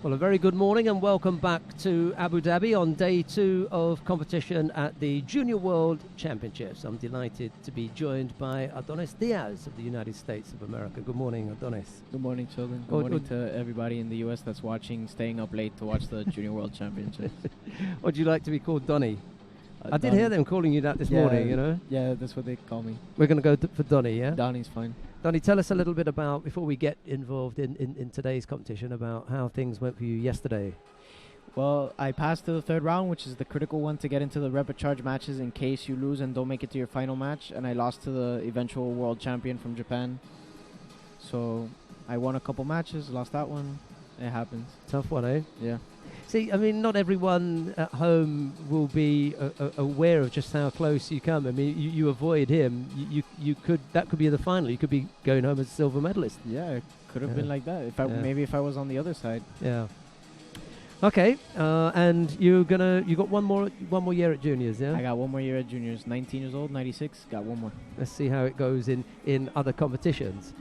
Well, a very good morning and welcome back to Abu Dhabi on day 2 of competition at the Junior World Championships. I'm delighted to be joined by Adonis Diaz of the United States of America. Good morning, Adonis. Good morning, children. Good morning to everybody in the U.S. that's watching, staying up late to watch the Junior World Championships. Would you like to be called Donny? I did hear them calling you that this morning, you know? Yeah, that's what they call me. We're going to go for Donny, yeah? Donny's fine. Donny, tell us a little bit about, before we get involved in today's competition, about how things went for you yesterday. Well, I passed to the third round, which is the critical one to get into the rapid charge matches in case you lose and don't make it to your final match. And I lost to the eventual world champion from Japan. So I won a couple matches, lost that one. It happens. Tough one, eh? Yeah. See, I mean, not everyone at home will be aware of just how close you come. I mean, you avoid him. That could be the final. You could be going home as a silver medalist. Yeah, it could have been like that. Maybe if I was on the other side. Yeah. Okay, and you got one more year at juniors, yeah? I got one more year at juniors. 19 years old, 96. Got one more. Let's see how it goes in other competitions.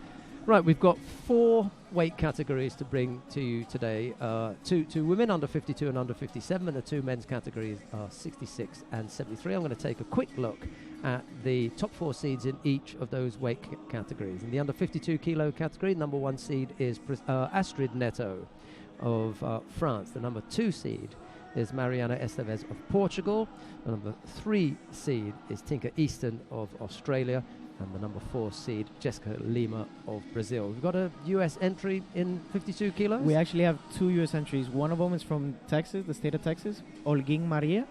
Right, we've got 4 weight categories to bring to you today. Two women under 52 and under 57, and the 2 men's categories are 66 and 73. I'm going to take a quick look at the top 4 seeds in each of those weight categories. In the under 52 kilo category, number 1 seed is Astrid Neto of France. The number 2 seed is Mariana Esteves of Portugal. The number 3 seed is Tinka Easton of Australia. And the number 4 seed, Jessica Lima of Brazil. We've got a U.S. entry in 52 kilos? We actually have 2 U.S. entries. One of them is from Texas, the state of Texas, Olguin Maria,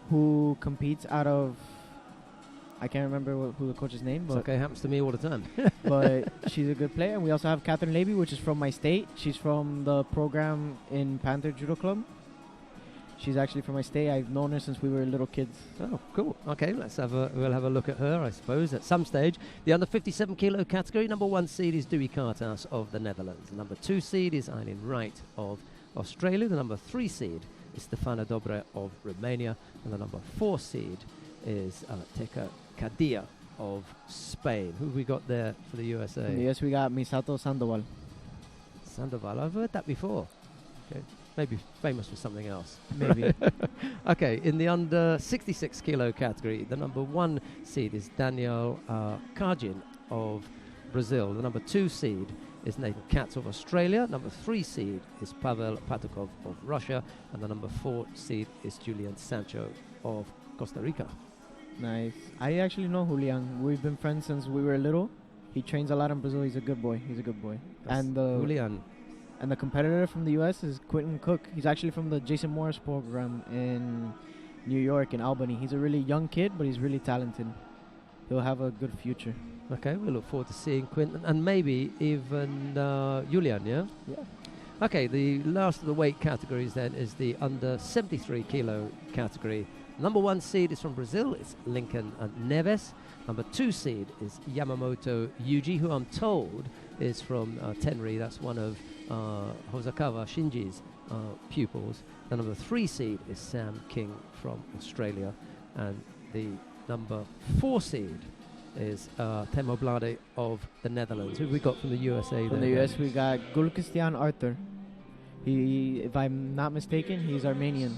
who competes out of, I can't remember who the coach's name. It's okay, happens to me all the time. But she's a good player. And we also have Catherine Levy, which is from my state. She's from the program in Panther Judo Club. She's actually from my state. I've known her since we were little kids. Oh, cool. Okay, we'll have a look at her, I suppose, at some stage. The under 57 kilo category, number 1 seed is Dewey Kartas of the Netherlands. The number 2 seed is Eileen Wright of Australia. The number 3 seed is Stefana Dobre of Romania. And the number 4 seed is Teka Kadia of Spain. Who have we got there for the USA? In the US, we got Misato Sandoval. Sandoval, I've heard that before. Okay. Maybe famous for something else. Maybe. Okay, in the under 66 kilo category, the number 1 seed is Daniel Karjin of Brazil. The number 2 seed is Nathan Katz of Australia. Number 3 seed is Pavel Patukov of Russia. And the number 4 seed is Julian Sancho of Costa Rica. Nice. I actually know Julian. We've been friends since we were little. He trains a lot in Brazil. He's a good boy. And Julian. And the competitor from the U.S. is Quentin Cook. He's actually from the Jason Morris program in New York, in Albany. He's a really young kid, but he's really talented. He'll have a good future. Okay, we look forward to seeing Quentin and maybe even Julian, yeah? Yeah. Okay, the last of the weight categories then is the under 73 kilo category. Number 1 seed is from Brazil. It's Lincoln Neves. Number 2 seed is Yamamoto Yuji, who I'm told is from Tenri. That's one of Hosakawa Shinji's pupils. The number 3 seed is Sam King from Australia. And the number 4 seed is Temo Blade of the Netherlands. Who have we got from the USA? From the US, we got Gulkestian Arthur. He, if I'm not mistaken, he's Armenian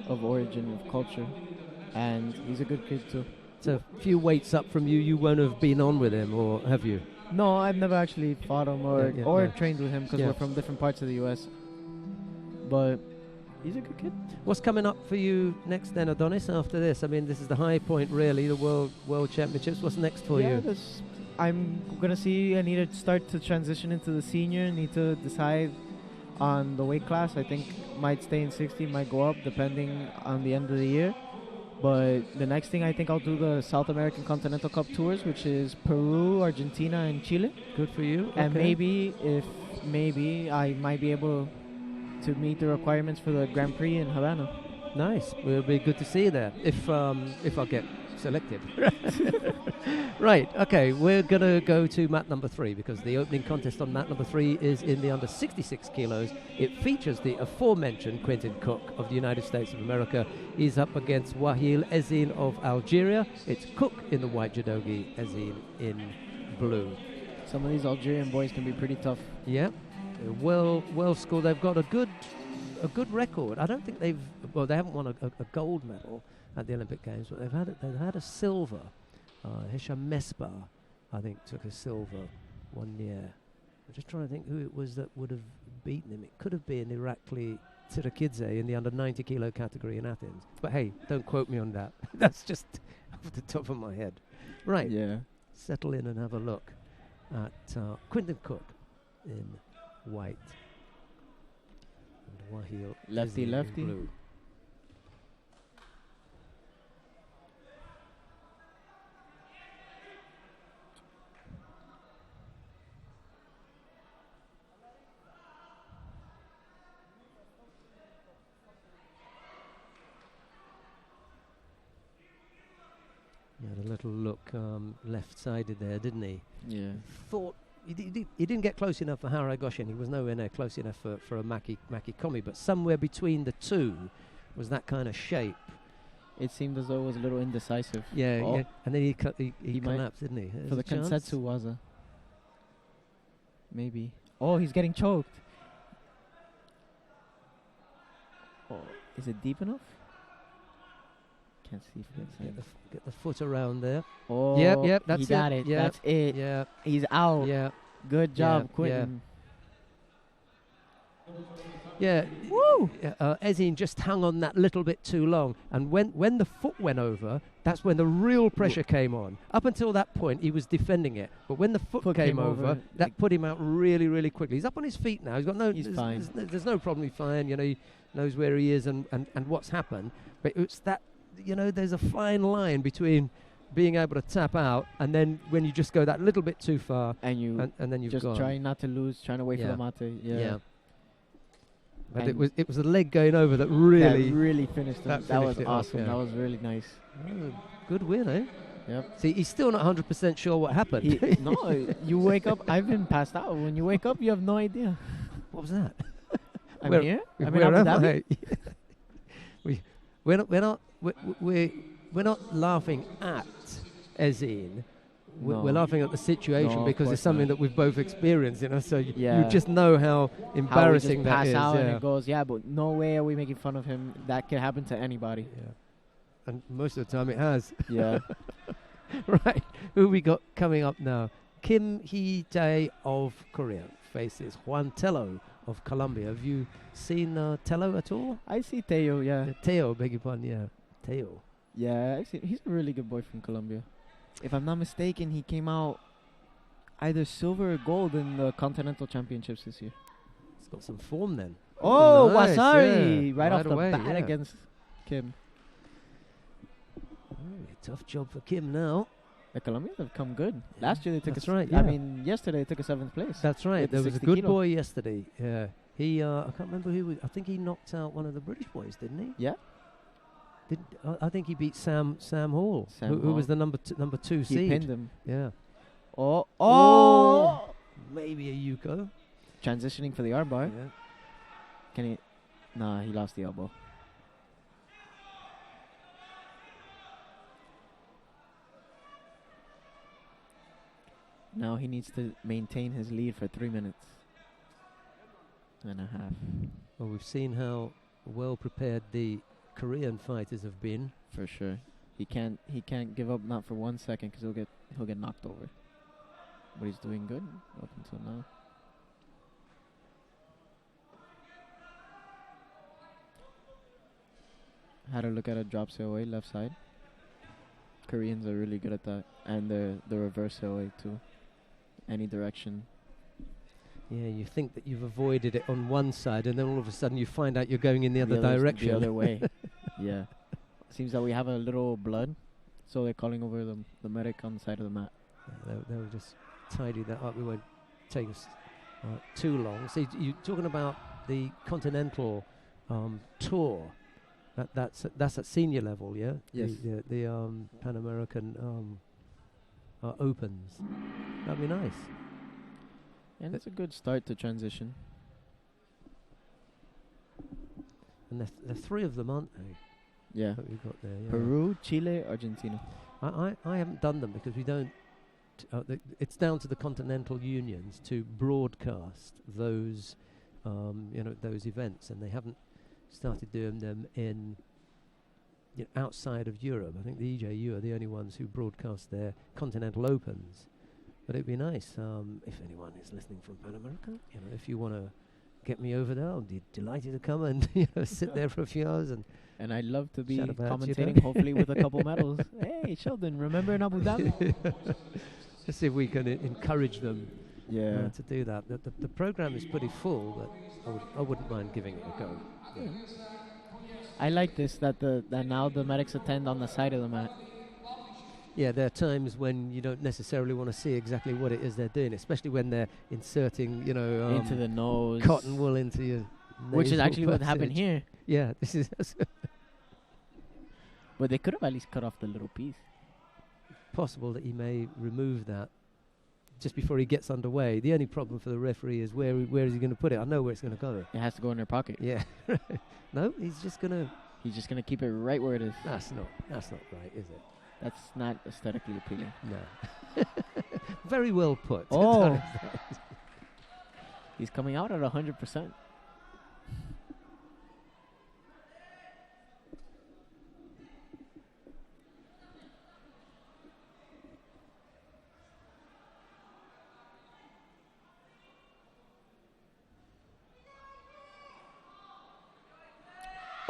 of origin, of culture. And he's a good kid too. So a few weights up from you, you won't have been on with him, or have you? No, I've never actually fought him or trained with him because we're from different parts of the U.S. But he's a good kid. What's coming up for you next then, Adonis, after this? I mean, this is the high point, really, the World Championships. What's next for you? I'm going to see, I need to start to transition into the senior, need to decide on the weight class. I think might stay in 60, might go up, depending on the end of the year. But the next thing, I think I'll do the South American Continental Cup tours, which is Peru, Argentina, and Chile. Good for you. And maybe I might be able to meet the requirements for the Grand Prix in Havana. Nice. It'll be good to see you there if I get selected. Right, okay, we're going to go to mat number 3 because the opening contest on mat number 3 is in the under 66 kilos. It features the aforementioned Quentin Cook of the United States of America. He's up against Wahil Ezine of Algeria. It's Cook in the white judogi, Ezine in blue. Some of these Algerian boys can be pretty tough. Yeah. Well scored. They've got a good record. I don't think they haven't won a gold medal at the Olympic Games, but they've had a silver. Hisham Mesbah, I think, took a silver one year. I'm just trying to think who it was that would have beaten him. It could have been Irakli Tirakidze in the under 90 kilo category in Athens. But hey, don't quote me on that. That's just off the top of my head. Right. Yeah. Settle in and have a look at Quinton Cook in white. And Wahil Lefty, in lefty. blue. He had a little look left-sided there, didn't he? Yeah. Thought he didn't get close enough for Harai Goshen. He was nowhere near close enough for a Maki Komi, but somewhere between the two was that kind of shape. It seemed as though it was a little indecisive. Yeah, Oh. yeah. And then he might collapsed, didn't he? For the Kansetsu Waza. Maybe. Oh, he's getting choked. Oh, is it deep enough? Can't see if it's Get the foot around there. Oh, Yep, that's he got it. Yep, That's it. yeah, He's out. yeah, Good job, yeah, Quinton. yeah. Woo! Ezine just hung on that little bit too long, and when the foot went over, that's when the real pressure came on. Up until that point, he was defending it, but when the foot came over, that put him out really, really quickly. He's up on his feet now. He's got no. He's fine. There's no problem. He's fine. You know, he knows where he is and what's happened. But it's that. You know, there's a fine line between being able to tap out and then when you just go that little bit too far and then you've just gone. trying not to lose, trying to wait for the mate. Yeah. But And it was a leg going over that really finished him. that That was finished it off, awesome. yeah. That was really nice. Good win, eh? Yep. See, he's still not 100% sure what happened. No, you wake up. I've been passed out. When you wake up, you have no idea. What was that? I'm Where- here. I'm in Where Abu am Dhabi. I? We're not laughing at Ezine. No. We're laughing at the situation No, of because course it's something not. that we've both experienced, you know. So you Yeah. just know how How embarrassing we just that pass is. out and Yeah. it goes, yeah, but no way are we making fun of him. That could happen to anybody. Yeah. And most of the time it has. Yeah. Right. Who we got coming up now? Kim Hee-jae of Korea faces Juan Tello of Colombia. Have you seen Tello at all? I see Teo. Yeah. Teo, beg your pardon. Yeah. Teo. Yeah. I see. He's a really good boy from Colombia. If I'm not mistaken, he came out either silver or gold in the Continental Championships this year. He's got some form then. Oh, nice, Wasari! yeah. Right off the away, bat yeah. against Kim. Tough job for Kim now. The Colombians have come good. Yeah, Last year they took that's a right, I yeah. mean, yesterday they took a 7th place. That's right. With the There was a 60 good kilo. boy yesterday. Yeah. He, I can't remember who. I think he knocked out one of the British boys, didn't he? Yeah. I think he beat Sam Hall, Sam who was Hall. the number 2 He seed. pinned him. Yeah. Oh! Maybe a Yuko. Transitioning for the armbar. Yeah. Can he? Nah, he lost the elbow. Now he needs to maintain his lead for 3 minutes and a half. Well, we've seen how well prepared the Korean fighters have been. For sure. He can't give up, not for 1 second, because he'll get knocked over. But he's doing good up until now. Had a look at a drop COA left side. Koreans are really good at that, and the reverse COA too. Any direction. Yeah, you think that you've avoided it on one side, and then all of a sudden you find out you're going in the other direction. The other way. Yeah. Seems that we have a little blood, so they're calling over the medic on the side of the mat. Yeah, they'll just tidy that up. We won't take us too long. So you're talking about the Continental Tour. That's at senior level, yeah? Yes. The Pan American Opens. That'd be nice. And it's a good start to transition. And there are 3 of them, aren't they? Yeah. That we've got there. Yeah. Peru, Chile, Argentina. I haven't done them because we don't it's down to the continental unions to broadcast those, those events, and they haven't started doing them in outside of Europe. I think the EJU are the only ones who broadcast their Continental Opens. But it'd be nice if anyone is listening from Pan America. If you want to get me over there, I'll be delighted to come and sit there for a few hours and I'd love to be commentating, hopefully with a couple medals. Hey, Sheldon, remember in Abu Dhabi? Let's see if we can encourage them to do that. The program is pretty full, but I wouldn't mind giving it a go. Yeah. I like this that now the medics attend on the side of the mat. Yeah, there are times when you don't necessarily want to see exactly what it is they're doing, especially when they're inserting, into the nose, cotton wool into your which is actually what happened here. Yeah, this is. But they could have at least cut off the little piece. Possible that he may remove that just before he gets underway. The only problem for the referee is where is he going to put it? I know where it's going to go. It has to go in their pocket. Yeah. No, he's just going to keep it right where it is. That's not right, is it? That's not aesthetically appealing. No. Very well put. Oh. He's coming out at 100%.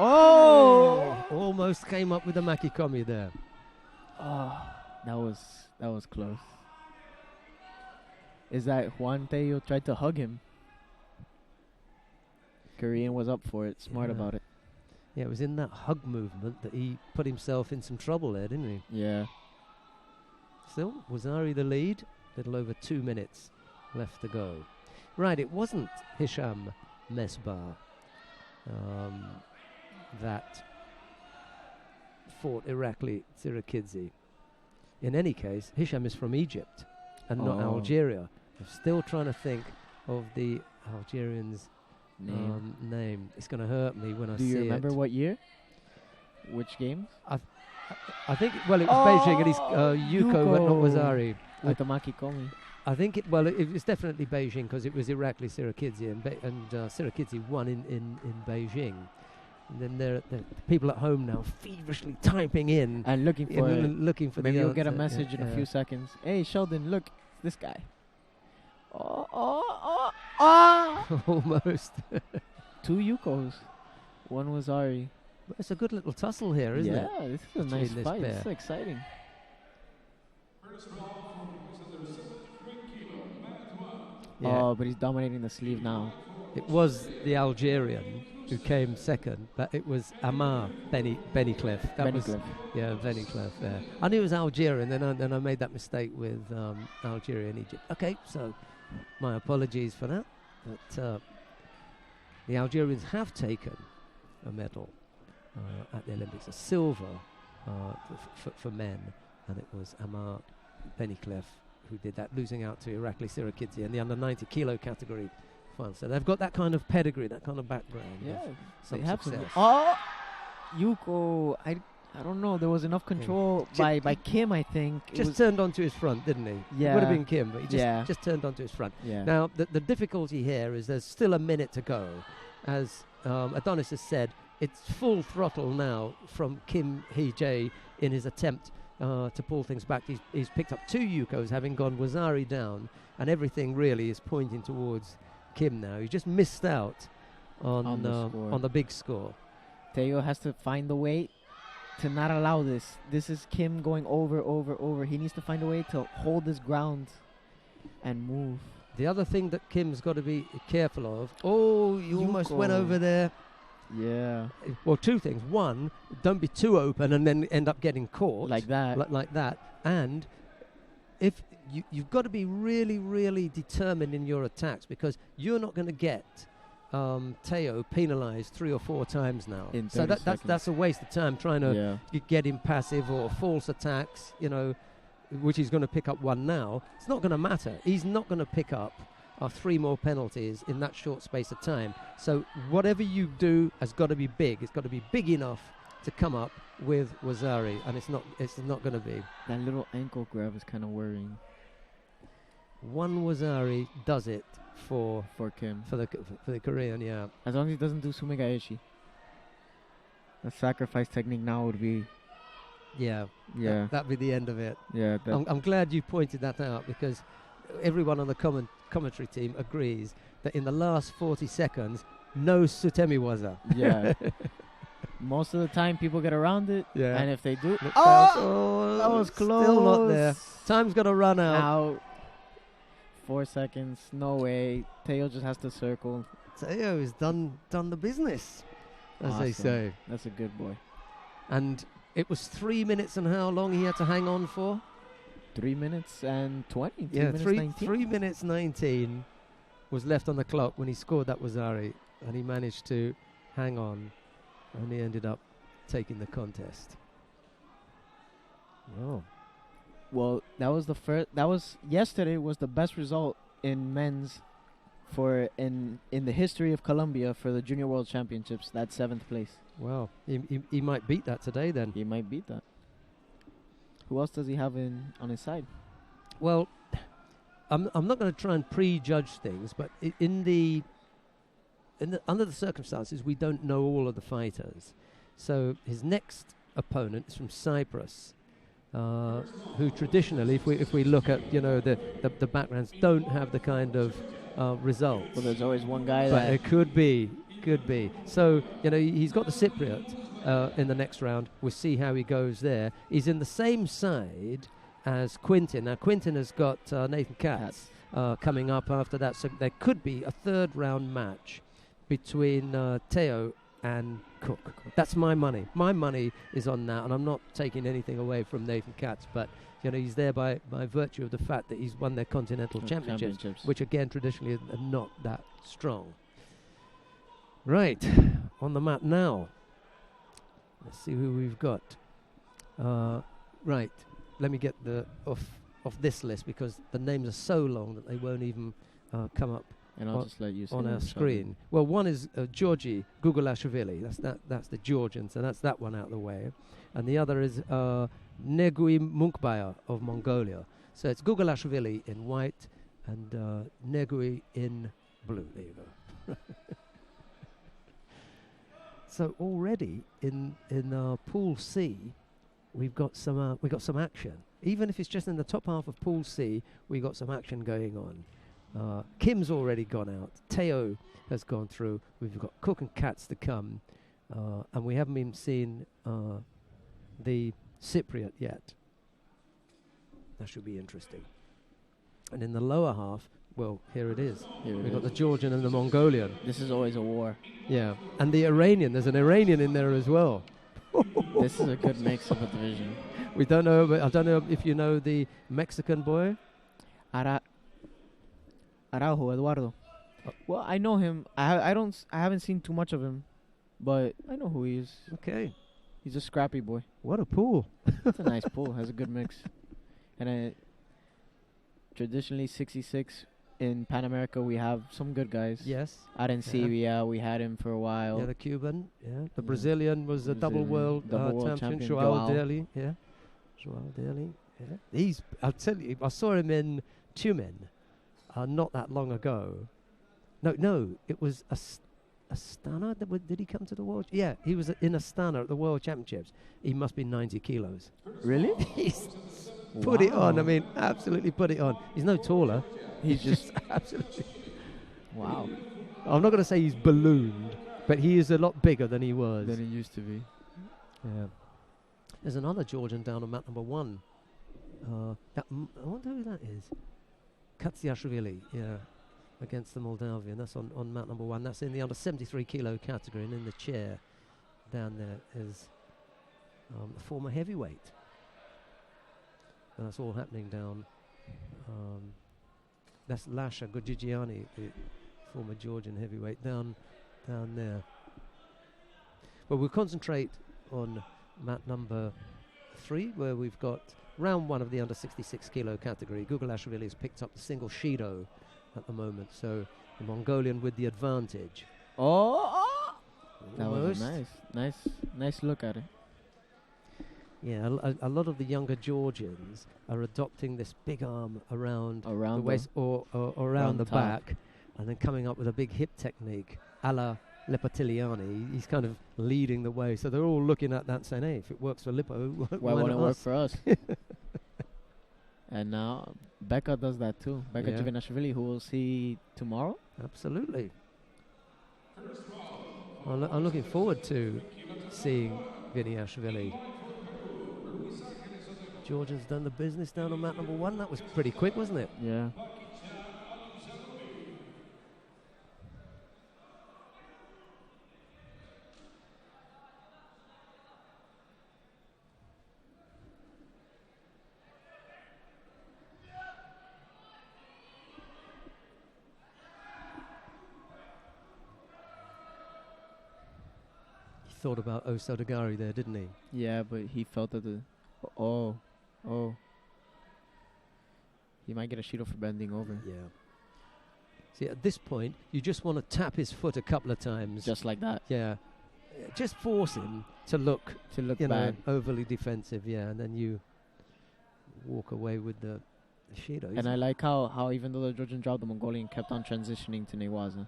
Oh! Almost came up with a makikomi there. Oh, that was close. Is that Juan Teo tried to hug him? Korean was up for it, smart about it. Yeah, it was in that hug movement that he put himself in some trouble there, didn't he? Yeah. Still, Wazari the lead. Little over 2 minutes left to go. Right, it wasn't Hisham Mesbah that fought Irakli Tsirakidze. In any case, Hisham is from Egypt and not Algeria. I'm still trying to think of the Algerian's name. It's going to hurt me when I see it. Do you remember what year? Which games? I think, it was Beijing, and he's Yuko, but not Wazari. With the makikomi. I think it was definitely Beijing because it was Irakli Tsirakidze, and Tsirakidze won in Beijing. And then there are people at home now feverishly typing in and looking for maybe you'll get a message in a few seconds. Hey, Sheldon, look, this guy. Almost. 2 Yukos. One was Ari. It's a good little tussle here, isn't it? Yeah, this is a nice fight. This is exciting. Yeah. Oh, but he's dominating the sleeve now. It was the Algerian who came second, but it was Amar Beniclef. Beniclef. Yeah. I knew it was Algerian, then I made that mistake with Algeria and Egypt. Okay, so my apologies for that. But the Algerians have taken a medal at the Olympics, a silver for men, and it was Amar Beniclef who did that, losing out to Irakli Tsirakidze in the under 90 kilo category. So they've got that kind of pedigree, that kind of background. Yeah, some they have success. Yuko, I don't know. There was enough control by Kim, I think. Just turned onto his front, didn't he? Yeah. It would have been Kim, but he just turned onto his front. Yeah. Now, the difficulty here is there's still a minute to go. As Adonis has said, it's full throttle now from Kim Hee-jae in his attempt to pull things back. He's picked up 2 Yukos, having gone Wazari down, and everything really is pointing towards Kim now. He just missed out on the big score. Teo has to find a way to not allow this. This is Kim going over. He needs to find a way to hold his ground and move. The other thing that Kim's got to be careful of. Oh, you almost went over there. Yeah. Well, 2 things. One, don't be too open and then end up getting caught. Like that. Like that. And if you've got to be really, really determined in your attacks, because you're not going to get Teo penalized 3 or 4 times now. So that's a waste of time trying to get him passive or false attacks, which he's going to pick up 1 now. It's not going to matter. He's not going to pick up 3 more penalties in that short space of time. So whatever you do has got to be big. It's got to be big enough to come up with Wazari, and it's not going to be. That little ankle grab is kind of worrying. One Wazari does it for Kim. for the Korean. Yeah. As long as he doesn't do Sumegaeshi. The sacrifice technique now would be. Yeah. Yeah. That'd be the end of it. Yeah. I'm glad you pointed that out, because everyone on the commentary team agrees that in the last 40 seconds, no Sutemi Waza. Yeah. Most of the time, people get around it. Yeah. And if they do, That was close. Still not there. Time's got to run out. 4 seconds. No way. Teo just has to circle. Teo has done the business, as they say. That's a good boy. And it was 3 minutes, and how long he had to hang on for? 3 minutes and 20. Yeah, 3 3 minutes 19 was left on the clock when he scored that Wazari, and he managed to hang on, and he ended up taking the contest. Oh. Well, that was the first. That was yesterday. Was the best result in men's in the history of Colombia for the Junior World Championships. That's 7th place. Wow, he might beat that today then. He might beat that. Who else does he have on his side? Well, I'm not going to try and prejudge things, but under the circumstances, we don't know all of the fighters. So his next opponent is from Cyprus, who traditionally, if we look at the backgrounds, don't have the kind of results. Well, there's always one guy but that it could be. So he's got the Cypriot in the next round. We'll see how he goes there. He's in the same side as Quintin. Now Quintin has got Nathan Katz coming up after that, so there could be a 3rd round match between Teo and Cook. That's my money. My money is on that, and I'm not taking anything away from Nathan Katz, but he's there by virtue of the fact that he's won their continental championships, which again traditionally are not that strong. Right, on the mat now. Let's see who we've got. Right, let me get off this list, because the names are so long that they won't even come up. And I'll just let you on our screen. Well, one is Georgi Gugulashvili. That's the Georgian, so that's that one out of the way. And the other is Negui Munkbaya of Mongolia. So it's Gugulashvili in white and Negui in blue. There you go. So already in Pool C, we've got some action. Even if it's just in the top half of Pool C, we've got some action going on. Kim's already gone out. Teo has gone through. We've got Cook and Katz to come, and we haven't even seen the Cypriot yet. That should be interesting. And in the lower half, well, here it is. We've got the Georgian and the Mongolian. This is always a war. Yeah, and the Iranian. There's an Iranian in there as well. This is a good mix of a division. We don't know, but I don't know if you know the Mexican boy. Araujo Eduardo. Well, I know him. I haven't seen too much of him, but I know who he is. Okay. He's a scrappy boy. What a pool. It's a nice pool. Has a good mix. And traditionally 66 in Pan America, we have some good guys. Yes. Arencibia, we had him for a while. Yeah, the Cuban. Yeah. The Brazilian was a double world champion. Joao Daly. Yeah. Joao Daly. Yeah. I'll tell you, I saw him in Tumen not that long ago. No, it was Astana. Did he come to the World? Yeah, he was in Astana at the World Championships. He must be 90 kilos. Really? He's put it on. I mean, absolutely put it on. He's no taller. He's just absolutely. Wow. I'm not going to say he's ballooned, but he is a lot bigger than he was. Than he used to be. Yeah. There's another Georgian down on mat number 1. I wonder who that is. Katsiashvili, yeah, against the Moldavian. That's on mat number 1. That's in the under 73 kilo category, and in the chair down there is the former heavyweight. And that's all happening down. That's Lasha Gojigiani, the former Georgian heavyweight, down there. Well, we'll concentrate on mat number 3, where we've got round 1 of the under 66 kilo category. Gugulashvili has picked up the single Shido at the moment, so the Mongolian with the advantage. Oh! That was a nice look at it. Yeah, a lot of the younger Georgians are adopting this big arm around the waist or around the back, and then coming up with a big hip technique, a la Lepatiliani. He's kind of leading the way. So they're all looking at that and saying, hey, if it works for Lippo, why won't it work for us? And now Becca does that too. Becca Jivenashvili, who we'll see tomorrow. Absolutely. I'm looking forward to seeing Viniashvili. Georgian's done the business down on mat number 1. That was pretty quick, wasn't it? Yeah. He thought about Osodagari there, didn't he? Yeah, but he felt that Oh. He might get a Shido for bending over. Yeah. See, at this point, you just want to tap his foot a couple of times. Just like that. Yeah. Just force him to look bad. Overly defensive, yeah, and then you walk away with the Shido. And I like how even though the Georgian dropped, the Mongolian kept on transitioning to Newaza.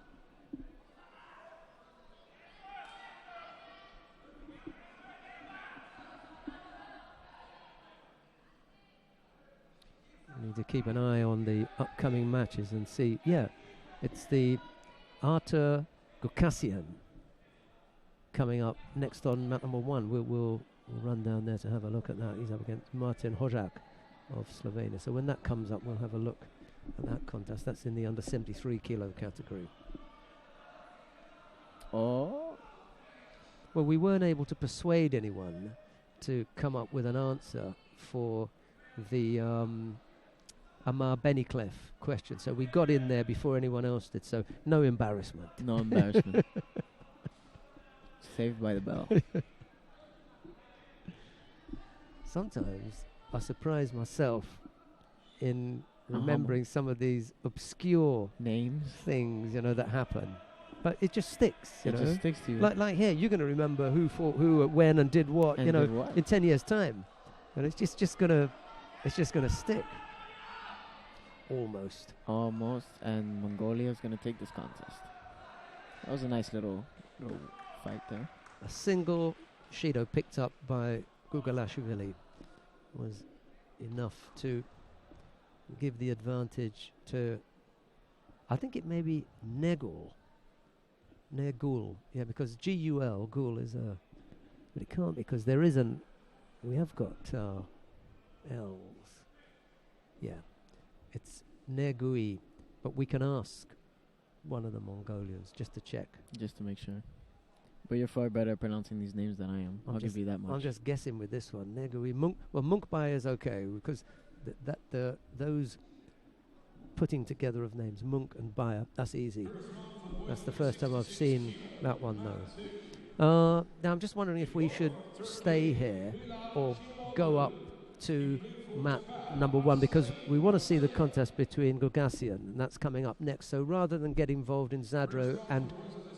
Need to keep an eye on the upcoming matches and see. Yeah, it's the Artur Gukasian coming up next on mat number 1. We'll run down there to have a look at that. He's up against Martin Hojak of Slovenia. So when that comes up, we'll have a look at that contest. That's in the under 73 kilo category. Oh. Well, we weren't able to persuade anyone to come up with an answer for the Amar Beniclef question. So we got in there before anyone else did. So no embarrassment. No embarrassment. Saved by the bell. Sometimes I surprise myself in remembering some of these obscure names, things, that happen. But it just sticks, It just sticks to you. Like here, you're going to remember who fought who, when, and did what, in 10 years' time. And it's just gonna stick. Almost. And Mongolia's going to take this contest. That was a nice little fight there. A single Shido picked up by Gugalashvili was enough to give the advantage to, I think it may be Negul, yeah, because G-U-L, Gul is but it can't be because there isn't, we have got L's, yeah, it's Negui, but we can ask one of the Mongolians just to check. Just to make sure. But you're far better at pronouncing these names than I am. I'll give you that much. I'm just guessing with this one. Negui, Munkbai is okay because those putting together of names, Munk and Bayer, that's easy. That's the first time I've seen that one though. Now I'm just wondering if we should stay here or go up to mat number 1 because we want to see the contest between Gugasian, and that's coming up next. So rather than get involved in Zadro and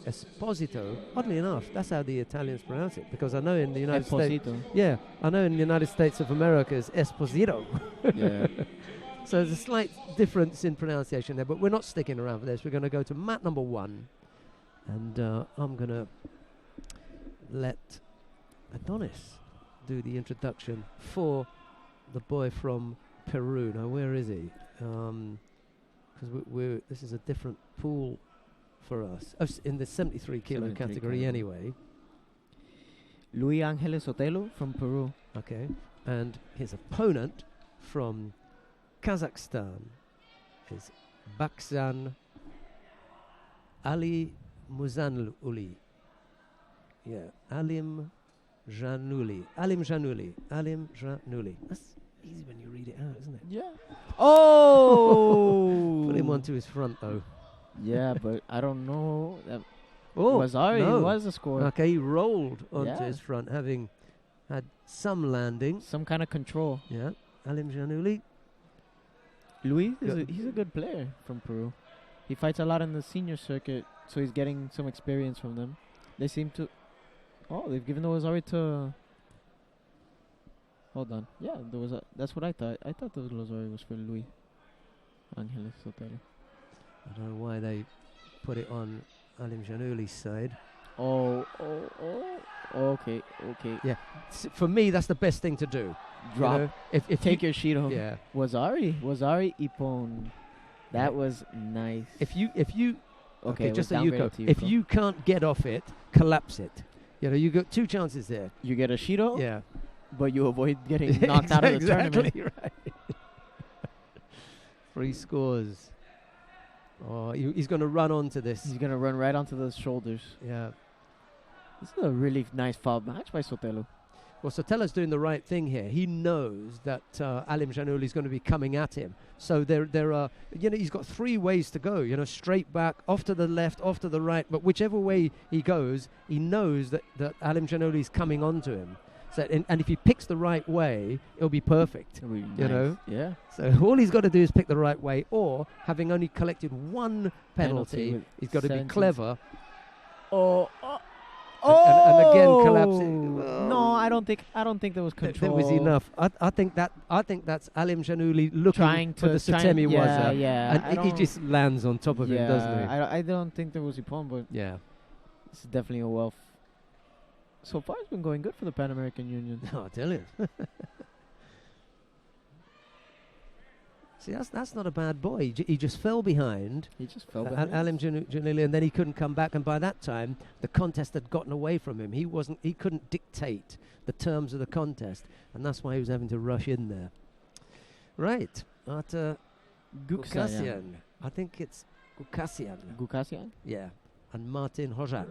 Esposito, oddly enough, that's how the Italians pronounce it, because I know in the United States, I know in the United States of America it's Esposito. Yeah. So there's a slight difference in pronunciation there, but we're not sticking around for this. We're going to go to mat number 1, and I'm going to let Adonis do the introduction for the boy from Peru. Now, where is he? Because this is a different pool for us. Oh, in the 73 kilo category anyway. Luis Angeles Otelo from Peru. Okay. And his opponent from Kazakhstan is Baksan Ali Muzanuli. Yeah, Alim Januli. That's easy when you read it out, isn't it? Yeah. Oh! Put him onto his front, though. Yeah, but I don't know. Was a score. Okay, he rolled onto his front, having had some landing. Some kind of control. Yeah, Alim Januli. Luis, he's a good player from Peru. He fights a lot in the senior circuit, so he's getting some experience from them. They seem to... Oh, they've given the Ozari to Hold on. Yeah, there was a. That's what I thought. I thought the Lozoya was for Luis Angeles Sotelo. I don't know why they put it on Alim Janouli's side. Oh. Okay. Yeah, for me, that's the best thing to do. Drop. You know, if Take your sheet home. Yeah. Wazari Ipon. That was nice. If you Okay, just so you go. to If Yuko. you can't get off it, collapse it. You know, you got 2 chances there. You get a Shido, Yeah. but you avoid getting knocked out of the tournament. Exactly right. 3 scores. Oh, he's going to run onto this. He's going to run right onto those shoulders. Yeah. This is a really nice foul match by Sotelo. Well, Sotelo's doing the right thing here. He knows that Alim Janouli is going to be coming at him. So there are, he's got 3 ways to go. Straight back, off to the left, off to the right. But whichever way he goes, he knows that Alim Janouli is coming onto him. So and if he picks the right way, it'll be perfect. It'll be You nice. know? Yeah. So all he's got to do is pick the right way, or having only collected 1 penalty, with he's got to be 17. clever. And again collapsing. No, I don't think there was There control. was enough. I think that's Alim Janouli looking Trying for to the Satemi Waza. yeah. And he just lands on top of him, doesn't he? I don't think there was Ipon, but Yeah. this is definitely a wealth. So far, it's been going good for the Pan American Union. Oh, I tell you. See, that's not a bad boy. He just fell behind. He just fell behind. Alim Janouli, and then he couldn't come back. And by that time, the contest had gotten away from him. He couldn't dictate the terms of the contest, and that's why he was having to rush in there. Right, at Gukasian. I think it's Gukasian. Gukasian? Yeah, and Martin Hojak.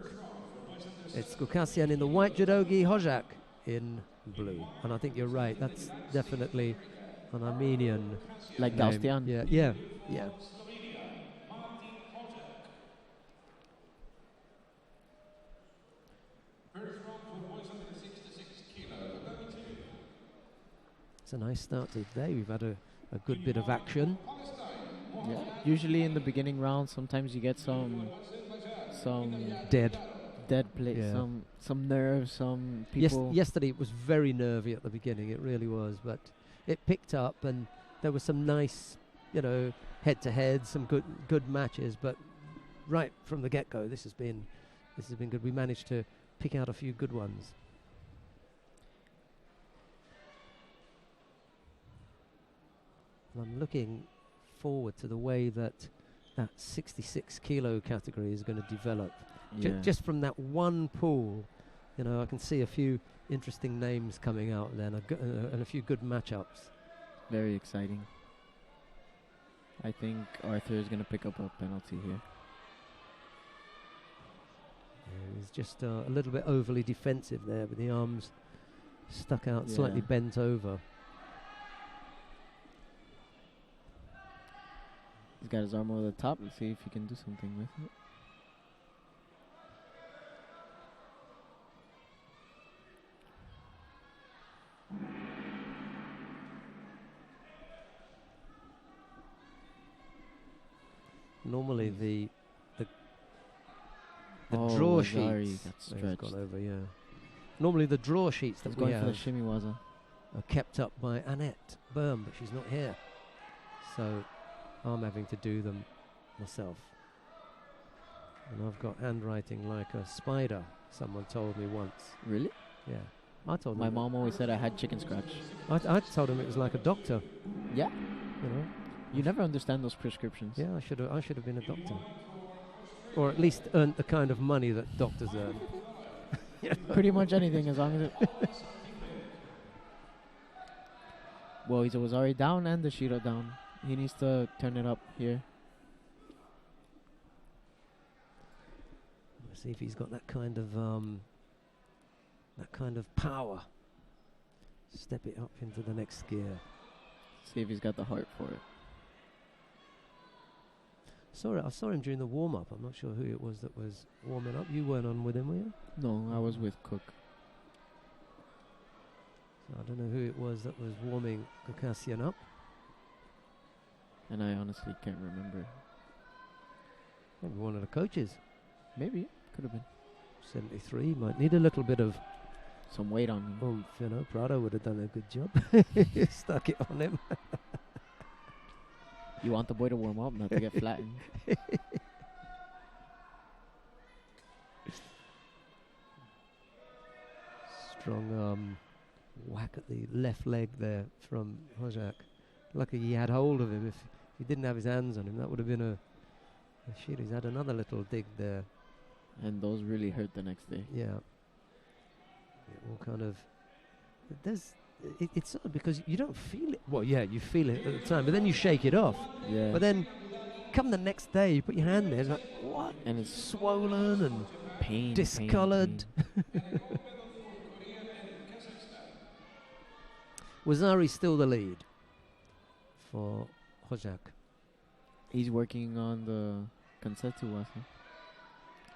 It's Gukasian in the white judogi, Hojak in blue. And I think you're right. That's definitely an Armenian. Like name. Gaustian? Yeah. It's a nice start to the day. We've had a good bit of action. Yeah. Usually in the beginning round, sometimes you get some Dead. play, Yeah. some nerves, some people. Yesterday it was very nervy at the beginning. It really was, but it picked up, and there was some nice, head-to-head, some good matches. But right from the get-go, this has been good. We managed to pick out a few good ones. And I'm looking forward to the way that 66 kilo category is going to develop. Yeah. Just from that one pool, I can see a few interesting names coming out then, and a few good matchups. Very exciting. I think Arthur is going to pick up a penalty here. Yeah, he's just a little bit overly defensive there, with the arms stuck out, slightly bent over. He's got his arm over the top. Let's see if he can do something with it. Normally the Oh, draw Lazari sheets. got They've stretched. gone over, yeah. Normally the draw sheets He's that we going for the have shimmy waza. are kept up by Annette Berm, but she's not here. So I'm having to do them myself. And I've got handwriting like a spider, someone told me once. Really? Yeah. I told My them mom always said I had chicken scratch. I told him it was like a doctor, Yeah. you know. You never understand those prescriptions. Yeah, I should have been a doctor. Or at least earned the kind of money that doctors earn. Pretty much anything as long as it... Well, he was already down and the Shido down. He needs to turn it up here. Let's see if he's got that kind of power. Step it up into the next gear. See if he's got the heart for it. I saw him during the warm-up. I'm not sure who it was that was warming up. You weren't on with him, were you? No, I was with Cook. So I don't know who it was that was warming Gukasian up. And I honestly can't remember. Maybe one of the coaches. Maybe. Could have been. 73 might need a little bit of some weight on me. You know, Prado would have done a good job. Stuck it on him. You want the boy to warm up, not to get flattened. Strong whack at the left leg there from Hojak. Lucky he had hold of him. If he didn't have his hands on him, that would have been a shit. He's had another little dig there. And those really hurt the next day. Yeah. It all kind of... It's sort of because you don't feel it. Well, yeah, you feel it at the time, but then you shake it off. Yeah. But then come the next day, you put your hand there, it's like, what? And it's swollen and pain, discoloured. Wazari's still the lead for Hojak. He's working on the Kansetsu Wasa.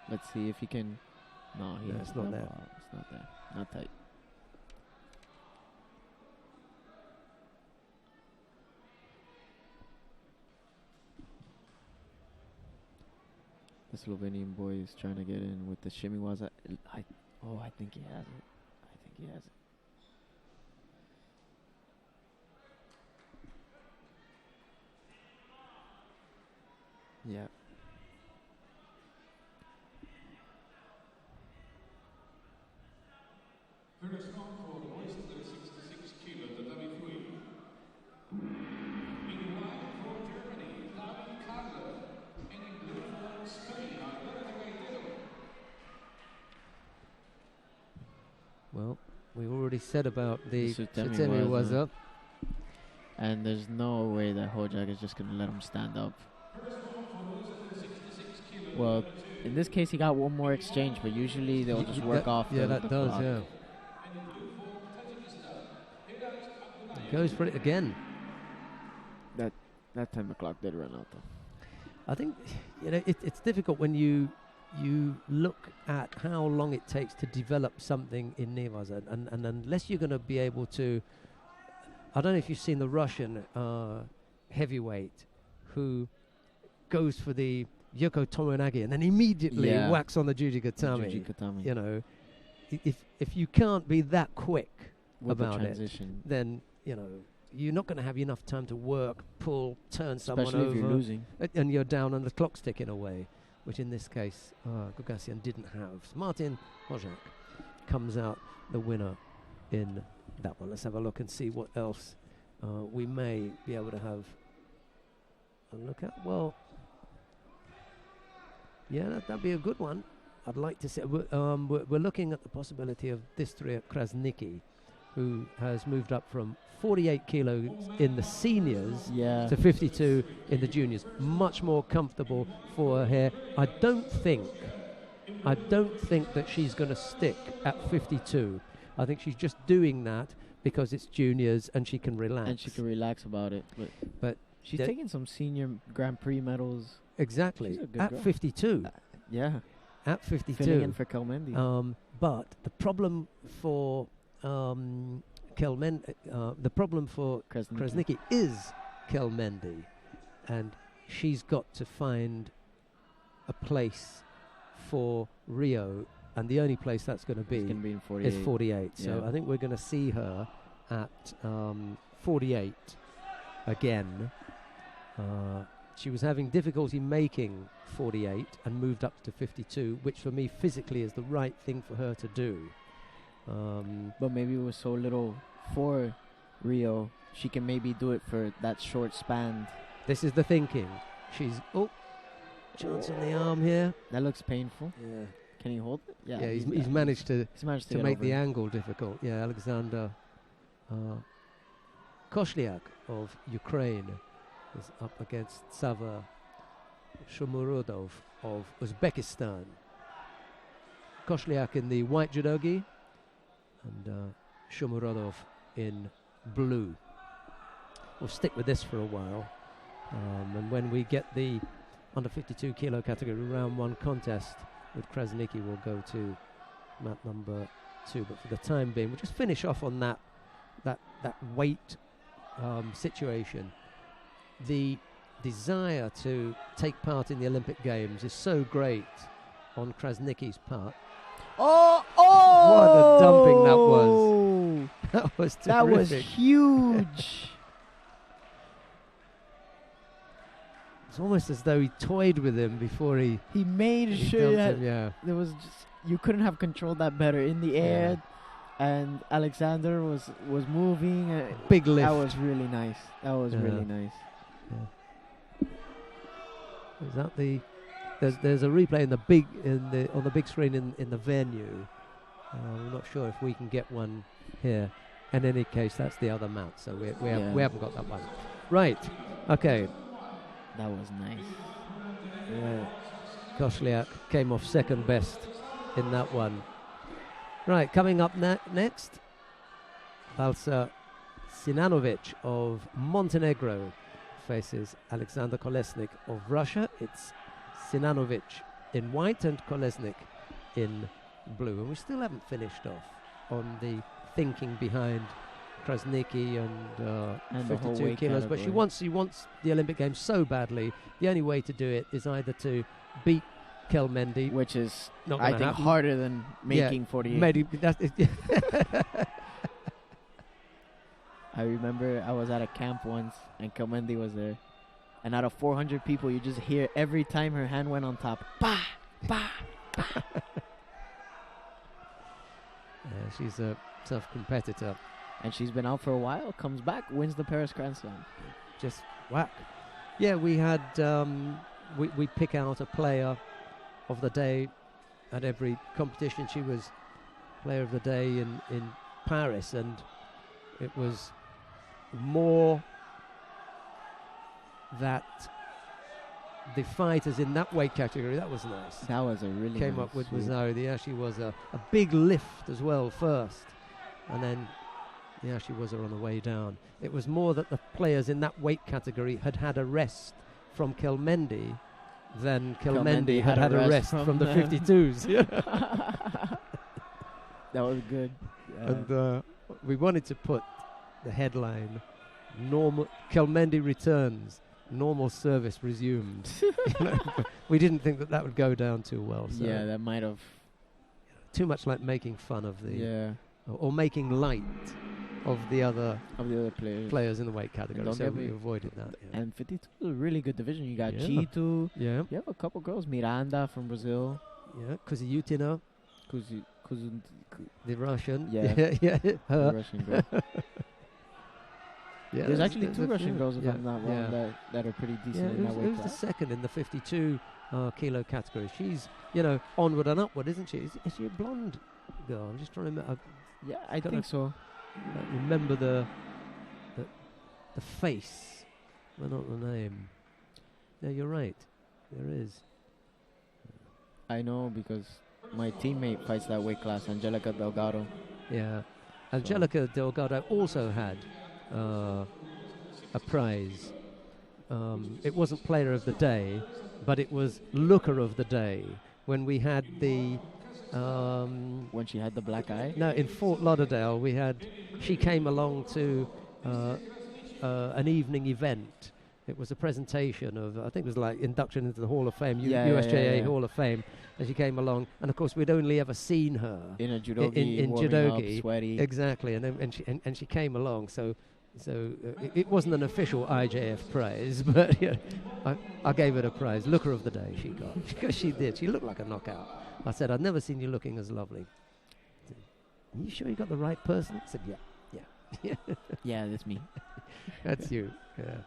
Let's see if he can... No, it's not there. It's not there. Not tight. The Slovenian boy is trying to get in with the shimmy waza. I think he has it. I think he has it. Yeah. First one for the boys at 66 kilo, the dummy free. Meanwhile, for Germany, David Kaiser, and in blue for Spain, Alberto Gaitero. Well, we already said about the Sutemi Sutemi was Waza. up. And there's no way that Hojak is just going to let him stand up. Well, in this case, he got one more exchange, but usually they'll just work off. Yeah, the that does, clock. yeah. Goes for it again. That time the clock did run out, though. I think it's difficult when you look at how long it takes to develop something in Nevaza, and unless you're going to be able to, I don't know if you've seen the Russian heavyweight who goes for the Yoko Tomonagi and then immediately whacks on the Jujikatami. You know, if you can't be that quick with about the it, then you're not going to have enough time to work, pull, turn someone Especially over, if you're losing, and you're down and the clock's ticking away, which in this case Gugasian didn't have. So Martin Hojak comes out the winner in that one. Let's have a look and see what else we may be able to have a look at. Well, yeah, that'd be a good one. I'd like to see. We're looking at the possibility of Distria Krasniki, who has moved up from 48 kilos in the seniors to 52 in the juniors. Much more comfortable for her here. I don't think that she's going to stick at 52. I think she's just doing that because it's juniors and she can relax. And she can relax about it. But she's taking some senior Grand Prix medals. Exactly. At 52. At 52. Filling in for Kelmendi. But the problem for the problem for Krasniki is Kelmendi, and she's got to find a place for Rio, and the only place that's going to be in 48. is 48. So I think we're going to see her at 48 again. She was having difficulty making 48 and moved up to 52, which for me physically is the right thing for her to do. But maybe it was so little for Rio, she can maybe do it for that short span. This is the thinking. She's chance on the arm here. That looks painful. Yeah. Can he hold it? Yeah, he's managed to make the it. angle difficult. Yeah, Alexander Koshliak of Ukraine is up against Sava Shomurodov of Uzbekistan. Koshliak in the white judogi and Shomurodov in blue. We'll stick with this for a while. And when we get the under 52 kilo category round 1 contest with Krasniki, we'll go to mat number 2. But for the time being, we'll just finish off on that weight situation. The desire to take part in the Olympic Games is so great on Krasniki's part. Oh! What a dumping that was. That was terrific. That was huge. It's almost as though he toyed with him before he made he sure dumped that him, yeah. there was just, you couldn't have controlled that better in the air, and Alexander was moving. Big lift. That was really nice. That was really nice. Yeah. Is that the? There's a replay on the big screen in the venue. I'm not sure if we can get one here. In any case, that's the other mat, so we haven't got that one. Right. Okay. That was nice. Yeah. Koszliak came off second best in that one. Right, coming up next, Valsa Sinanovic of Montenegro faces Alexander Kolesnik of Russia. It's Sinanovic in white and Kolesnik in blue. And we still haven't finished off on the thinking behind Krasnicki and 52 kilos, but she wants the Olympic Games so badly. The only way to do it is either to beat Kelmendi, which is not I think happen. harder than making 48. I remember I was at a camp once and Kelmendi was there, and out of 400 people, you just hear every time her hand went on top, bah, bah, bah. She's a tough competitor. And she's been out for a while, comes back, wins the Paris Grand Slam. Just whack. Yeah, we had, we pick out a player of the day at every competition. She was player of the day in Paris, and it was more that the fighters in that weight category, that was nice. That was a really Came nice up with sweep. Yashi was a big lift as well first, and then Yashi was on the way down. It was more that the players in that weight category had a rest from Kelmendi than Kelmendi had a rest from the 52s. That was good. And we wanted to put the headline, normal Kelmendi returns, normal service resumed. We didn't think that would go down too well. So yeah, that might have. Too much like making fun of the... Yeah. Or making light of the other players in the weight category, so we avoided that. Yeah. And 52 is a really good division. You got Chito. Yeah. You have a couple girls. Miranda from Brazil. Yeah. Kuziyutina. The Russian. Yeah. Yeah. The Russian girl. Yeah, there's actually two Russian girls, if I'm not wrong, that are pretty decent in that weight class. Who's the second in the 52 kilo category? She's, onward and upward, isn't she? Is she a blonde girl? I'm just trying to remember. Yeah, I think so. Remember the face, but not the name. Yeah, you're right. There is. I know because my teammate fights that weight class, Angelica Delgado. Yeah, Angelica Delgado also had a prize. It wasn't Player of the Day, but it was Looker of the Day when we had the. When she had the black eye? No, in Fort Lauderdale she came along to an evening event. It was a presentation of, I think it was like induction into the Hall of Fame, USJA Hall of Fame, and she came along, and of course we'd only ever seen her in a judogi, in judogi, up, sweaty. Exactly, and she came along, so it wasn't an official IJF prize, but I gave her a prize. Looker of the Day she got, because she did. She looked like a knockout. I said, I'd never seen you looking as lovely. Are you sure you got the right person? I said, yeah. Yeah, that's me. That's you. Yeah.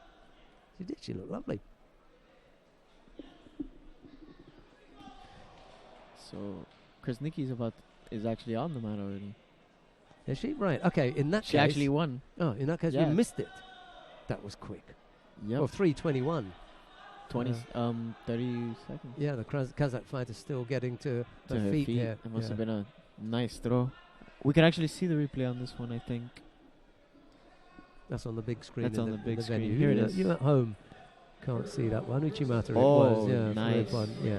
She did. She looked lovely. So, Krasnicki is actually on the mat already. Is she? Right. Okay. In that case, she actually won. Oh, in that case, we missed it. That was quick. Yeah. Or 3:21. 30 seconds. Yeah, the Kazakh fighter still getting to her feet here. It must have been a nice throw. We can actually see the replay on this one, I think. That's on the big screen. That's on the big screen. Venue. Here it is. You at home can't see that one. Uchimata it was. Yeah, nice. Yeah.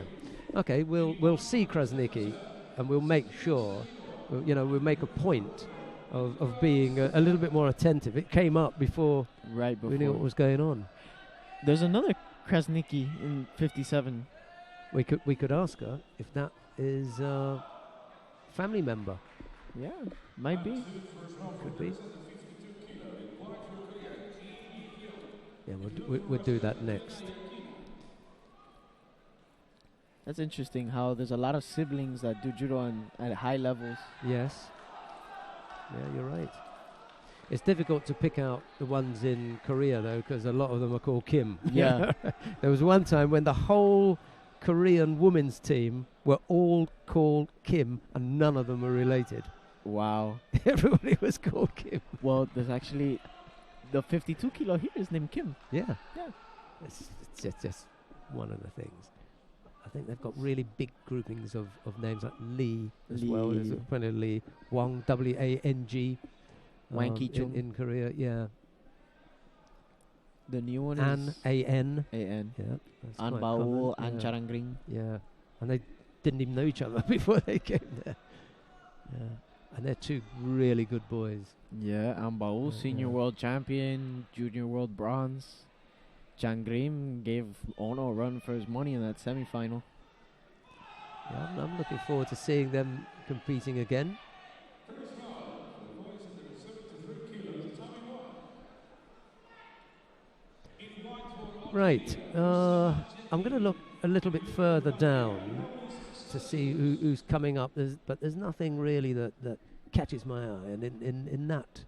Okay, we'll see Krasnicki, and we'll make sure, we'll make a point of being a little bit more attentive. It came up before we knew what was going on. There's another Krasnicki in 57. We could ask her if that is a family member. Yeah, might be. Could be. Yeah, we'll do that next. That's interesting how there's a lot of siblings that do judo at high levels. Yes. Yeah, you're right. It's difficult to pick out the ones in Korea, though, because a lot of them are called Kim. Yeah. There was one time when the whole Korean women's team were all called Kim, and none of them were related. Wow. Everybody was called Kim. Well, there's actually the 52 kilo here is named Kim. Yeah. Yeah. It's just one of the things. I think they've got really big groupings of names like Lee as well. There's plenty of Lee. Wang, W-A-N-G. Wang Ki-chung. In Korea, yeah. The new one An, is A-N. A-N. Yeah. An Bao, An Charangring. Yeah. And they didn't even know each other before they came there. Yeah. And they're two really good boys. Yeah, An Bao, Yeah, senior yeah. world champion, junior world bronze. Changrim gave Ono a run for his money in that semi-final. Yeah, I'm looking forward to seeing them competing again. Right. I'm going to look a little bit further down to see who's coming up. But there's nothing really that catches my eye. And in that,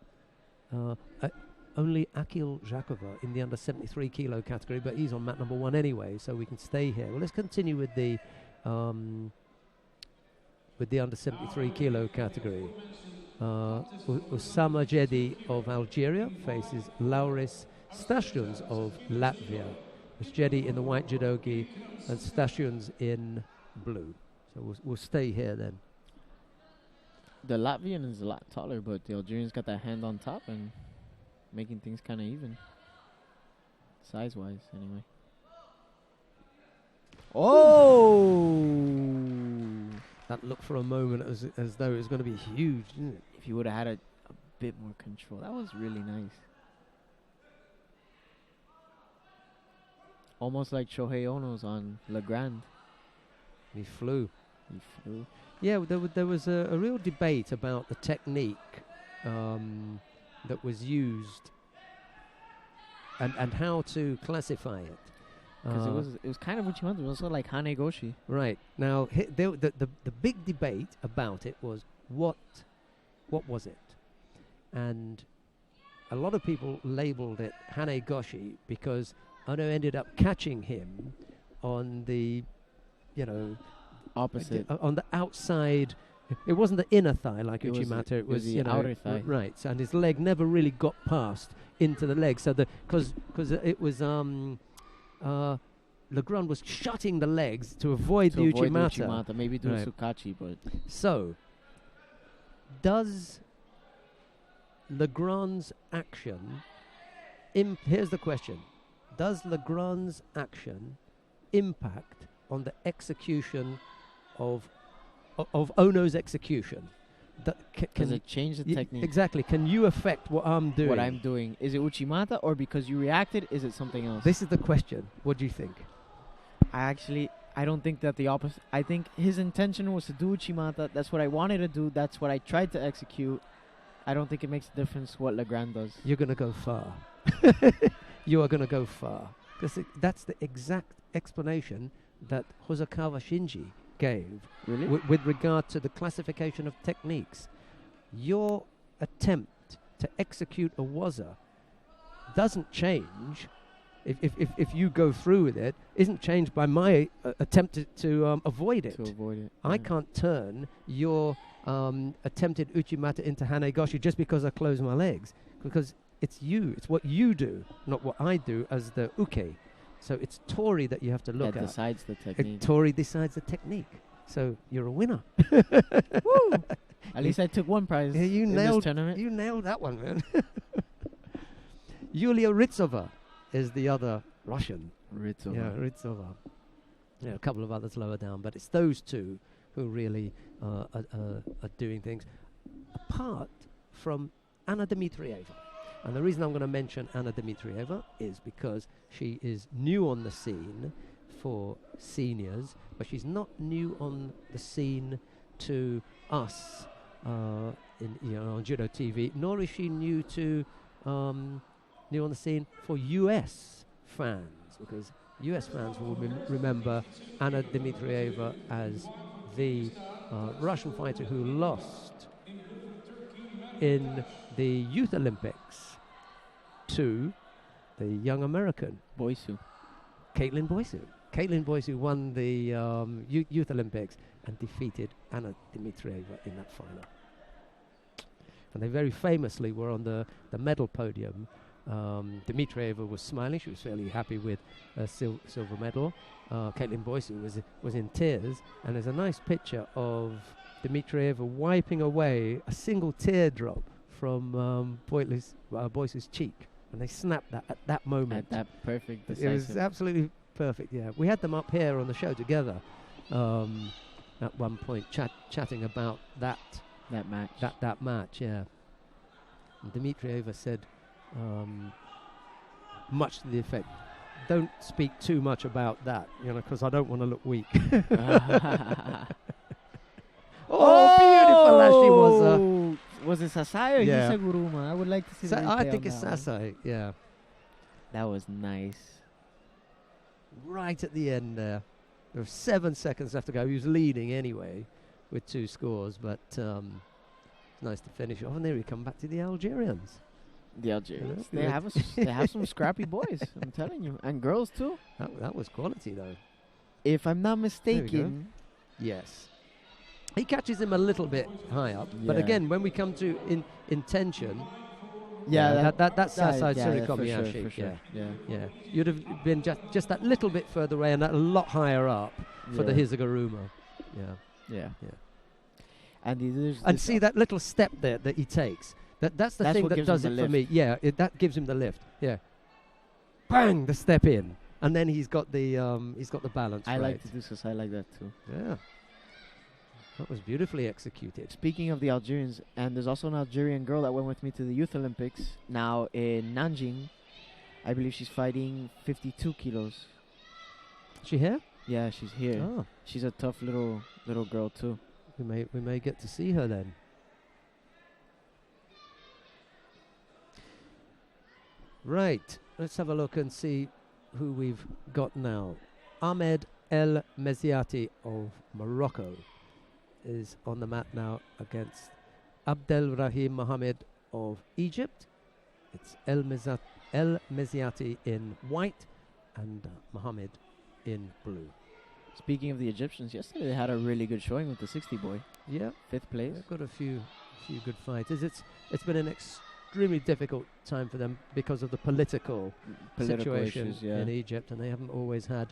only Akil Zhakova in the under 73 kilo category, but he's on mat number 1 anyway, so we can stay here. Well, let's continue with the under 73 kilo category. Usama Jedi of Algeria faces Lauris Stations of Latvia. It's Jedi in the white judogi and Stations in blue. So we'll stay here then. The Latvian is a lot taller, but the Algerian's got that hand on top and making things kind of even. Size-wise, anyway. Oh! That looked for a moment as though it was going to be huge, didn't it? If you would have had a bit more control. That was really nice. Almost like Shohei Ono's on Le Grand. He flew. He flew. Yeah, there was a real debate about the technique that was used and how to classify it. Because it was kind of Uchimata. It was also like Hanegoshi. Right. Now, the big debate about it was what was it? And a lot of people labeled it Hanegoshi because Ono ended up catching him on the, Opposite. on the outside. It wasn't the inner thigh like Uchimata. It was the outer thigh. Right. So, and his leg never really got past into the leg. So because it was Legrand was shutting the legs to avoid the Uchimata. Maybe do Right. Sukachi, but So, does Legrand's action? Here's the question: does Legrand's action impact on the execution of Ono's execution? does it change the technique? Exactly. Can you affect what I'm doing? What I'm doing. Is it Uchimata or because you reacted, is it something else? This is the question. What do you think? I don't think that the opposite. I think his intention was to do Uchimata. That's what I wanted to do. That's what I tried to execute. I don't think it makes a difference what Legrand does. You're going to go far. You are going to go far. Because that's the exact explanation that Hosokawa Shinji gave Really? with regard to the classification of techniques. Your attempt to execute a waza doesn't change if you go through with it, isn't changed by my attempt to avoid it. To avoid it. I yeah. can't turn your attempted Uchimata into Hanegoshi just because I close my legs, because it's what you do, not what I do as the uke. So it's Tori that you have to look That at. decides the technique. Tori decides the technique. So you're a winner. Woo! At least I took one prize Yeah, in this tournament. You nailed that one, man. Yulia Ritsova is the other Russian. Ritsova. Yeah, Ritsova. Yeah, a couple of others lower down, but it's those two who really are doing things. Apart from Anna Dmitrieva. And the reason I'm going to mention Anna Dmitrieva is because she is new on the scene for seniors, but she's not new on the scene to us on Judo TV, nor is she new on the scene for US fans, because US fans will remember Anna Dmitrieva as the Russian fighter who lost in the Youth Olympics to the young American Boisu. Caitlin Boisu. Caitlin Boisu won the Youth Olympics and defeated Anna Dmitrieva in that final. And they very famously were on the medal podium. Dmitrieva was smiling; she was fairly happy with a silver medal. Caitlin Boisu was in tears, and there's a nice picture of Dmitrieva wiping away a single teardrop from Boisu's cheek, and they snapped that at that moment. At that perfect It decisive. was absolutely perfect. Yeah, we had them up here on the show together at one point, chatting about that match. That match. Yeah, and Dmitrieva said, much to the effect, "Don't speak too much about that, because I don't want to look weak." Oh, beautiful as she was. Was it Sasai or Yeah. Hisaguruma? I would like to see the I replay think on it's that one. Sasai. Yeah, That was nice. right at the end there. There were 7 seconds left to go. He was leading anyway with 2 scores, but it's nice to finish off. And there we come back to the Algerians. The Algerians. Yeah. They have they have some scrappy boys. I'm telling you, and girls too. That was quality, though. If I'm not we go. mistaken, Yes. He catches him a little bit high up, but Yeah. again, when we come to intention, yeah, that's Sasai yeah, for Surikomiyashi. sure, for sure. Yeah. You'd have been just that little bit further away and a lot higher up for the Hisaguruma. Yeah. And there's And this see that little step there that he takes. That's the That's thing what that gives does him it the for me. Yeah, that gives him the lift. Yeah. Bang! The step in, and then he's got the balance. I right. like to do Sasai like that too. Yeah. That was beautifully executed. Speaking of the Algerians, and there's also an Algerian girl that went with me to the Youth Olympics now in Nanjing. I believe she's fighting 52 kilos. She here? Yeah, she's here. Oh, She's a tough little girl too. we may get to see her then. Right, let's have a look and see who we've got now. Ahmed El Meziati of Morocco is on the mat now against Abdel Rahim Mohammed of Egypt. It's El Meziati in white and Mohammed in blue. Speaking of the Egyptians, yesterday they had a really good showing with the 60 boy. Yeah, 5th place. they've got a few good fighters. It's been an extremely difficult time for them because of the political situation issues, yeah. in Egypt, and they haven't always had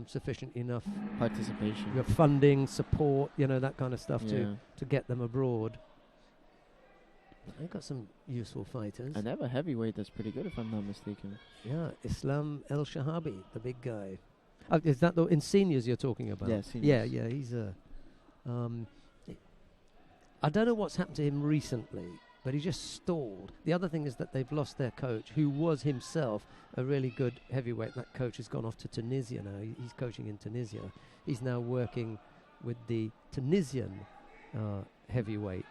sufficient enough Participation. funding, support, that kind of stuff Yeah. to get them abroad. They've got some useful fighters. And they have a heavyweight that's pretty good, if I'm not mistaken. Yeah, Islam El Shahabi, the big guy. Is that in seniors you're talking about? Yeah, seniors. Yeah, he's a... I don't know what's happened to him recently, but he just stalled. The other thing is that they've lost their coach, who was himself a really good heavyweight. That coach has gone off to Tunisia now. He's coaching in Tunisia. He's now working with the Tunisian heavyweight.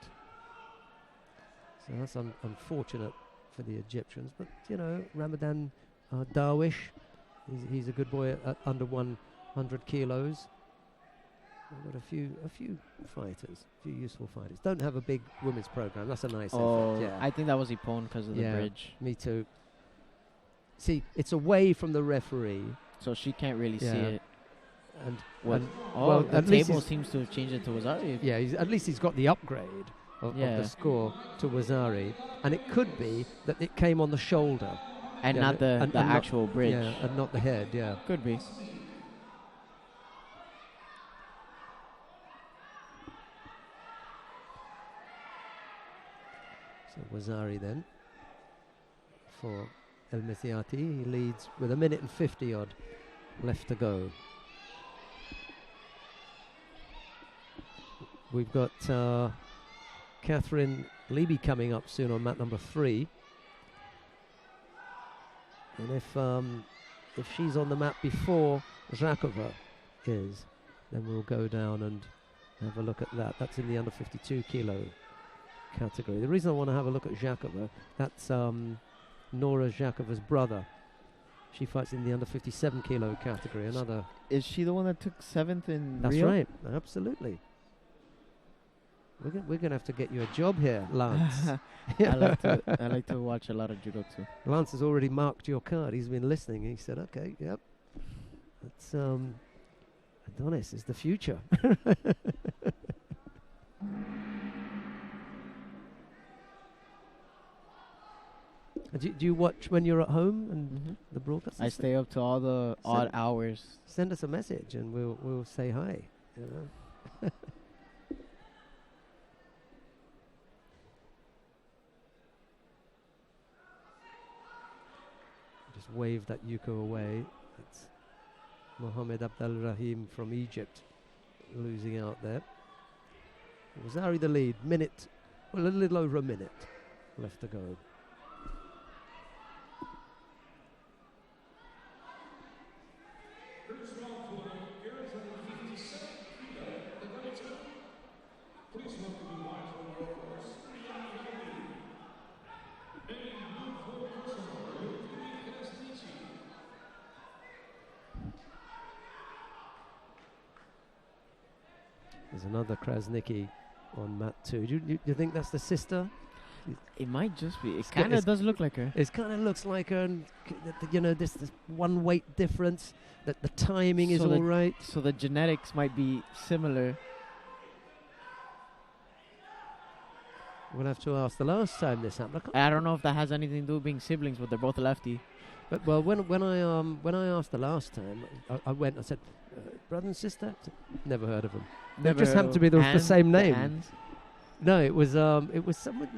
So that's unfortunate for the Egyptians. But, Ramadan Darwish, he's a good boy at under 100 kilos. We've got a few fighters, a few useful fighters. Don't have a big women's program. That's a nice effort. Yeah, I think that was Ippon because of the bridge. me too. See, it's away from the referee, So she can't really see Yeah. it. and What? and- Oh, the at least table he's- seems to have changed it to Wazari. yeah, at least he's got the upgrade of Yeah. the score to Wazari, and it could be that it came on the shoulder, And Yeah, not the, and the not- actual bridge. yeah, and not the head. Yeah. Could be. So Wazari then for El Mithiati. He leads with 1 minute and 50 odd left to go. We've got Catherine Levy coming up soon on mat number 3. And if she's on the mat before Zrakova is, then we'll go down and have a look at that. That's in the under 52 kilo category. The reason I want to have a look at Zhakova, that's Nora Zhakova's brother. She fights in the under 57 kilo category. Another. Is she the one that took 7th in That's Rio? right. Absolutely. We're gonna have to get you a job here, Lance. I like to watch a lot of judo too. Lance has already marked your card. He's been listening. He said, "Okay, yep, that's Adonis is the future." Do you watch when you're at home and the broadcast? I stay up to all the odd hours. Send us a message and we'll say hi. You know? Just wave that Yuko away. That's Mohammed Abdel Rahim from Egypt losing out there. Zari the lead. A little over a minute left to go. There's another Krasnicki on mat 2. Do you think that's the sister? It might just be. It kind of does look like her. It kind of looks like her. And you know, this one weight difference. That the timing is all right. So the genetics might be similar. We'll have to ask the last time this happened. I don't know if that has anything to do with being siblings, but they're both lefty. But well, when I asked the last time, I said, brother and sister. Never heard of them. They just happened to be the same name. No, it was somewhat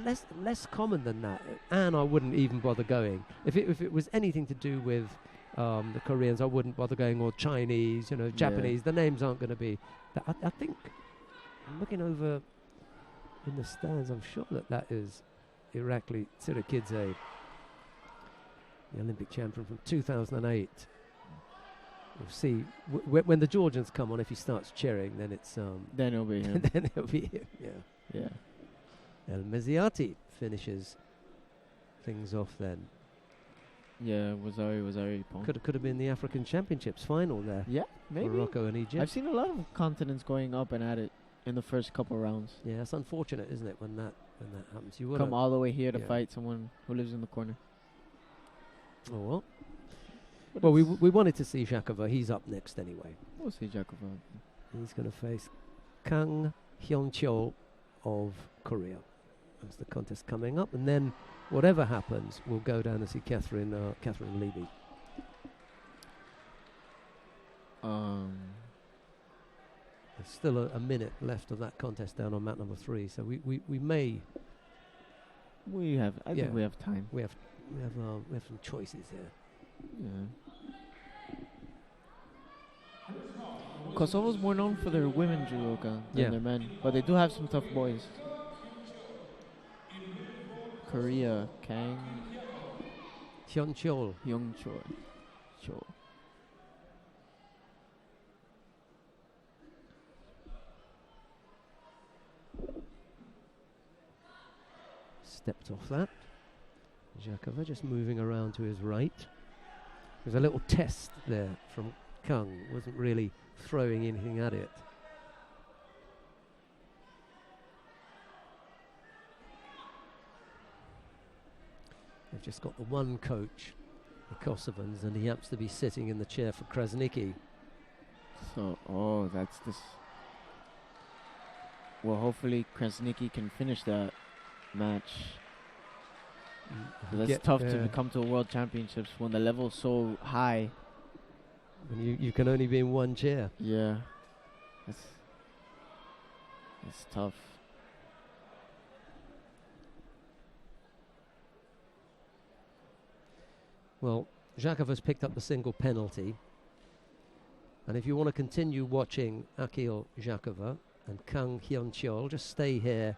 less common than that. And I wouldn't even bother going. If it was anything to do with the Koreans, I wouldn't bother going, or Chinese, Japanese. The names aren't going to be. I think I'm looking over in the stands. I'm sure that is Irakli Tsirakidze, the Olympic champion from 2008. We'll see when the Georgians come on. If he starts cheering, then it's then it'll be him. Then it'll be him. Yeah. El Meziati finishes things off then. Yeah, Wazari. Could have been the African Championships final there. Yeah, maybe. Morocco and Egypt. I've seen a lot of continents going up and at it in the first couple rounds. Yeah, it's unfortunate, isn't it, when that happens? You come all the way here to fight someone who lives in the corner. Oh well. Well, we wanted to see Zhakova. He's up next anyway. We'll see Zhakova. He's going to face Kang Hyun-chol of Korea. That's the contest coming up, and then whatever happens, we'll go down to see Catherine Levy. There's still a minute left of that contest down on mat number 3, so we may. We have. I think we have time. We have some choices here. Yeah. Kosovo's more known for their women judoka than their men, but they do have some tough boys. Korea, Kang Hyun-chol. Stepped off that. Zhakova just moving around to his right. There's a little test there from Kang. Wasn't really throwing anything at it. They've just got the one coach, the Kosovans, and he happens to be sitting in the chair for Krasnicki. So, that's this. Well, hopefully Krasnicki can finish that match. That's tough to come to a world championships when the level's so high. When you can only be in one chair. Yeah. It's tough. Well, Zhakova's picked up the single penalty. And if you want to continue watching Akil Zhakova and Kang Hyun-chol, just stay here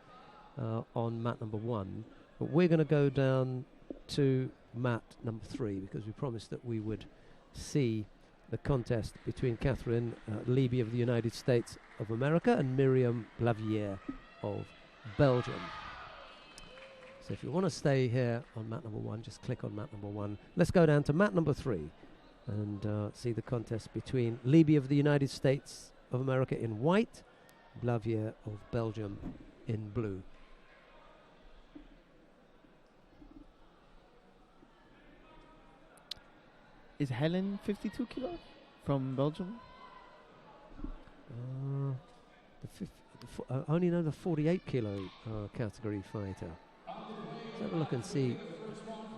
on mat number 1. But we're going to go down to mat number 3 because we promised that we would see the contest between Catherine Levy of the United States of America, and Miriam Blavier of Belgium. So if you want to stay here on mat number 1, just click on mat number 1. Let's go down to mat number 3 and see the contest between Libby of the United States of America in white, Blavier of Belgium in blue. Is Helen 52 kilos from Belgium? I only know the 48 kilo category fighter. Let's have a look and see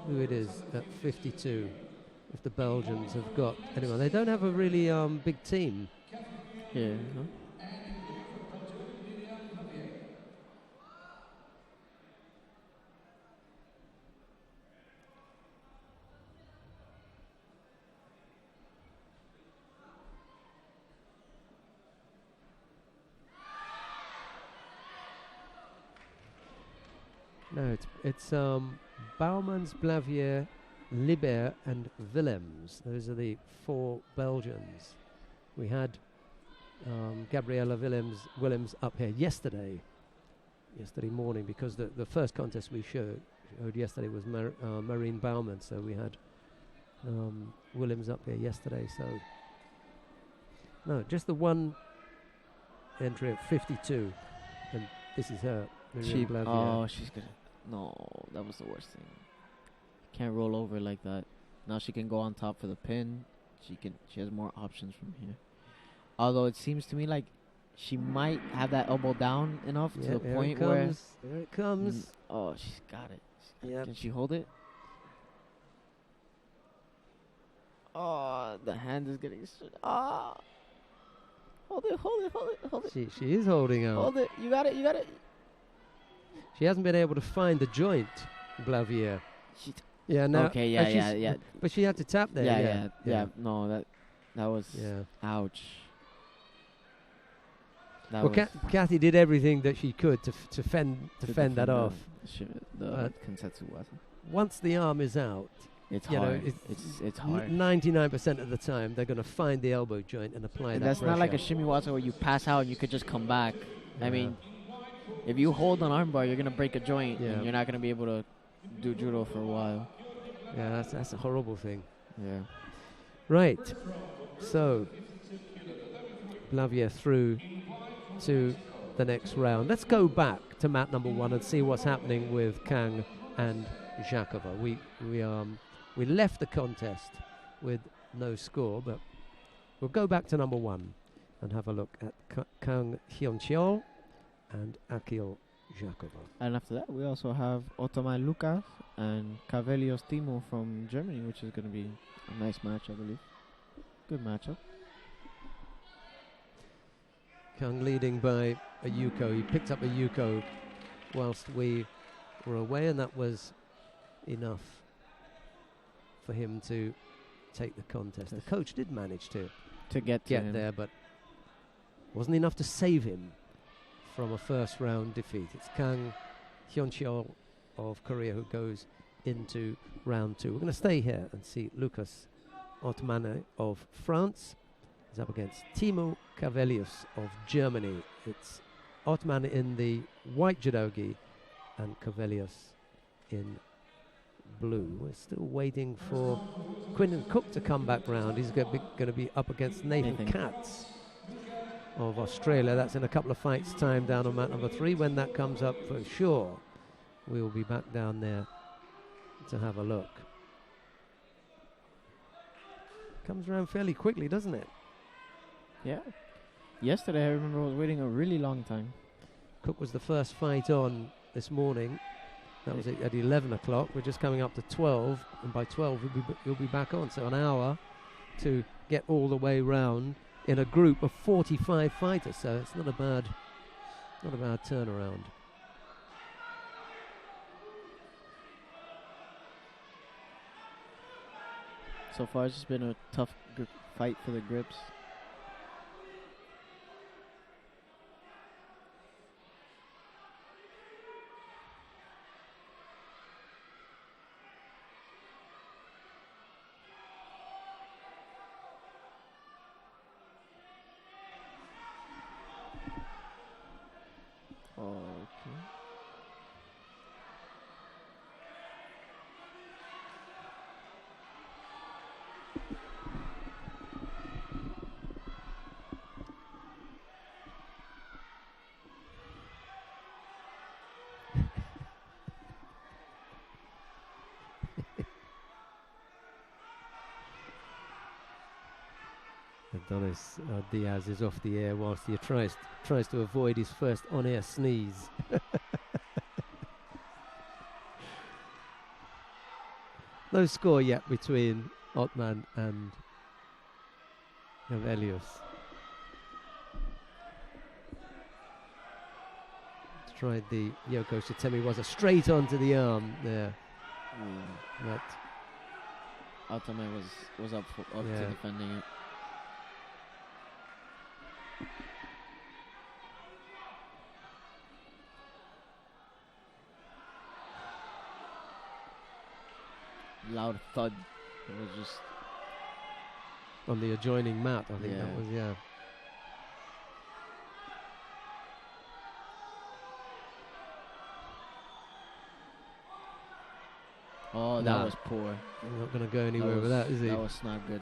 who it is at 52. If the Belgians have got anyone. They don't have a really big team. Yeah. No, it's Bouwmans, Blavier, Libert and Willems. Those are the 4 Belgians. We had Gabriella Willems up here yesterday morning, because the first contest we showed yesterday was Marine Bouwmans, so we had Willems up here yesterday. So no, just the one entry at 52, and this is her. Oh, she's gonna. No, that was the worst thing. Can't roll over like that. Now she can go on top for the pin. She has more options from here. Although it seems to me like she might have that elbow down enough to the point where there it comes. Oh, she's got it. Yeah. Can she hold it? Oh, the hand is getting. Ah. Hold it. She is holding out. Hold it. You got it. She hasn't been able to find the joint, Blavier. Yeah, no. Okay, yeah. But she had to tap there. Yeah. No, that was. Yeah. Ouch. Kathy did everything that she could to fend that off. The Kensetsu was. Once the arm is out, it's hard. It's hard. 99% of the time, they're going to find the elbow joint and apply that. That's not like a shimiwaza where you pass out and you could just come back. Yeah. I mean, if you hold an armbar, you're going to break a joint, and you're not going to be able to do judo for a while. Yeah, that's a horrible thing. Yeah. Right. So, Blavier through to the next round. Let's go back to mat number 1 and see what's happening with Kang and Jakova. We left the contest with no score, but we'll go back to number 1 and have a look at Kang Hyun-cheol and Akil Jakova. And after that, we also have Ottoman Lucas and Cavelios Timo from Germany, which is going to be a nice match, I believe. Good matchup. Kang leading by a yuko. He picked up a yuko whilst we were away, and that was enough for him to take the contest. The coach did manage to get there, but wasn't enough to save him from a first round defeat. It's Kang Hyun-cheol of Korea who goes into round 2. We're going to stay here and see Lucas Otmane of France is up against Timo Cavelius of Germany. It's Otmane in the white judogi and Cavelius in blue. We're still waiting for Quinton Cook to come back round. He's going to be up against Nathan Katz of Australia. That's in a couple of fights time down on mat number 3. When that comes up, for sure we will be back down there to have a look. Comes around fairly quickly, doesn't it? Yeah. Yesterday I remember I was waiting a really long time. Cook was the first fight on this morning. That was at 11 o'clock. We're just coming up to 12, and by 12 he'll be back on. So an hour to get all the way round in a group of 45 fighters. So it's not a bad turnaround. So far, it's just been a tough fight for the grips. Adonis Diaz is off the air whilst he tries to avoid his first on-air sneeze. No score yet between Ottman and Avelius. Tried the Yoko Shitemi was a straight onto the arm there. But Ottoman was up to defending it. Loud thud. It was just on the adjoining mat, I think that was, yeah. Oh, that was poor. He's not going to go anywhere with that, is he? That was not good.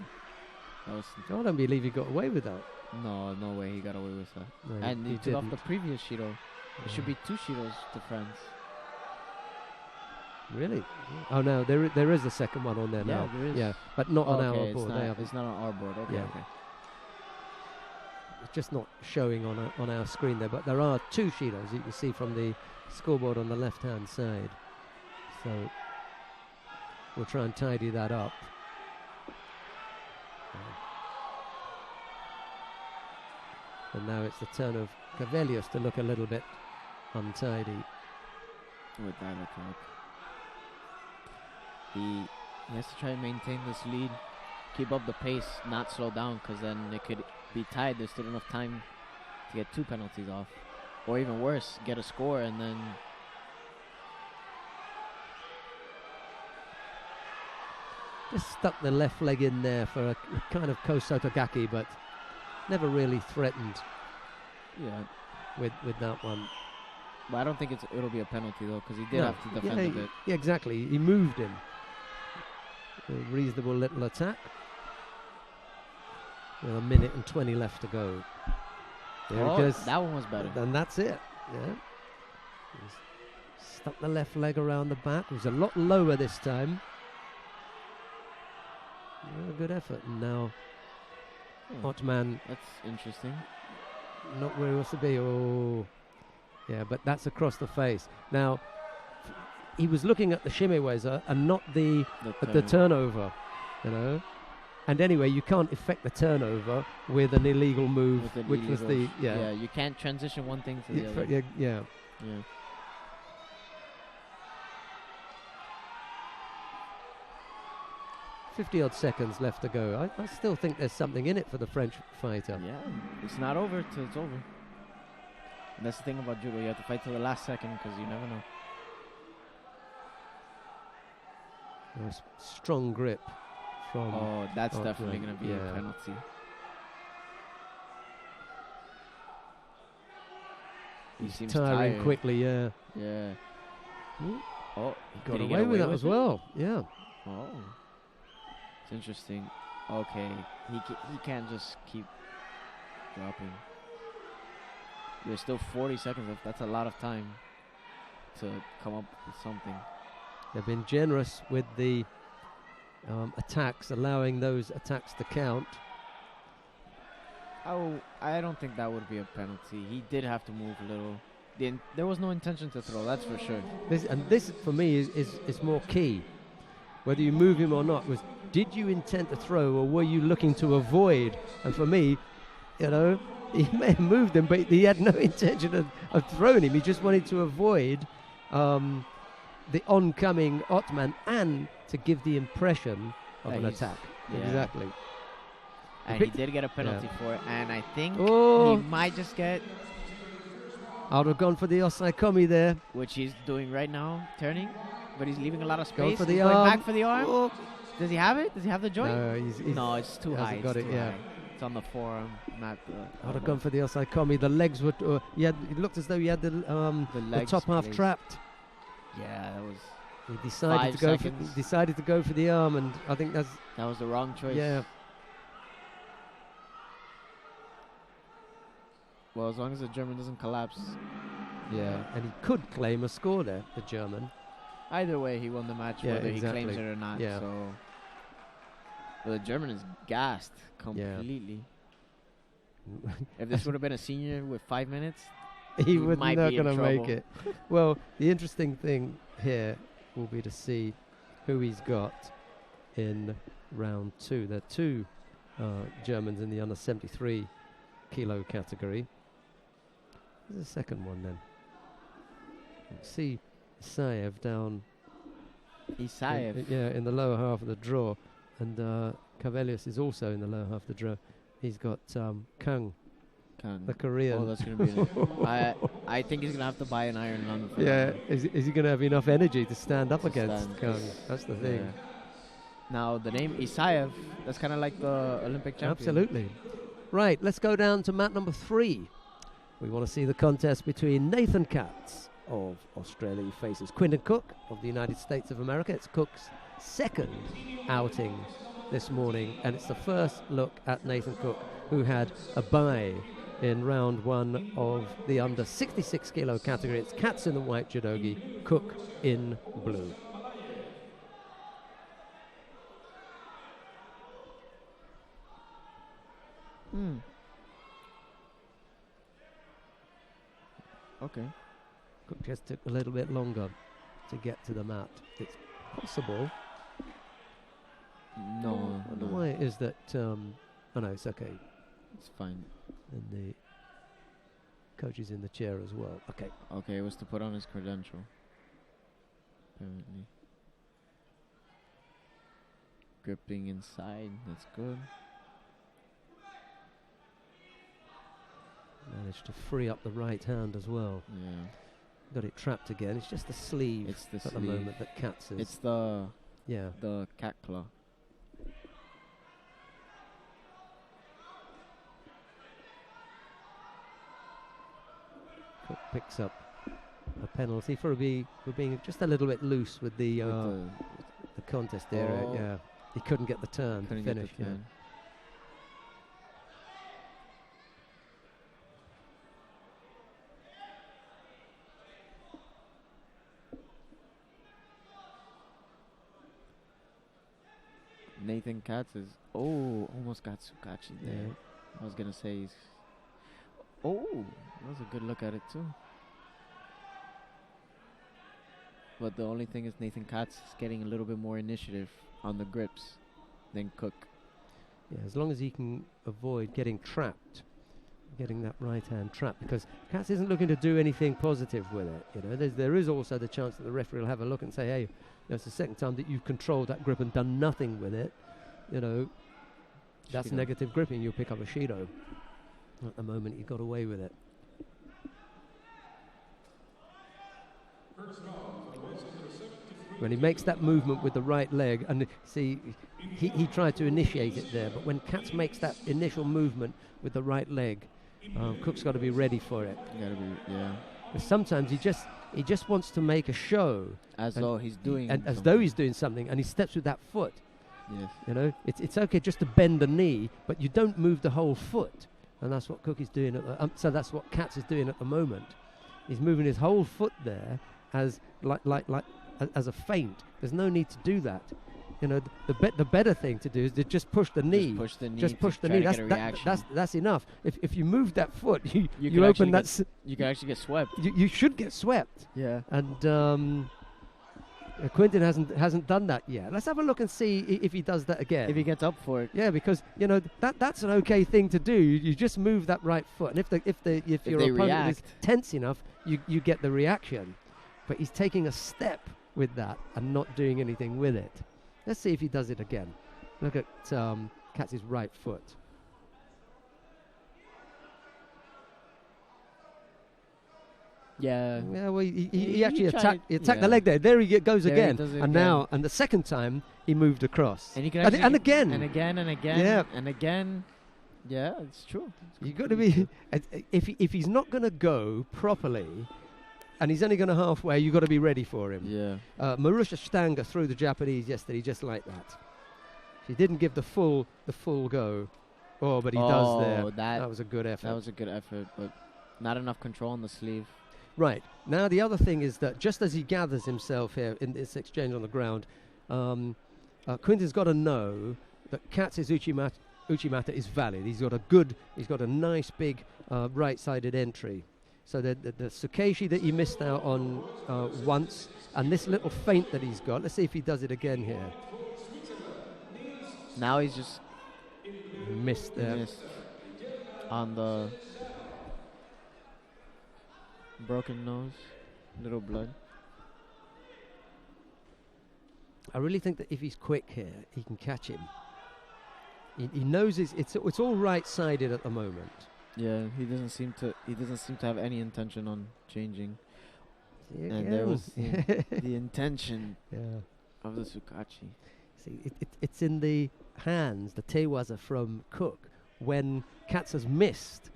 I don't believe he got away with that. No way he got away with that. No, and he took off didn't. the previous Shido. There should be 2 Shidos to France. Really? Oh no, there is a second one on there now. There is. Yeah, but not on our it's board. not, it's not on our board. Okay, Yeah. okay. It's just not showing on our screen there. But there are 2 Shidos you can see from the scoreboard on the left-hand side. So we'll try and tidy that up. And now it's the turn of Cavelius to look a little bit untidy. With that attack. He has to try and maintain this lead, keep up the pace, not slow down, because then it could be tied. There's still enough time to get 2 penalties off. Or even worse, get a score and then... Just stuck the left leg in there for a kind of Kosotogaki, but never really threatened with that one. But I don't think it'll be a penalty, though, because he did have to defend a bit. Yeah, exactly. He moved him. A reasonable little attack. With 1 minute and 20 left to go. There it goes. That one was better. And that's it. Yeah. He's stuck the left leg around the back. It was a lot lower this time. Good effort. And now Ottman. That's interesting. Not where he wants to be. Oh. Yeah, but that's across the face. Now, he was looking at the shimeweza and not the turnover, you know. And anyway, you can't effect the turnover with an illegal move, which was the Yeah, you can't transition one thing to the other. Yeah. 50-odd seconds left to go. I still think there's something in it for the French fighter. Yeah, it's not over till it's over. And that's the thing about judo. You have to fight till the last second because you never know. Nice strong grip from... Oh, that's Ottman. definitely going to be a penalty. He seems tiring tired. quickly, yeah. Yeah. Ooh. Oh, Got away with that as well, yeah. Oh. It's interesting. Okay, he can't just keep dropping. There's still 40 seconds left. That's a lot of time to come up with something. They've been generous with the attacks, allowing those attacks to count. Oh, I don't think that would be a penalty. He did have to move a little. There was no intention to throw, that's for sure. This for me is more key. Whether you move him or not, was did you intend to throw or were you looking to avoid? And for me, you know, he may have moved him, but he had no intention of throwing him. He just wanted to avoid the oncoming Ottman and to give the impression of an attack. Yeah. Exactly. And he did get a penalty for it, and I think he might just get... I would have gone for the Osai Komi there. Which he's doing right now, turning, but he's leaving a lot of space. Going for the he's arm. Going back for the arm. Oh. Does he have it? Does he have the joint? No, he's no, it's too high. Got it, yeah. High. It's on the forearm, not the... I would have gone for the Osai Komi. The legs were... it looked as though he had the top half trapped. Yeah, that was... He decided to go for the arm, and I think that was the wrong choice. Yeah. Well, as long as the German doesn't collapse. Yeah, and he could claim a score there, the German. Either way, he won the match, whether he claims it or not. Yeah. So, well, the German is gassed completely. If this would have been a senior with 5 minutes, he was might not be in going to make trouble. it. Well, the interesting thing here will be to see who he's got in round 2. There are 2 Germans in the under 73 kilo category. There's a second one then. You can see Isaev down Isaev. in the lower half of the draw, and Cavelius is also in the lower half of the draw. He's got Kang, the Korean. Oh, that's going to be I think he's going to have to buy an Iron Lung. For Yeah, that. is he going to have enough energy to stand up To against stand, Kang? That's the thing. Yeah. Now, the name Isaev, that's kind of like the Olympic champion. Absolutely. Right, let's go down to mat number 3. We want to see the contest between Nathan Katz of Australia. He faces Quinton Cook of the United States of America. It's Cook's second outing this morning, and it's the first look at Nathan Cook, who had a bye in round 1 of the under 66 kilo category. It's Katz in the white judogi, Cook in blue. Okay. Cook just took a little bit longer to get to the mat. It's possible. No. I don't know why it is that. Oh no, it's okay. It's fine. And the coach is in the chair as well. Okay. Okay, it was to put on his credential. Apparently. Gripping inside, that's good. Managed to free up the right hand as well. Yeah. Got it trapped again. It's just the sleeve It's the at the sleeve. moment that Katz is. It's the yeah. cat claw. Cook picks up a penalty for being just a little bit loose with the contest area. Oh. Yeah, he couldn't get the turn Couldn't to get finish. the yeah. turn. Nathan Katz is almost got Sukachi there. Yeah. I was gonna say he's that was a good look at it too. But the only thing is Nathan Katz is getting a little bit more initiative on the grips than Cook. Yeah, as long as he can avoid getting trapped, getting that right hand trapped, because Katz isn't looking to do anything positive with it. You know, there is also the chance that the referee will have a look and say, hey, it's the second time that you've controlled that grip and done nothing with it. You know, that's Shido. negative gripping. You'll pick up a Shido. At the moment, he got away with it. When he makes that movement with the right leg, and see, he tried to initiate it there, but when Katz makes that initial movement with the right leg, Cook's got to be ready for it. You gotta be, yeah. But sometimes he just wants to make a show, As and though he's doing and as something. though he's doing something, and he steps with that foot. Yes. You know, it's okay just to bend the knee, but you don't move the whole foot, and that's what Cook is doing. So that's what Katz is doing at the moment. He's moving his whole foot there as as a feint. There's no need to do that. You know, the better thing to do is to just push the knee. Just push the knee. Just push to the try knee. to get a reaction. That's enough. If you move that foot, you could open actually that. you can actually get swept. You should get swept. Yeah. And Quinton hasn't done that yet. Let's have a look and see if he does that again. If he gets up for it. Yeah, because you know that's an okay thing to do. You just move that right foot, and if your they opponent is react. tense enough, you get the reaction. But he's taking a step with that and not doing anything with it. Let's see if he does it again. Look at Katz's right foot. Yeah. Yeah, well, he He actually tried- attacked the yeah. leg there. There he goes There he again. does it And again. now, and the second time, he moved across. And he can and, actually again. and again and again Yeah. and again. Yeah, it's true. You've got to be. If he's not going to go properly, and he's only going to halfway, you've got to be ready for him. Yeah. Marusha Stanger threw the Japanese yesterday just like that. She didn't give the full go. Oh, but he does there. That was a good effort. That was a good effort, but not enough control on the sleeve. Right. Now the other thing is that just as he gathers himself here in this exchange on the ground, Quinton's got to know that Katz's Uchimata is valid. He's got a nice big right-sided entry. So the Tsukeshi that he missed out on once, and this little feint that he's got. Let's see if he does it again here. Now he's just Missed there. missed on the broken nose, little blood. I really think that if he's quick here, he can catch him. He knows it's all right-sided at the moment. Yeah, he doesn't seem to have any intention on changing. See, And there was the intention of the Tsukachi. See, it's in the hands, the tewaza from Cook, when Katz has missed.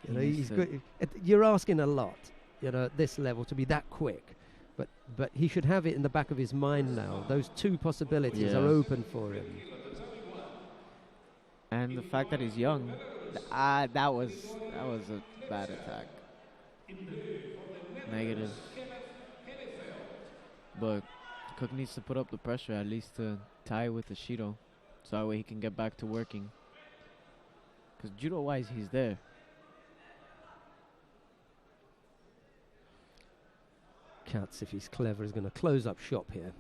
You know, he's good. You're asking a lot, you know, at this level to be that quick. But he should have it in the back of his mind now. Those two possibilities are open for him. And the fact that he's young, that was a bad attack. Negative. But Cook needs to put up the pressure at least to tie with the Shido, so that way he can get back to working. Because judo-wise, he's there. Katz, if he's clever, is going to close up shop here.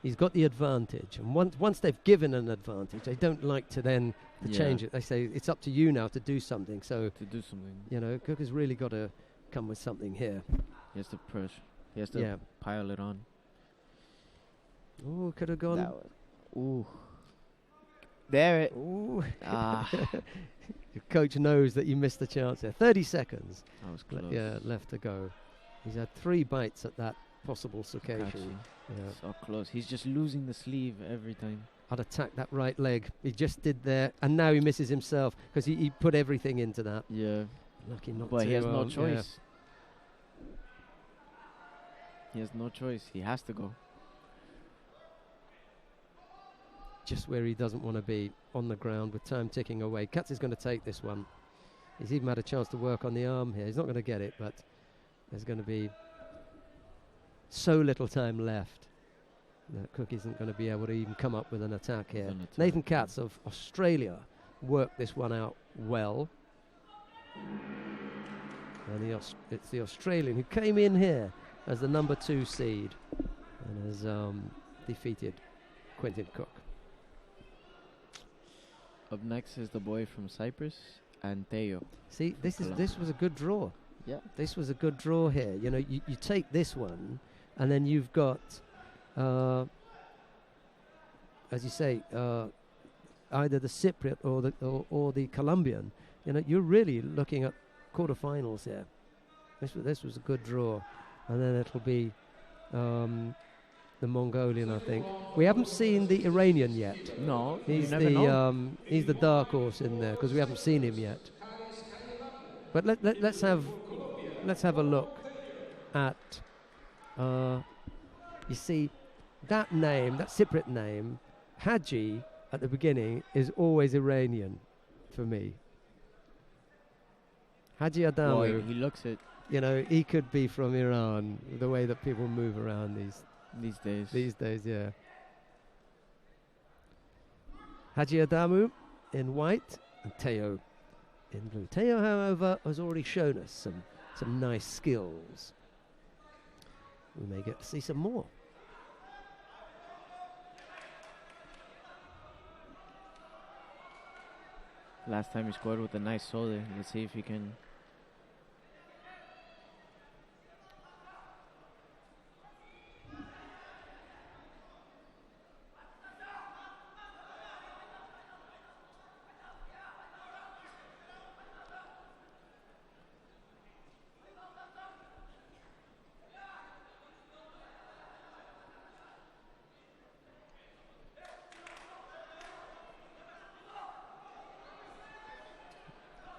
He's got the advantage, and once they've given an advantage, they don't like to then change it. They say it's up to you now to do something. So you know, Cook has really got to come with something here. He has to push. He has to pile it on. Oh, could have gone. Ooh, there it. Ooh. Ah. Your coach knows that you missed the chance there. 30 seconds. That was close. Left to go. He's had 3 bites at that possible Tsukeshi. Yeah. So close. He's just losing the sleeve every time. I'd attack that right leg. He just did there, and now he misses himself because he put everything into that. Yeah. Lucky not but to. He has no choice. He has no choice. He has to go. Just where he doesn't want to be, on the ground with time ticking away. Katz is going to take this one. He's even had a chance to work on the arm here. He's not going to get it, but there's going to be so little time left that Cook isn't going to be able to even come up with an attack here. Nathan Katz of Australia worked this one out well. And it's the Australian who came in here as the number 2 seed and has defeated Quentin Cook. Up next is the boy from Cyprus, Anteo. See, this was a good draw. Yeah. This was a good draw here. You know, you take this one, and then you've got, as you say, either the Cypriot or the Colombian. You know, you're really looking at quarterfinals here. This was a good draw, and then it'll be the Mongolian, I think. We haven't seen the Iranian yet. No, he's he's the dark horse in there because we haven't seen him yet. But let's have a look at. You see, that name, that Cypriot name, Haji at the beginning is always Iranian for me. Haji Adamu. Boy, he looks it. You know, he could be from Iran. The way that people move around these days. These days, yeah. Haji Adamu in white and Teo in blue. Teo, however, has already shown us some nice skills. We may get to see some more. Last time he scored with a nice solder. Let's see if he can.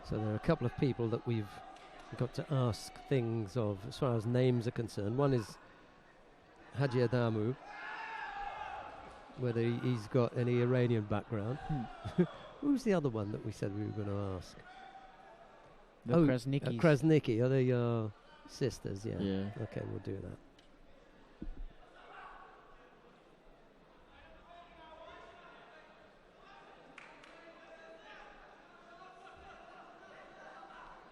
So there are a couple of people that we've got to ask things of as far as names are concerned. One is Haji Adamu, whether he's got any Iranian background. Who's the other one that we said we were going to ask? The Krasniqis. Krasniqi, are they sisters? Yeah. Okay, we'll do that.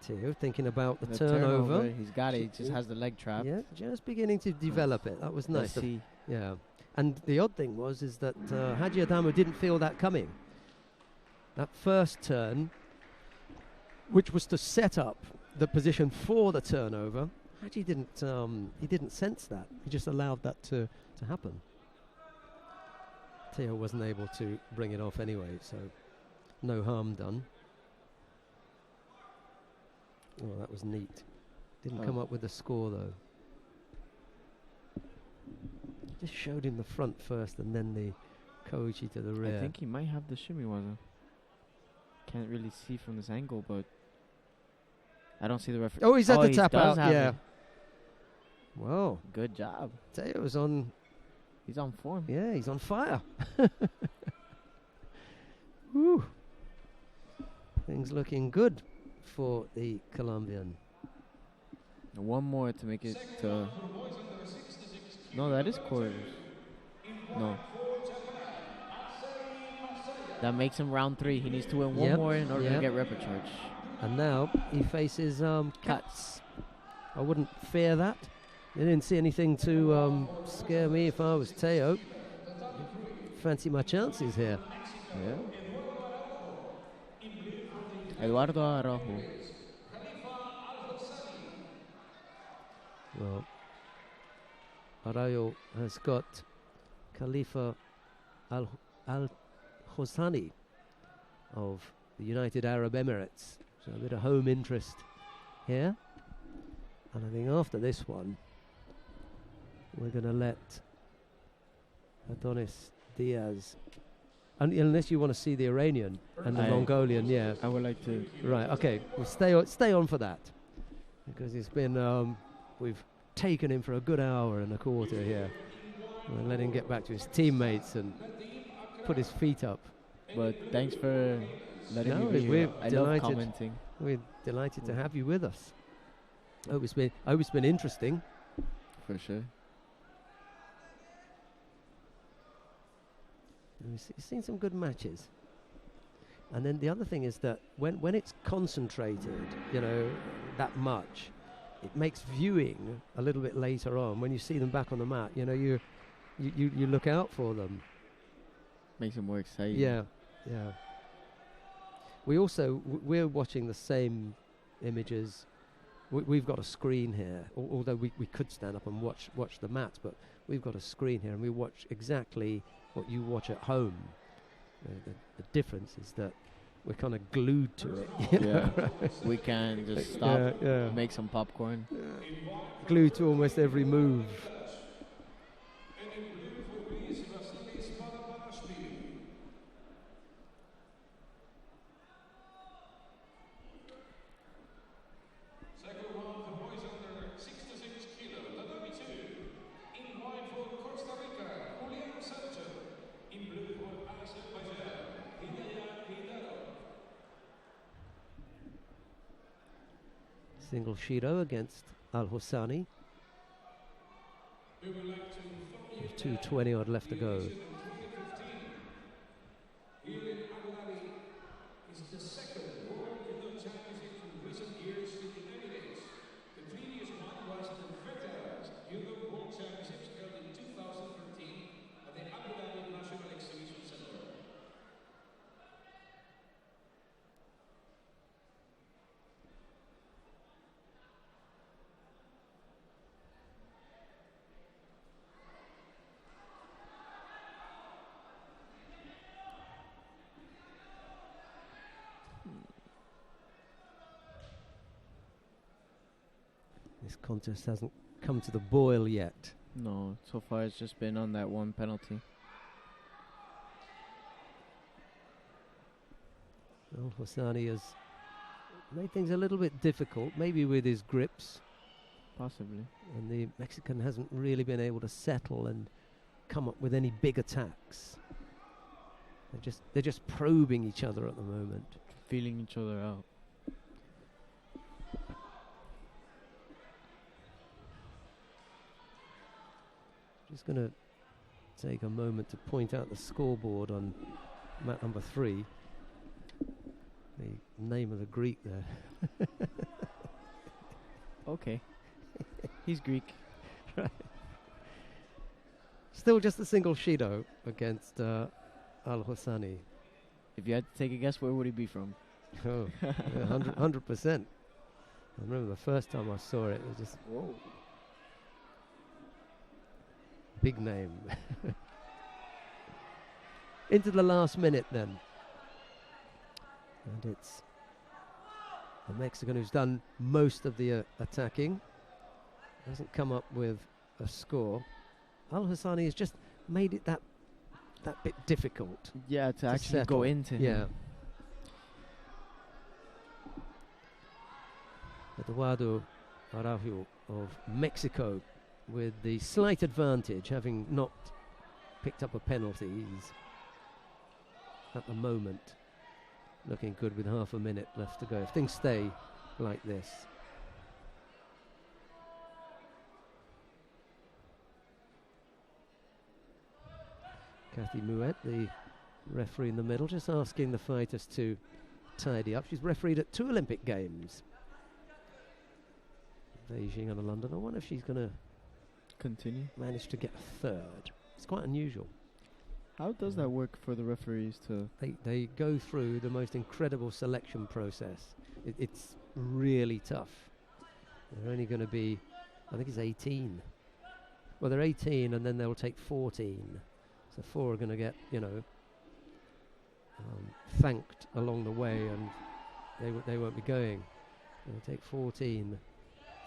Teo thinking about the, The turnover. He's got it. He just has the leg trap. Yeah, just beginning to develop it. That was nice. Let's see. Yeah. And the odd thing is that Haji Adamo didn't feel that coming. That first turn, which was to set up the position for the turnover, Haji didn't sense that. He just allowed that to happen. Teo wasn't able to bring it off anyway, so no harm done. Oh, that was neat. Didn't come up with the score though. Just showed him the front first and then the Koichi to the rear. I think he might have the shimmy waza. Can't really see from this angle, but I don't see the referee. Oh, he's at the tap does out. have Yeah. it. Well, Good job. Teo's on. He's on form. Yeah, he's on fire. Woo. Things looking good for the Colombian. One more to make it to. No, that is quarters. No. That makes him round 3. He needs to win one more in order to get repechage. And now he faces Katz. I wouldn't fear that. I didn't see anything to scare me if I was Teo. Fancy my chances here. Yeah. Eduardo Araujo. Well, Arroyo has got Khalifa Al-Hossani of the United Arab Emirates. So a bit of home interest here. And I think after this one, we're going to let Adonis Diaz, unless you want to see the Iranian and the Mongolian, yeah. I would like to. Right, okay, we'll stay on for that. Because it's been, we've taken him for a good hour and a quarter here. We'll let him get back to his teammates and put his feet up. But thanks for letting me be we're here. I love delighted. commenting. We're delighted to have you with us. I hope it's been interesting. For sure. We've seen some good matches. And then the other thing is that when it's concentrated, that much, it makes viewing a little bit later on. When you see them back on the mat, you look out for them. Makes it more exciting. Yeah. We also we're watching the same images. We've got a screen here, although we could stand up and watch the mats, but we've got a screen here and we watch exactly what you watch at home. The difference is that we're kind of glued to it. Yeah. We can just stop, make some popcorn. Glued to almost every move. Single Shido against Al-Hossani. 2:20 odd left to go. Here in Abu-Dhabi is the second World Judo Championship in recent years in the Emirates. The previous one was the Veterans Judo World Championships held in 2013 at the Abu Dhabi National Exhibition Center. This contest hasn't come to the boil yet. No, so far it's just been on that one penalty. Al-Hossani has made things a little bit difficult, maybe with his grips. Possibly. And the Mexican hasn't really been able to settle and come up with any big attacks. They're just probing each other at the moment. Feeling each other out. Just going to take a moment to point out the scoreboard on mat number 3. The name of the Greek there. Okay. He's Greek. Still just a single Shido against Al-Hosani. If you had to take a guess, where would he be from? Oh, yeah, 100%. I remember the first time I saw it, it was just, whoa. Big name. Into the last minute then. And it's the Mexican who's done most of the attacking. Hasn't come up with a score. Al-Hassani has just made it that bit difficult. Yeah, to actually settle. go into Yeah. him. Eduardo Araujo of Mexico with the slight advantage, having not picked up a penalty. He's at the moment looking good with half a minute left to go. If things stay like this. Kathy Mouet, the referee in the middle, just asking the fighters to tidy up. She's refereed at 2 Olympic Games. Beijing and London. I wonder if she's going to Continue. manage to get a third. It's quite unusual. How does that work for the referees to... They go through the most incredible selection process. It's really tough. They're only going to be, I think it's 18. Well, they're 18 and then they'll take 14. So 4 are going to get, thanked along the way, and they won't be going. They'll take 14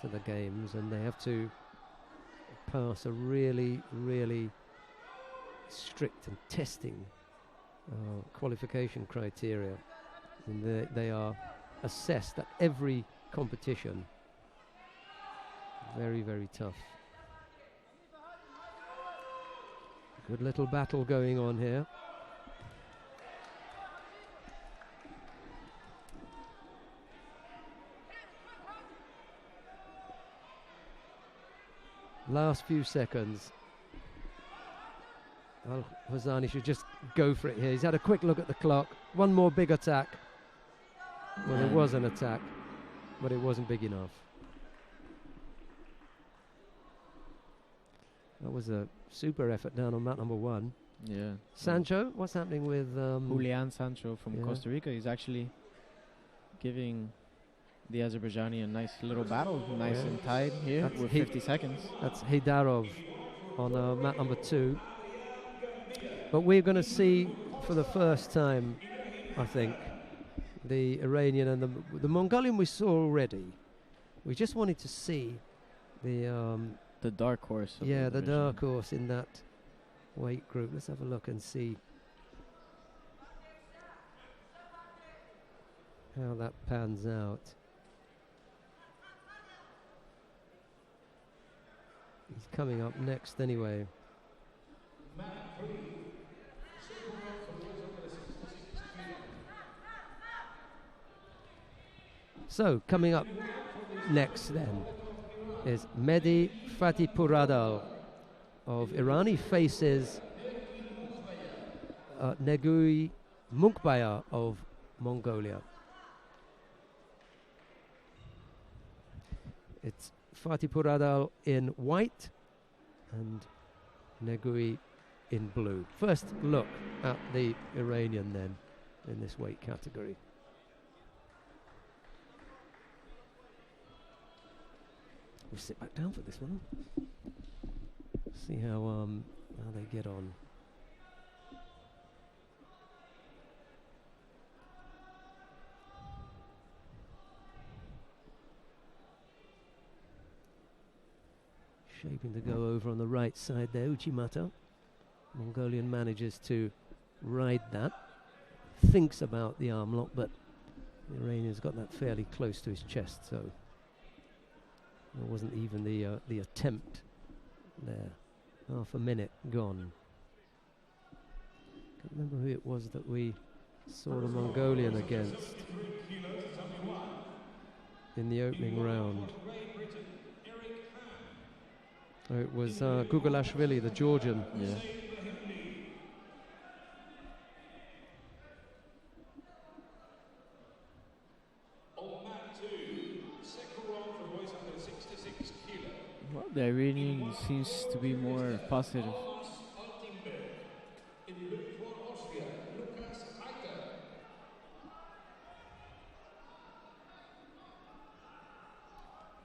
to the games, and they have to pass a really, really strict and testing qualification criteria. And they are assessed at every competition. Very, very tough. Good little battle going on here. Last few seconds. Al-Hosani should just go for it here. He's had a quick look at the clock. One more big attack. Well, there was an attack, but it wasn't big enough. That was a super effort down on mat number 1. Yeah. Sancho, what's happening with... Julian Sancho from yeah. Costa Rica. He's actually giving the Azerbaijani a nice little battle. Nice Yeah. and tied here That's with he- 50 seconds. That's Hidarov on mat number 2. But we're going to see for the first time, I think, the Iranian and the Mongolian we saw already. We just wanted to see The dark horse. of the division. dark horse in that weight group. Let's have a look and see how that pans out. He's coming up next anyway. So, coming up next then is Mehdi Fatihpuradal of Iran. He faces Negui Munkbaya of Mongolia. It's Fatihpuradal in white and Negui in blue. First look at the Iranian then in this weight category. We'll sit back down for this one. See how they get on. Shaping to go over on the right side there, Uchimata. Mongolian manages to ride that. Thinks about the arm lock, but the Iranian's got that fairly close to his chest, so there wasn't even the attempt there. Half a minute gone. Can't remember who it was that we saw the Mongolian against in the opening round. Oh, it was Gugalashvili, the Georgian. Yeah. The Iranian seems to be more positive.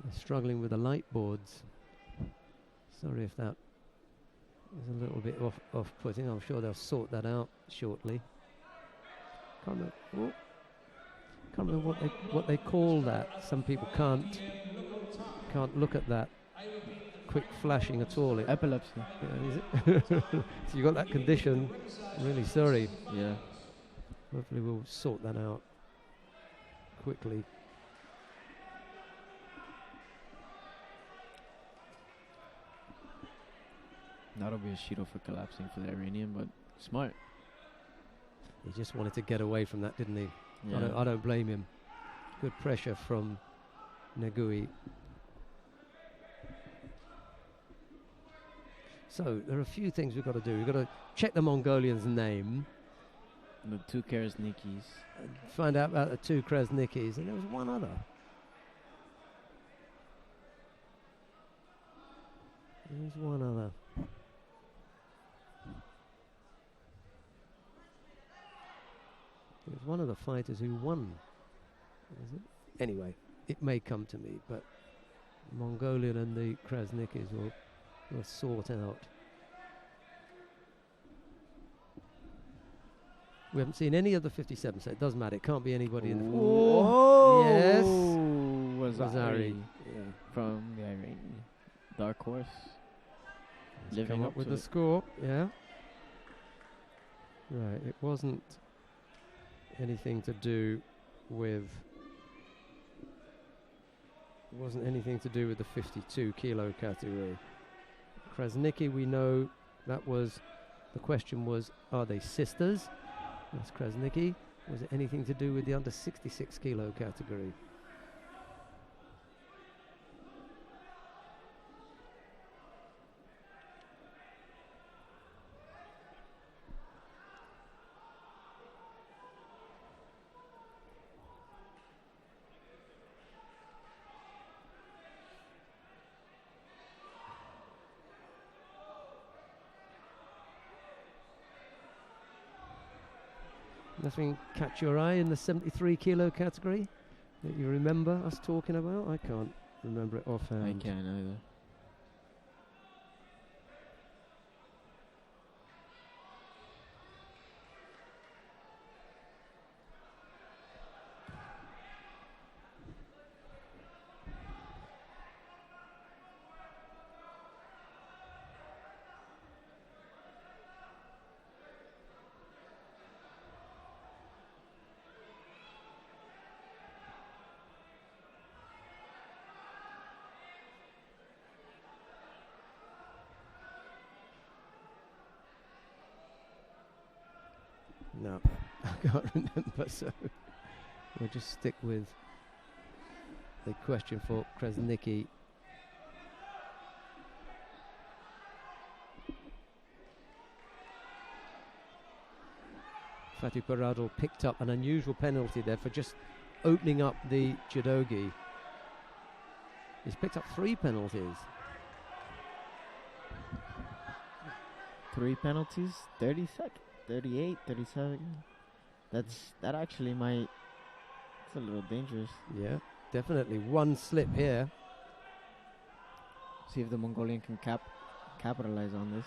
They're struggling with the light boards. Sorry if that is a little bit off-putting. I'm sure they'll sort that out shortly. Can't remember what they call that. Some people can't look at that quick flashing at all. Epilepsy. Yeah, is it? So you got that condition. I'm really sorry. Yeah. Hopefully we'll sort that out quickly. That'll be a Shido for collapsing for the Iranian, but smart. He just wanted to get away from that, didn't he? Yeah. I don't blame him. Good pressure from Negui. So there are a few things we've got to do. We've got to check the Mongolian's name. The two Krasnikis. Find out about the two Krasnikis. And there was one other. There's one other. It was one of the fighters who won. Was it? Anyway, it may come to me, but Mongolian and the Krasnikis will sort out. We haven't seen any of the 57, so it doesn't matter. It can't be anybody in the... Oh! Yes! Wazari. Yeah. From the Iranian. Dark Horse. Let's Living come up up with to the it. score. Yeah. Right, it wasn't anything to do with... It wasn't anything to do with the 52 kilo category. Krasniki, we know that was... The question was, are they sisters? That's Krasniki. Was it anything to do with the under 66 kilo category? Nothing catch your eye in the 73 kilo category that you remember us talking about? I can't remember it offhand. I can't either. No, I can't remember, so we'll just stick with the question for Krasniki. Fatih Paradol picked up an unusual penalty there for just opening up the judogi. He's picked up 3 penalties. 3 penalties, 30 seconds. 38, 37. That actually might. It's a little dangerous. Yeah, definitely. One slip here. See if the Mongolian can capitalize on this.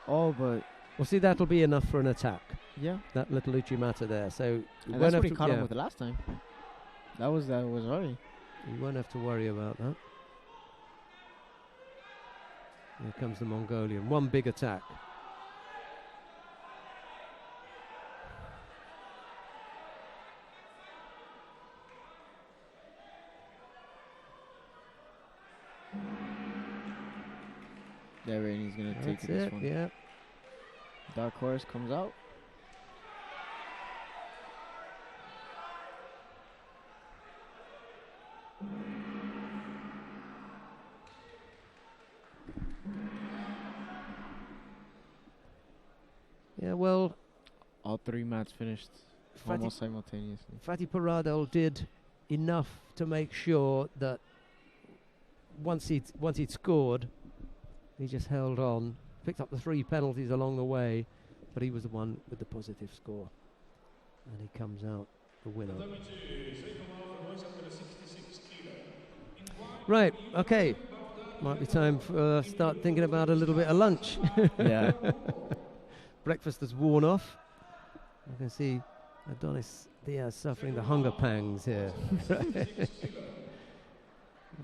Oh, but Well, see, that'll be enough for an attack. yeah, That little Uchimata there. So you and won't that's have what he to, caught him with the last time. That was already. you won't have to worry about that. Here comes the Mongolian. One big attack. The Iranian's gonna take That's this it, one. yeah. Dark Horse comes out. Yeah, well, All 3 mats finished almost simultaneously. Fatih Paradol did enough to make sure that once he'd scored, he just held on, picked up the 3 penalties along the way, but he was the one with the positive score, and he comes out the winner. Right, okay. Might be time for start thinking about a little bit of lunch. Yeah. Breakfast has worn off. I can see Adonis Diaz suffering the hunger pangs here.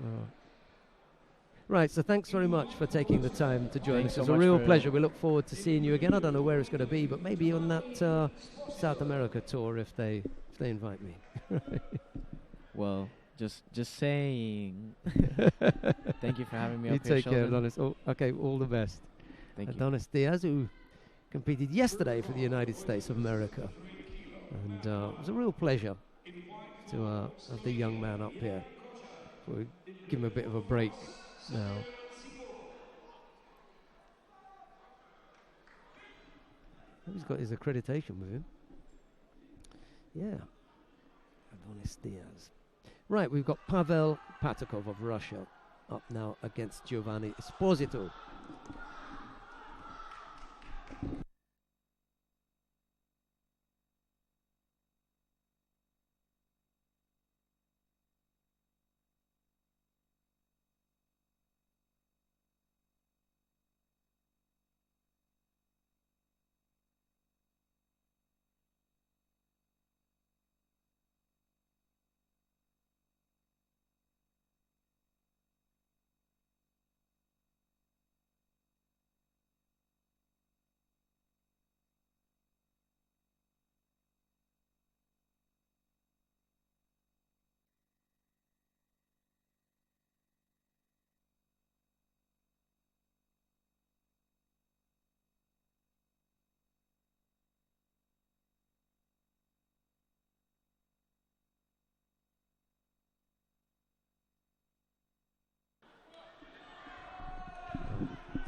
Oh. Right, so thanks very much for taking the time to join us. Thanks so It's a much real for- pleasure. We look forward to seeing you again. I don't know where it's going to be, but maybe on that South America tour if they invite me. Well, just saying. Thank you for having me You up here, take care, Sheldon. Adonis. Oh, okay, all the best. Thank you. Adonis Diaz, who competed yesterday for the United States of America. And it was a real pleasure to have the young man up here. We'll give him a bit of a break now. He's got his accreditation with him. Yeah. Adonis Diaz. Right, we've got Pavel Patakov of Russia up now against Giovanni Esposito.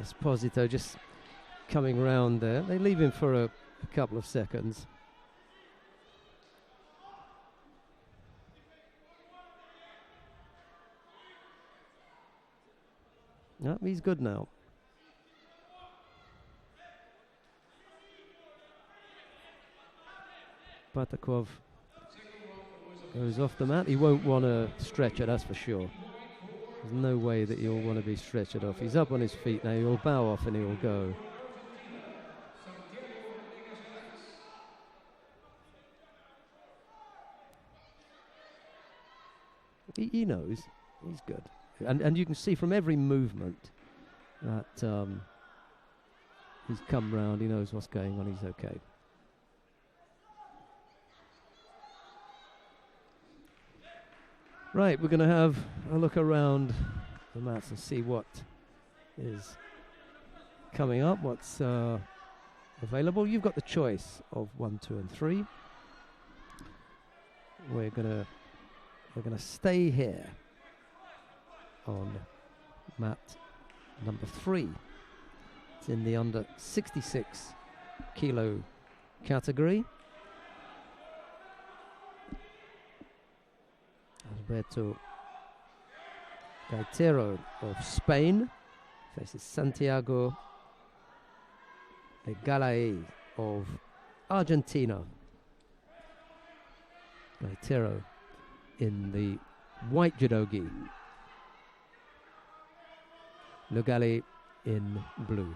Esposito just coming round there. They leave him for a couple of seconds. No, he's good now. Patakov goes off the mat. He won't want to stretch it, that's for sure. There's no way that he'll want to be stretched off. He's up on his feet now. He'll bow off and he'll go. He knows. He's good. And you can see from every movement that he's come round. He knows what's going on. He's okay. Right, we're going to have a look around the mats and see what is coming up, what's available. You've got the choice of 1, 2, and 3. We're gonna stay here on mat number 3. It's in the under 66 kilo category. Alberto Gaitero of Spain faces Santiago Egalae of Argentina. Gaitero in the white judogi. Lugali in blue.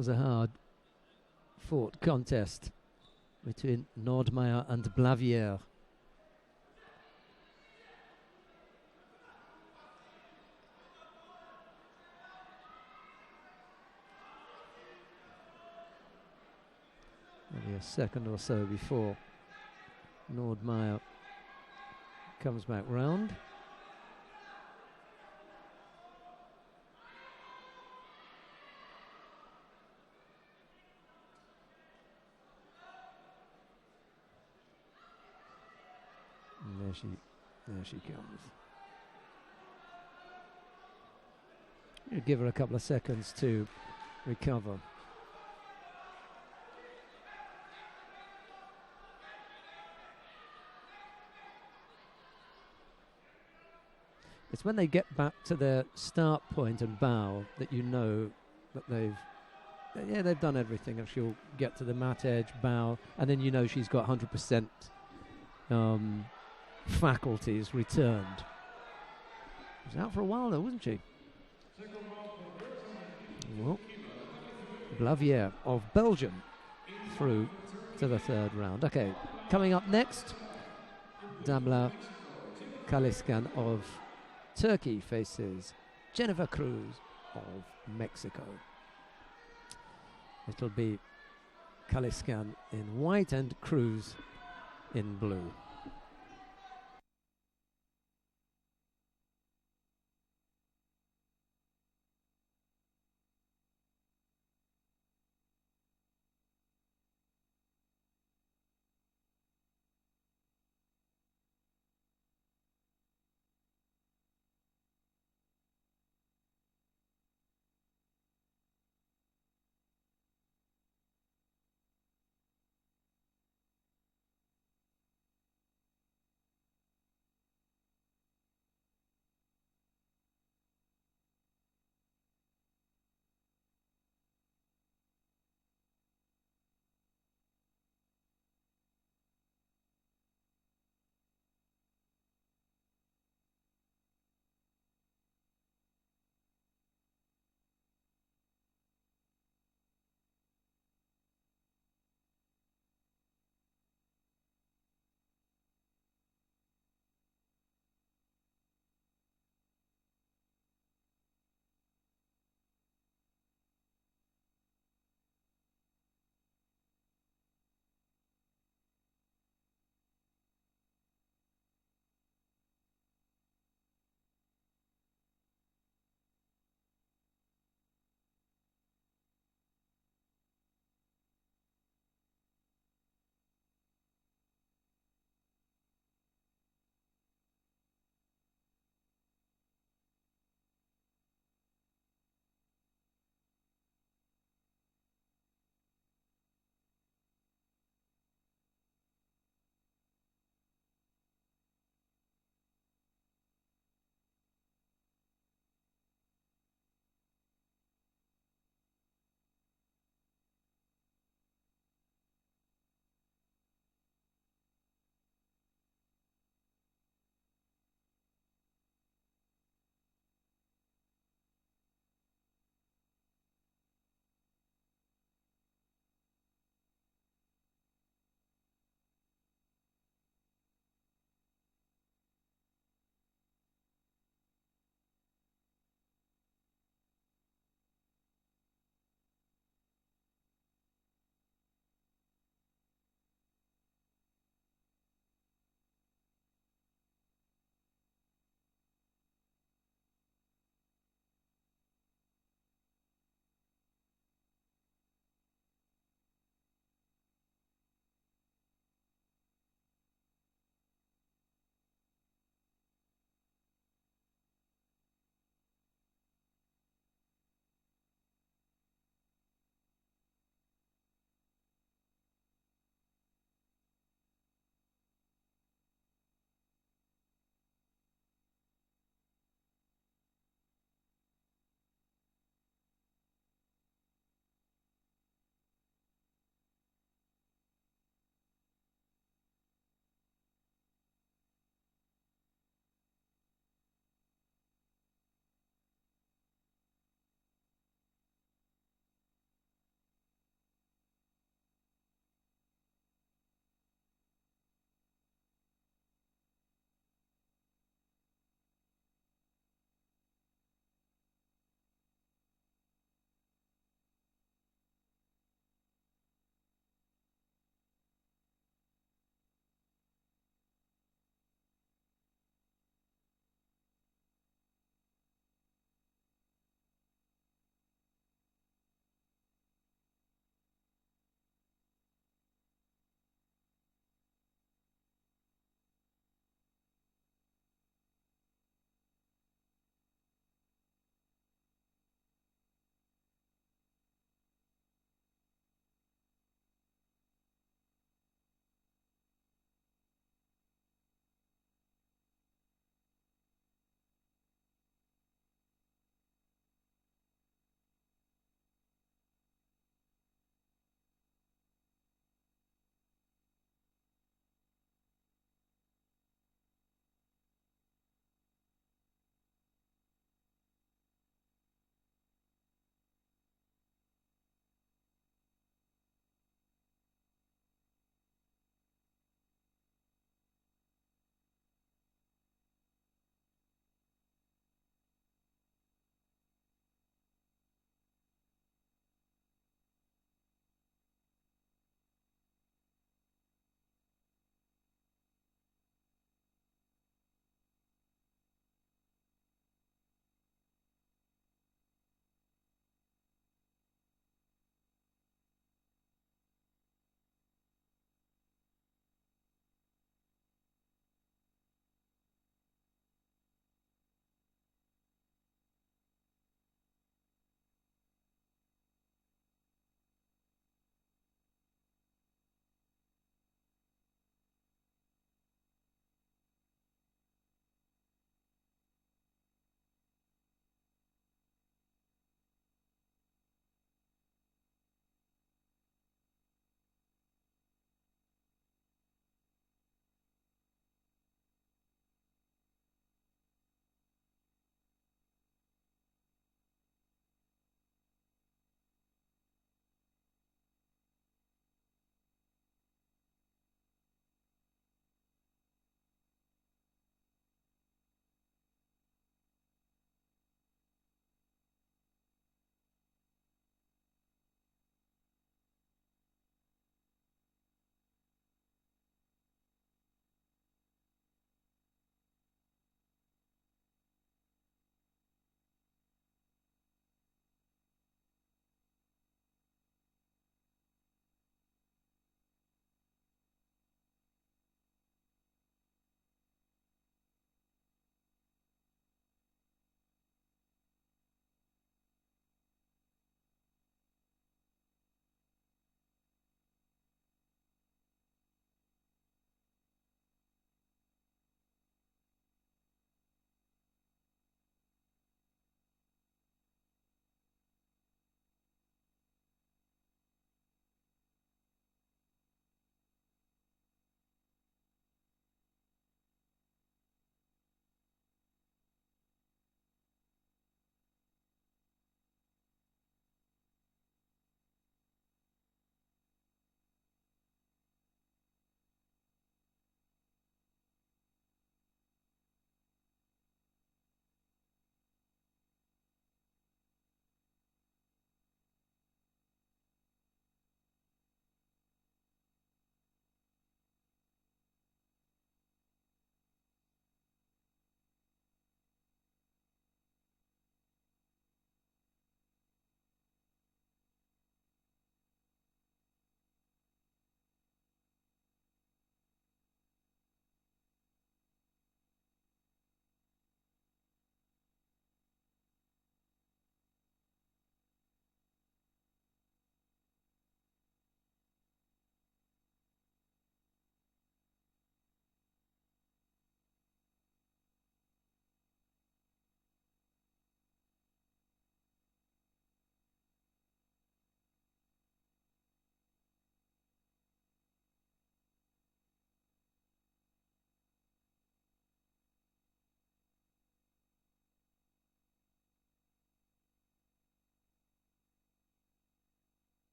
was a hard fought contest between Nordmeyer and Blavier. Maybe a second or so before Nordmeyer comes back round. And there she comes. You give her a couple of seconds to recover. It's when they get back to their start point and bow that you know that they've done everything. And she'll get to the mat edge, bow, and then you know she's got 100% faculties returned. She was out for a while though, wasn't she? Well, Blavier of Belgium through to the third round. Okay, coming up next, Damla Kaliskan of Turkey faces Jennifer Cruz of Mexico. It'll be Kaliskan in white and Cruz in blue.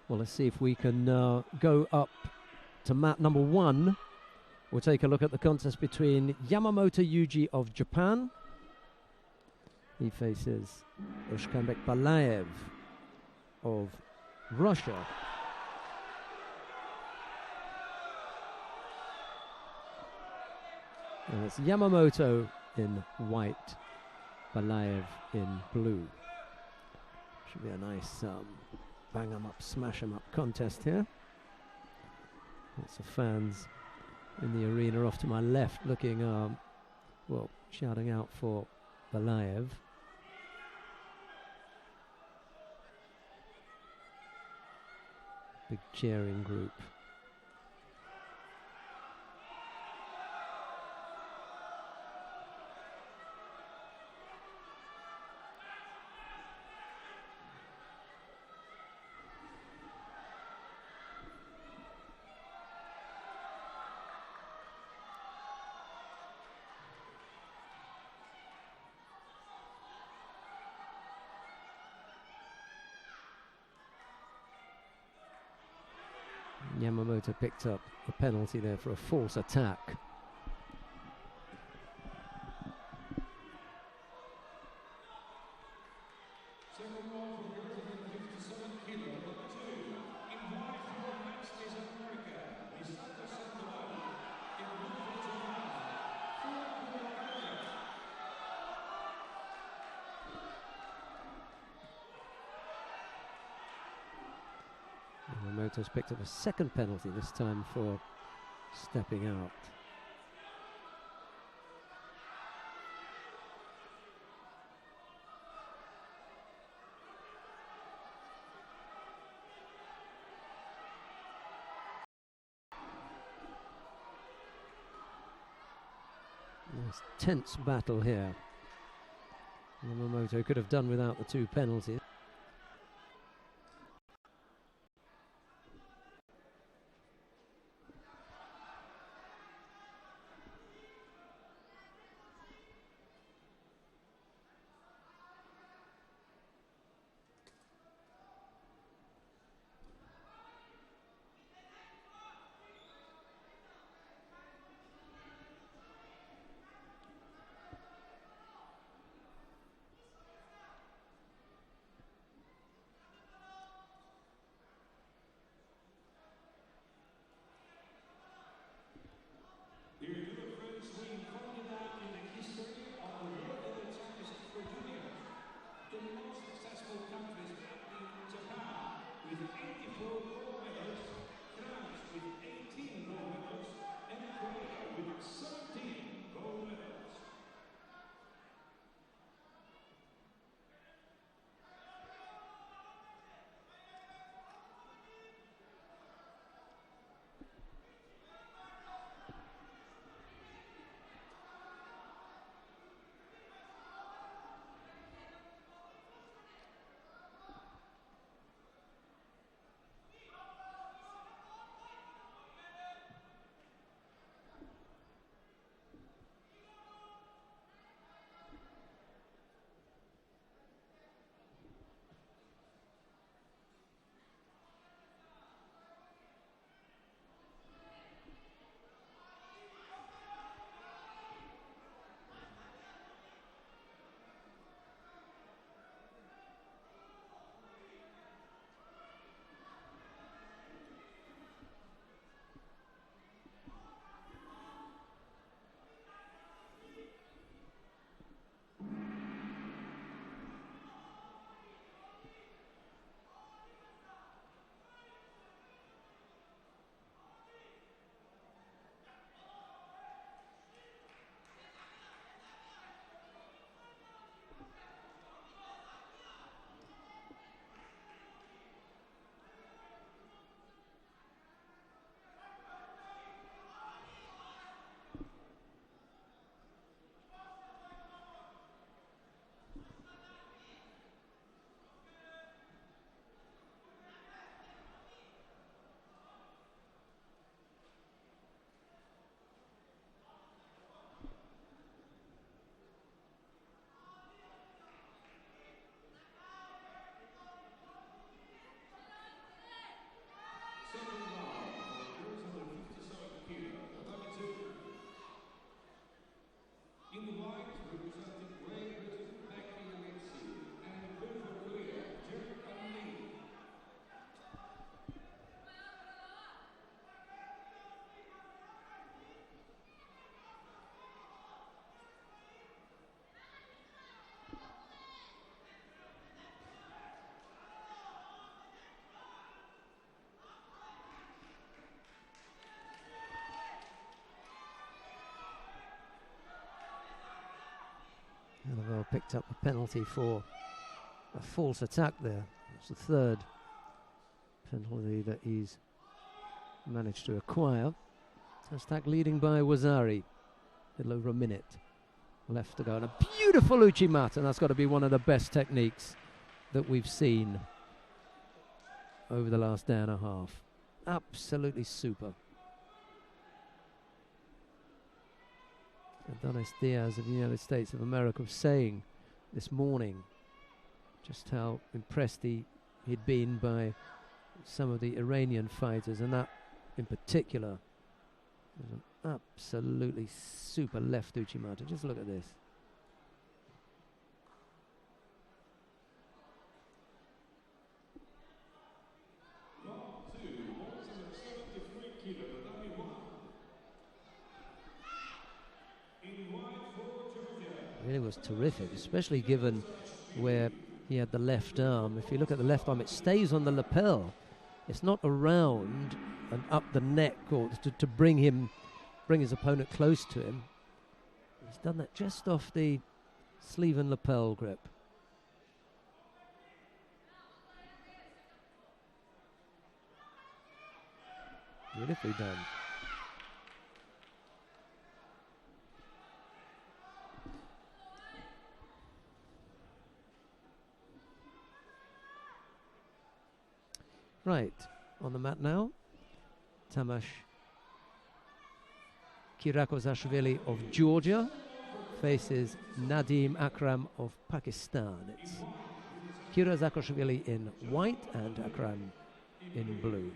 Well, let's see if we can go up to mat number 1. We'll take a look at the contest between Yamamoto Yuji of Japan. He faces Ushkambek Balayev of Russia. And it's Yamamoto in white, Balayev in blue. Should be a nice bang 'em up, smash 'em up contest here. Lots of fans in the arena off to my left looking, well, shouting out for Balayev. Big cheering group. Yamamoto picked up a penalty there for a false attack. Yamamoto's picked up a second penalty, this time for stepping out. Nice tense battle here. Yamamoto could have done without the 2 penalties. picked up a penalty for a false attack there. It's the third penalty that he's managed to acquire. Attack leading by Wazari. A little over a minute left to go. And a beautiful Uchimata, and that's got to be one of the best techniques that we've seen over the last day and a half. Absolutely super. Adonis Diaz of the United States of America was saying this morning just how impressed he'd been by some of the Iranian fighters, and that in particular was an absolutely super left Uchimata. Just look at this. Really was terrific, especially given where he had the left arm. If you look at the left arm, it stays on the lapel. It's not around and up the neck or to bring his opponent close to him. He's done that just off the sleeve and lapel grip. Beautifully done. Right, on the mat now, Tamash Kirakozashvili of Georgia faces Nadim Akram of Pakistan. It's Kirazakashvili in white and Akram in blue.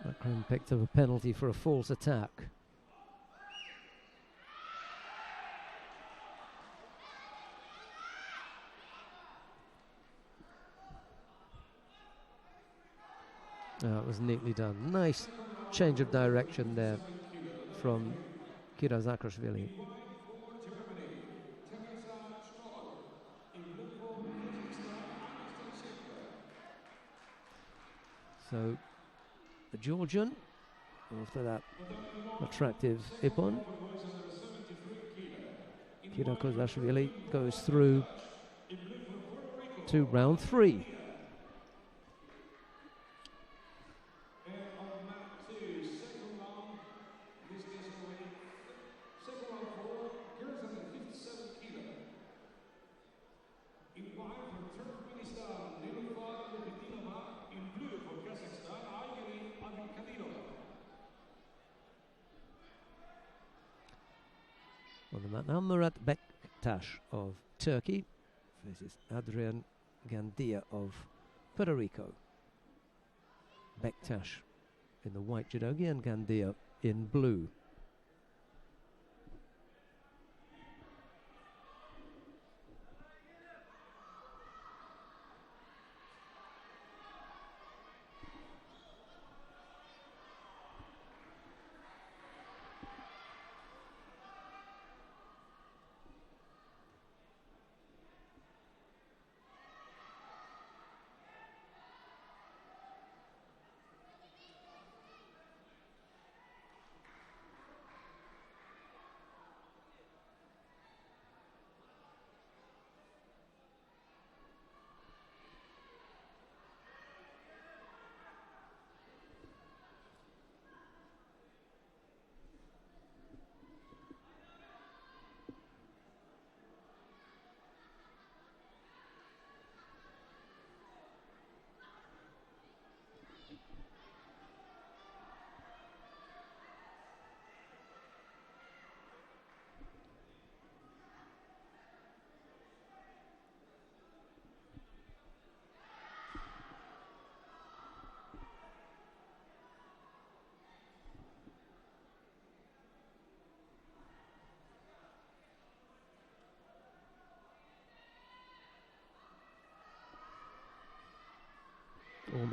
Akram picked up a penalty for a false attack. Oh, it was neatly done. Nice change of direction there from Kirazakashvili. So the Georgian, after that attractive ippon, Kirakozashvili goes through to round 3. On the mat now, Murat Bektaş of Turkey versus Adrian Gandia of Puerto Rico. Bektaş in the white judogi and Gandia in blue.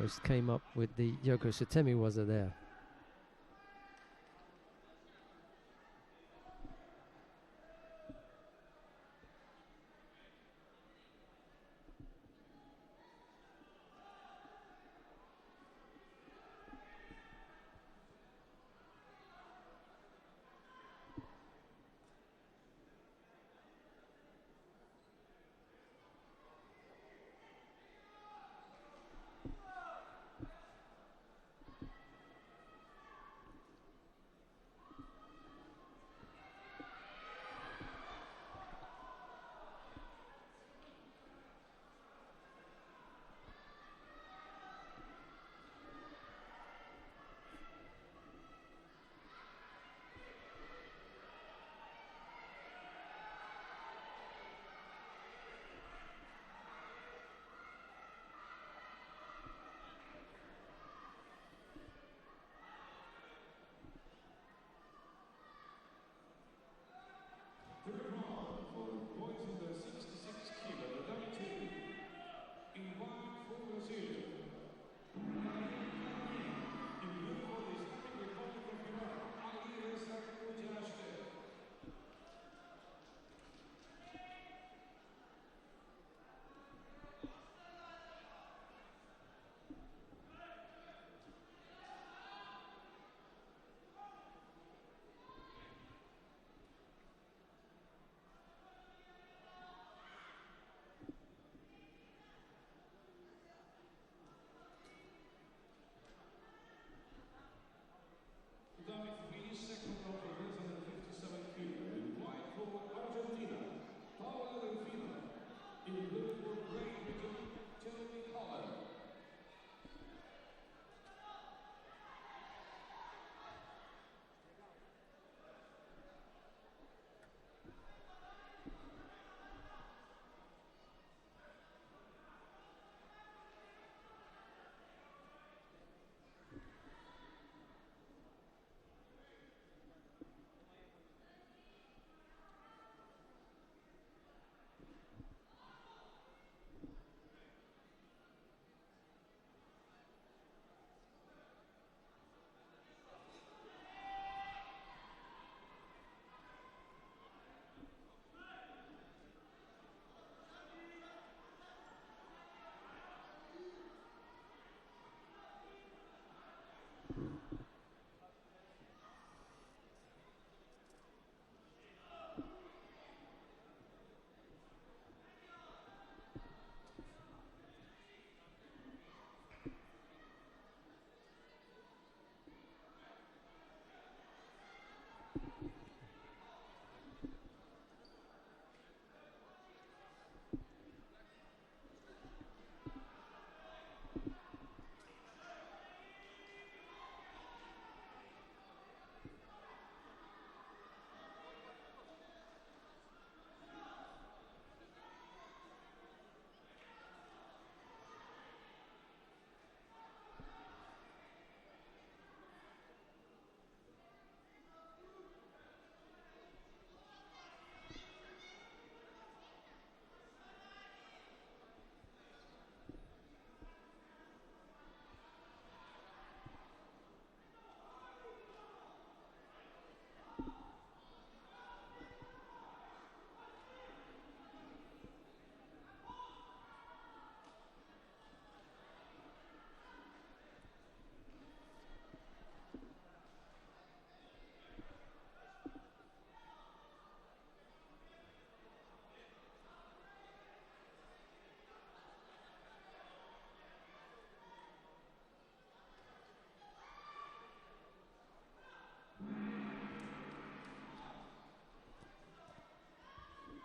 almost came up with the Yoko Sotemi waza there.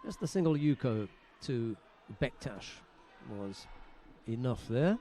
Just the single Yuko to Bektash was enough there.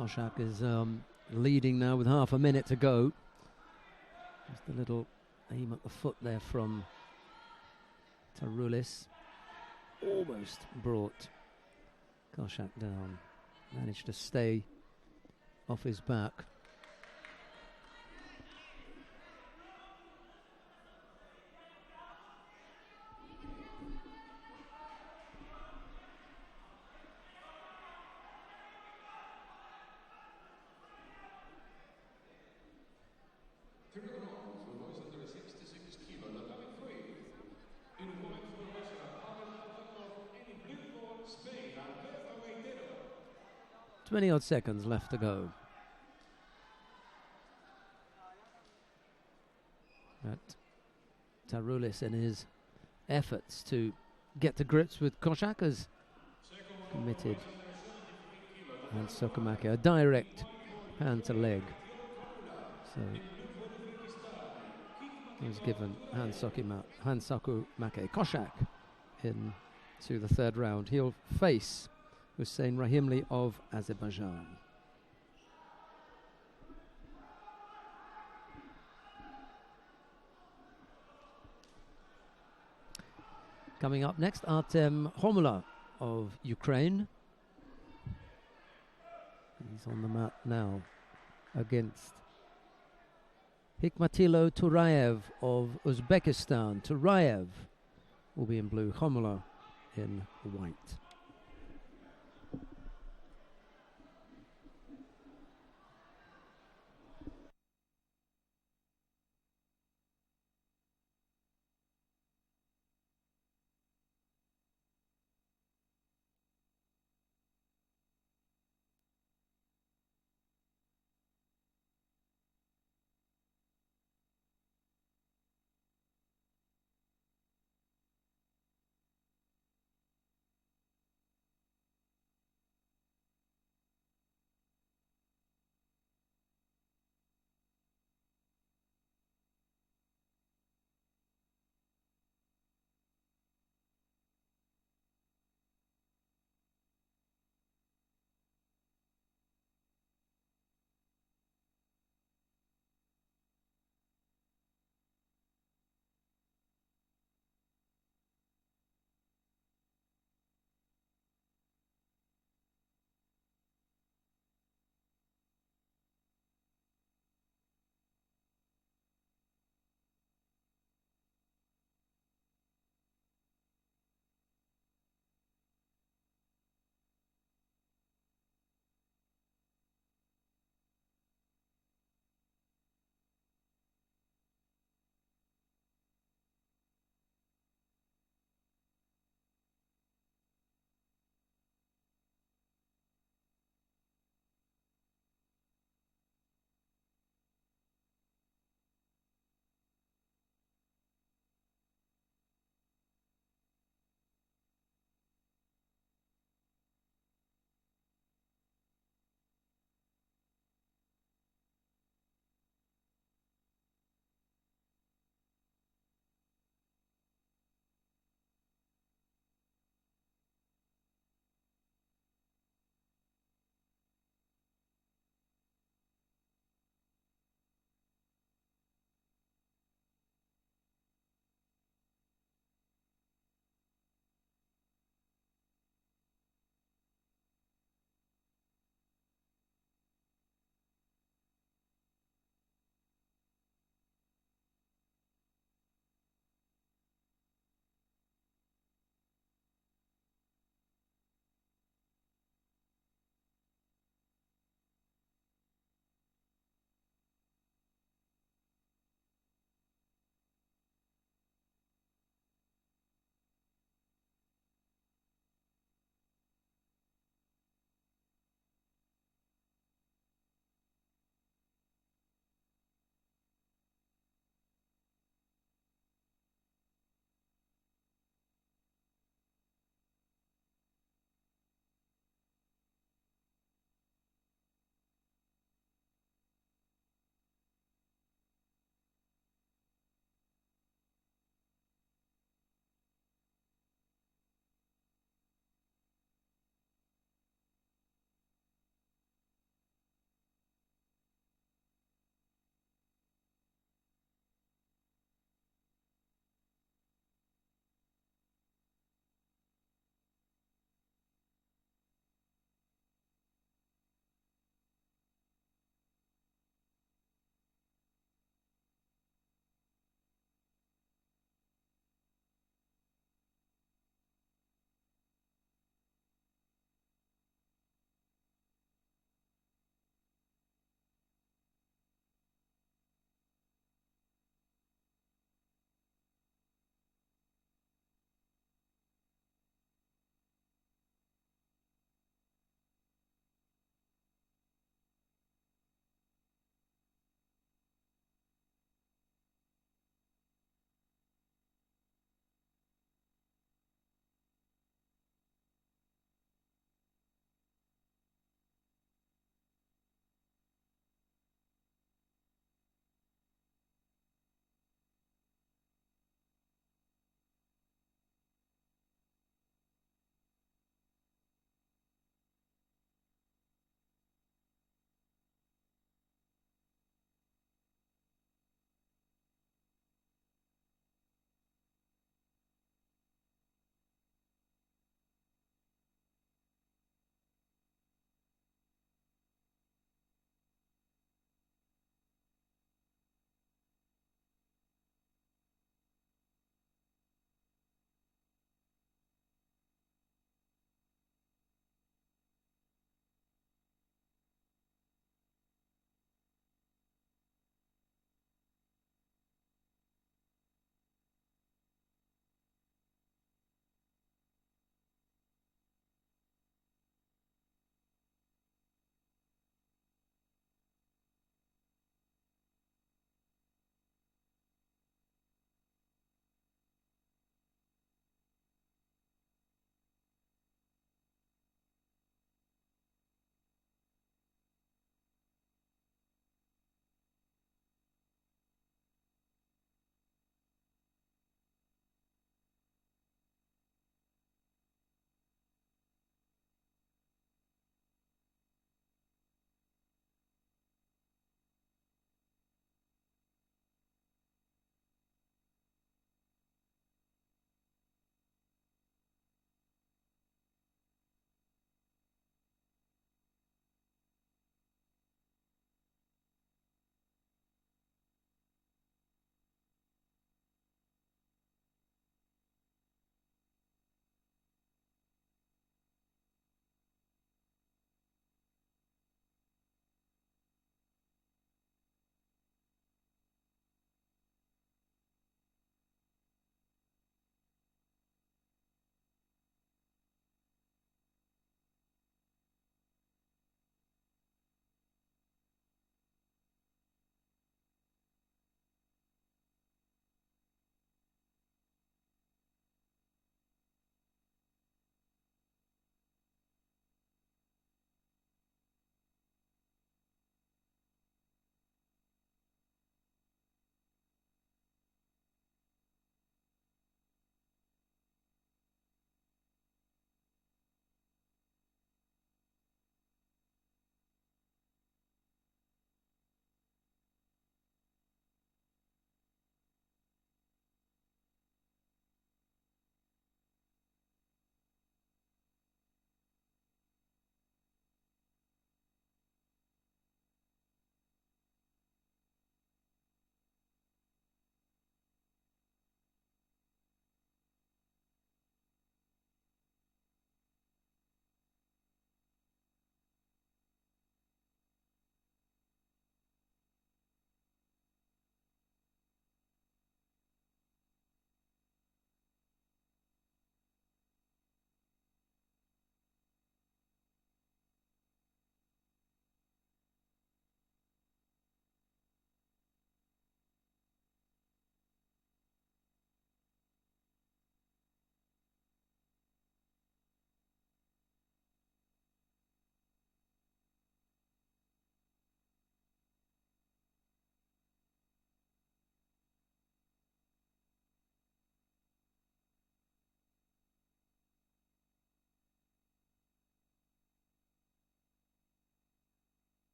Koshak is leading now with half a minute to go. Just a little aim at the foot there from Taroulis. Almost brought Koshak down. Managed to stay off his back. Odd seconds left to go. But Taroulis, in his efforts to get to grips with Koshak, has committed hand sokomake, a direct hand to leg. So he was given hand sokomake. Koshak into the third round. He'll face Hussein Rahimli of Azerbaijan. Coming up next, Artem Homula of Ukraine. He's on the mat now against Hikmatilo Turayev of Uzbekistan. Turayev will be in blue, Homula in white.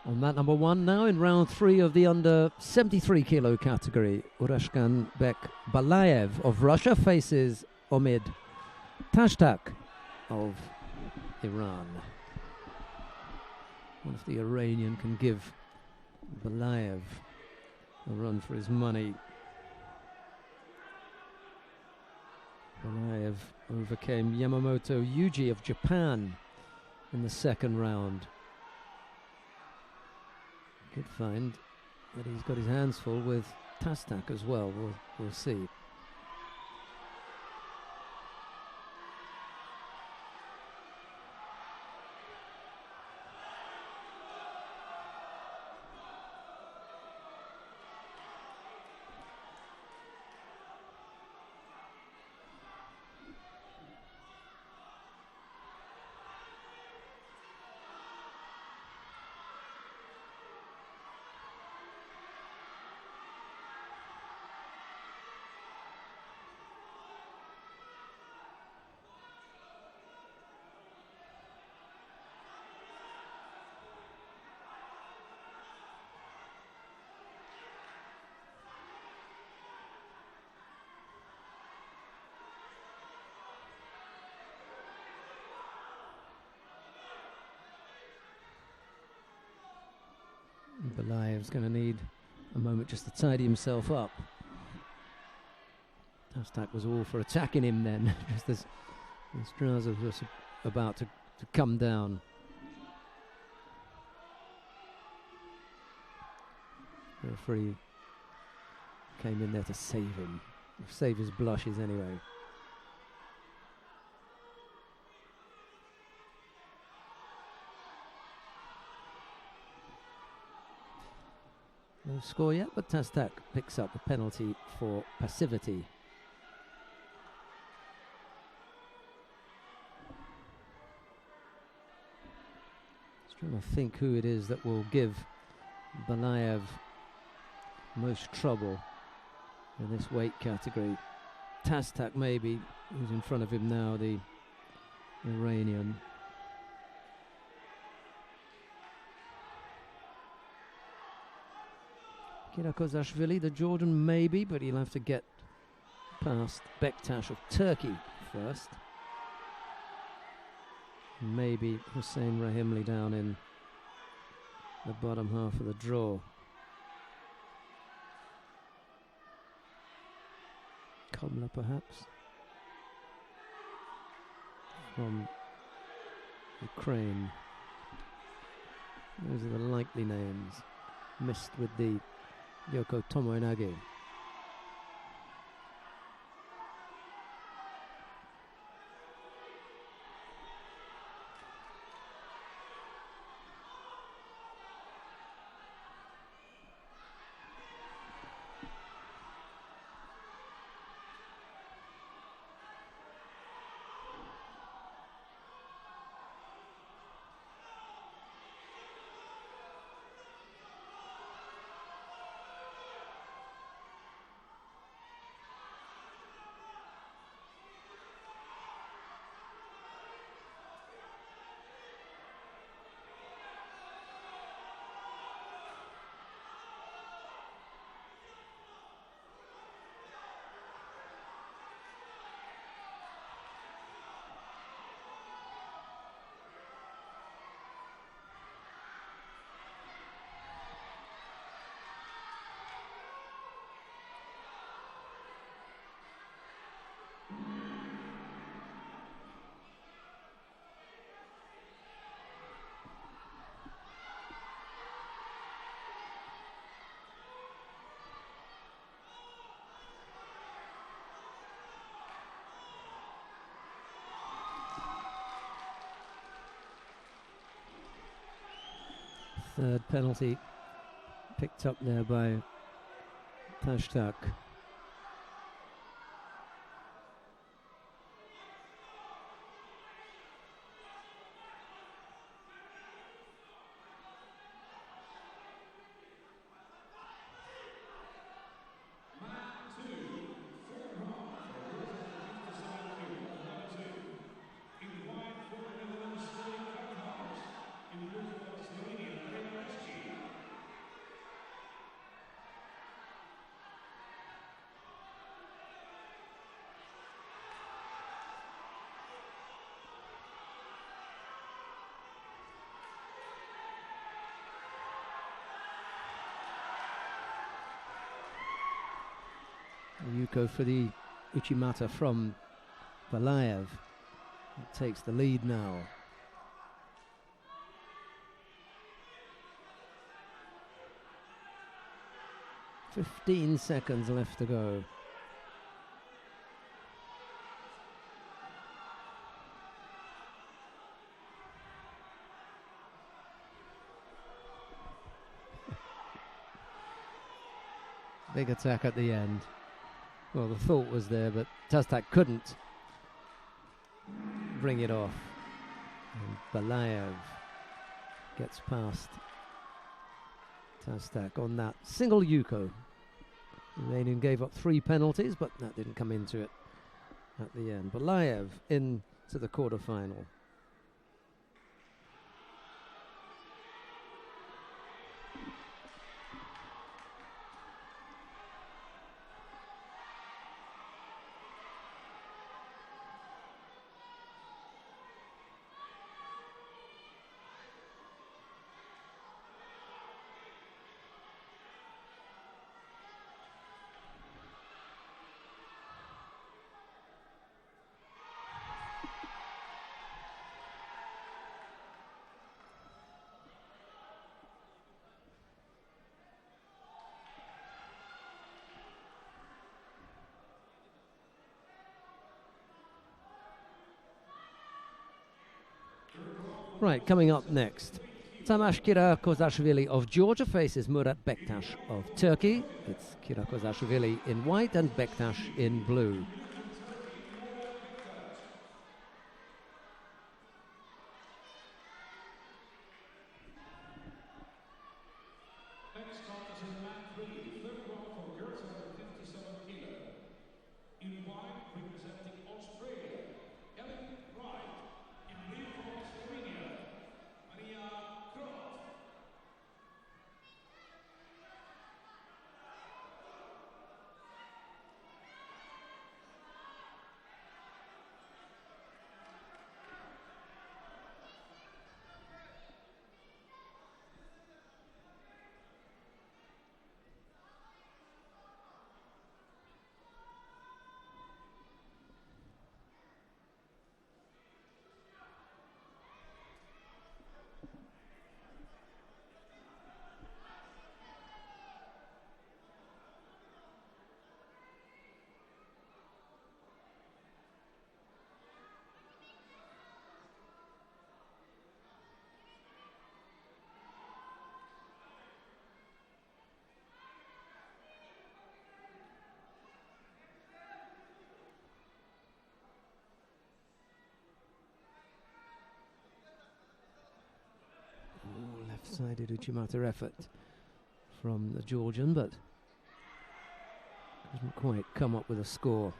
On that number one now in round 3 of the under 73 kilo category, Urashkanbek Balayev of Russia faces Omid Tashtak of Iran. What if the Iranian can give Balayev a run for his money? Balayev overcame Yamamoto Yuji of Japan in the second round. Could find that he's got his hands full with Tastak as well. We'll see. Balayev's going to need a moment just to tidy himself up. Tastak was all for attacking him then, just as Straza was about to come down. The referee came in there to save him, save his blushes anyway. No score yet, but Tastak picks up a penalty for passivity. Just trying to think who it is that will give Balayev most trouble in this weight category. Tastak maybe, who's in front of him now, the Iranian. Kirakozashvili, the Jordan, maybe, but he'll have to get past Bektash of Turkey first. Maybe Hussein Rahimli down in the bottom half of the draw. Komla, perhaps, from Ukraine. Those are the likely names. Missed with the Yoko Tomoinagi. Third penalty picked up there by Tashtak. Yuko for the Uchimata from Valaev. It takes the lead now. "15 seconds left to go." Big attack at the end. Well, the thought was there, but Taztak couldn't bring it off. And Balayev gets past Taztak on that single Yuko. Romanian gave up 3 penalties, but that didn't come into it at the end. Balayev into the quarterfinal. Right, coming up next, Tamas Kirakozashvili of Georgia faces Murat Bektash of Turkey. It's Kirakozashvili in white and Bektash in blue. Next contest in mat 3, third round for girls under 57 kilo. In white, representing Australia, Ellen Wright. In blue from Slovenia, Maria Krot. Left-sided Uchimata effort from the Georgian, but doesn't quite come up with a score.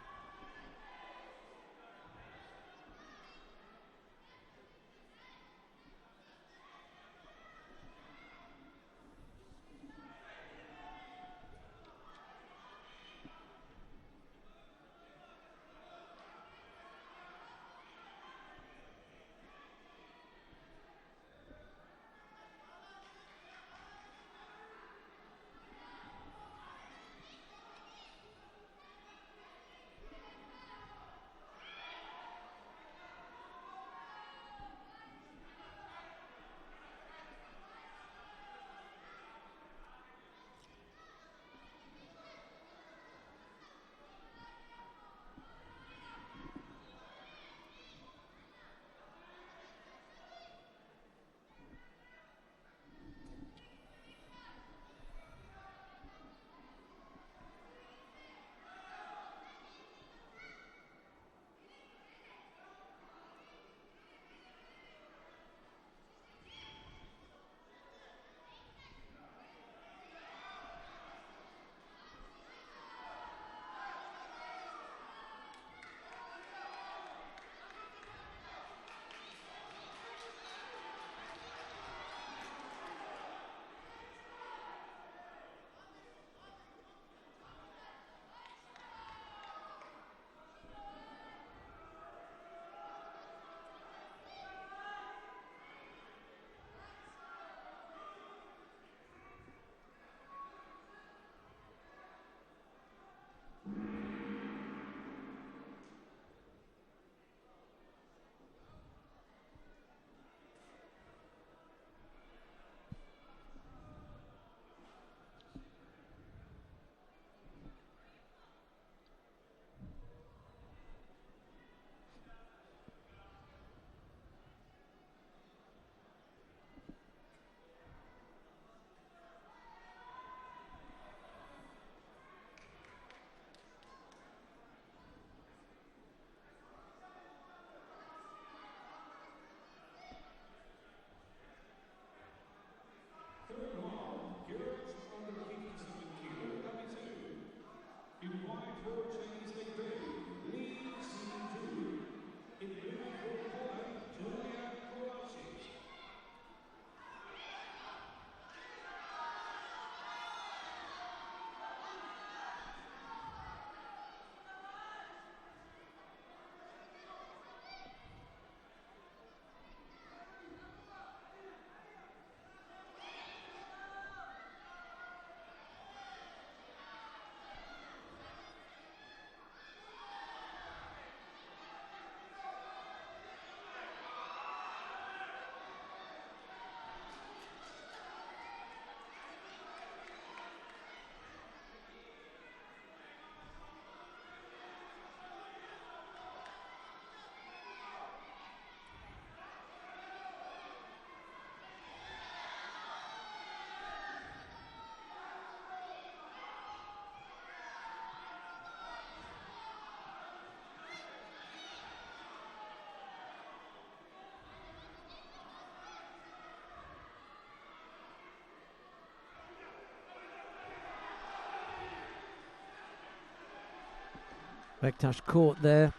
Bektash caught there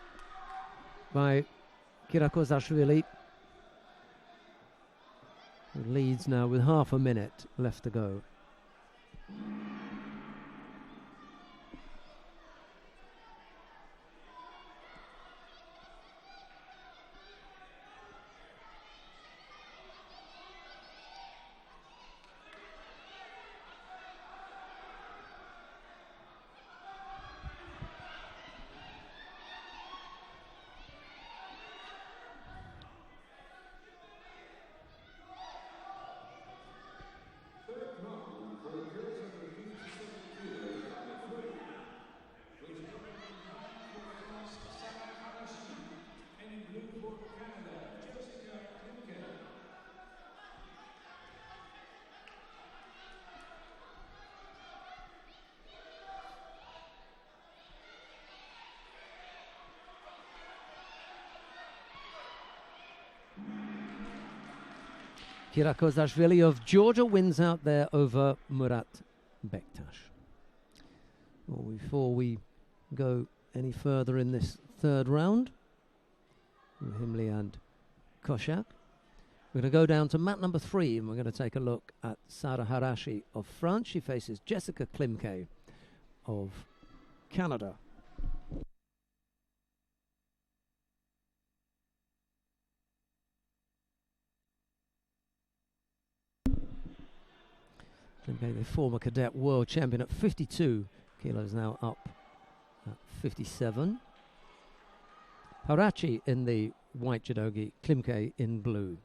by Kirakozashvili, who leads now with half a minute left to go. Kirakozashvili of Georgia wins out there over Murat Bektash. Well, before we go any further in this third round, Himli and Koshak, we're going to go down to mat number 3 and we're going to take a look at Sara Harashi of France. She faces Jessica Klimke of Canada. Klimke, the former cadet world champion at 52 kilos, now up at 57. Harachi in the white judogi, Klimke in blue.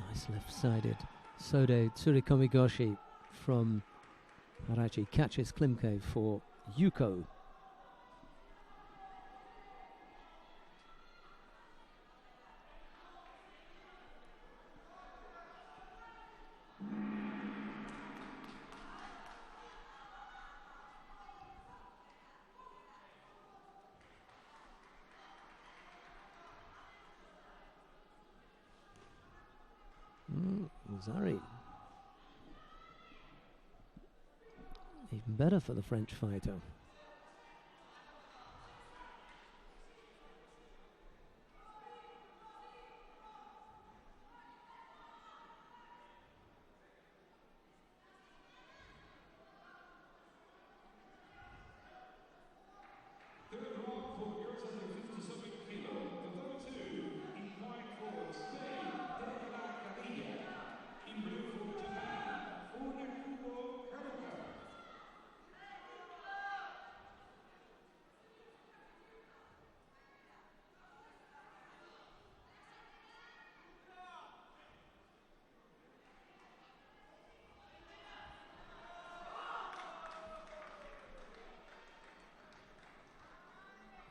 Nice left-sided Sode Tsurikomigoshi from Harachi catches Klimke for Yuko. Zari. Even better for the French fighter.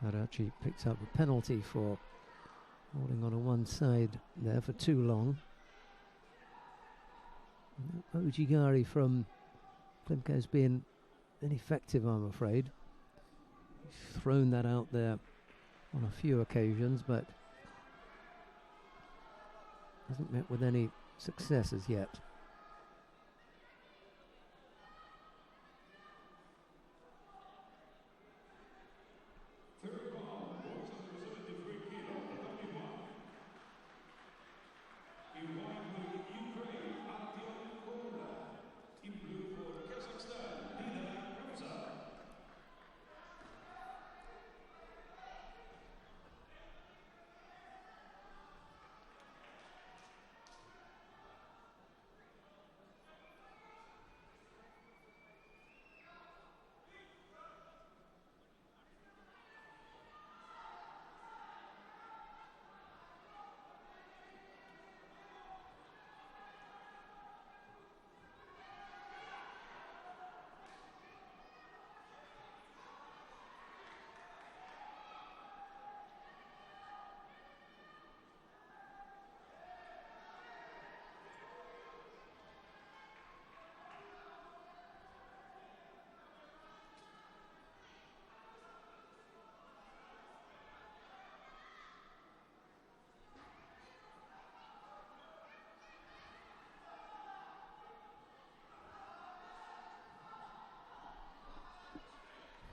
Harachi picks up a penalty for holding on one side there for too long. Ojigari from Klimke's been ineffective, I'm afraid. He's thrown that out there on a few occasions, but hasn't met with any success as yet.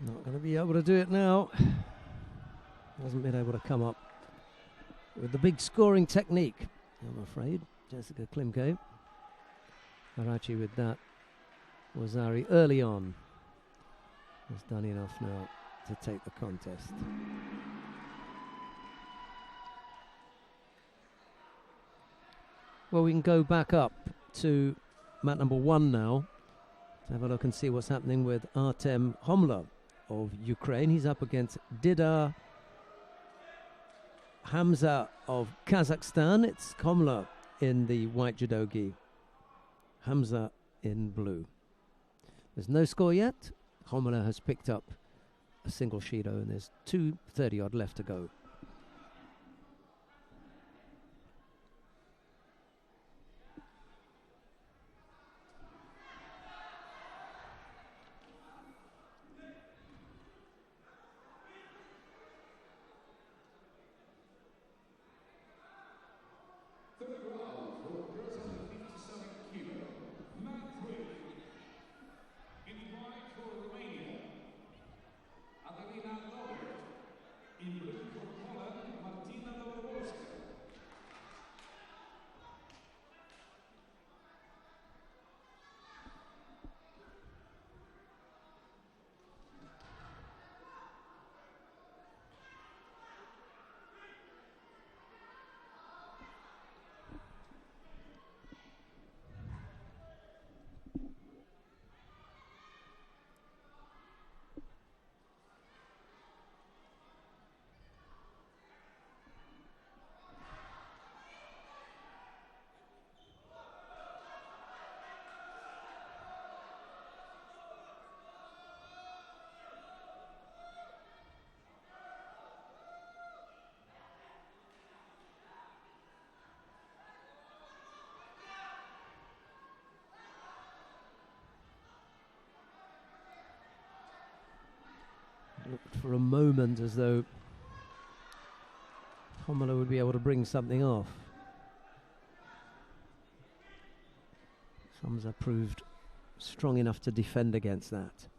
Not going to be able to do it now. Hasn't been able to come up with the big scoring technique, I'm afraid. Jessica Klimke. Karachi with that. Wazari early on has done enough now to take the contest. Well, we can go back up to mat number 1 now to have a look and see what's happening with Artem Homla of Ukraine. He's up against Didar Hamza of Kazakhstan. It's Homla in the white judogi, Hamza in blue. There's no score yet. Homla has picked up a single Shido and there's 2:30 odd left to go. Looked for a moment as though Homla would be able to bring something off. Hamza proved strong enough to defend against that.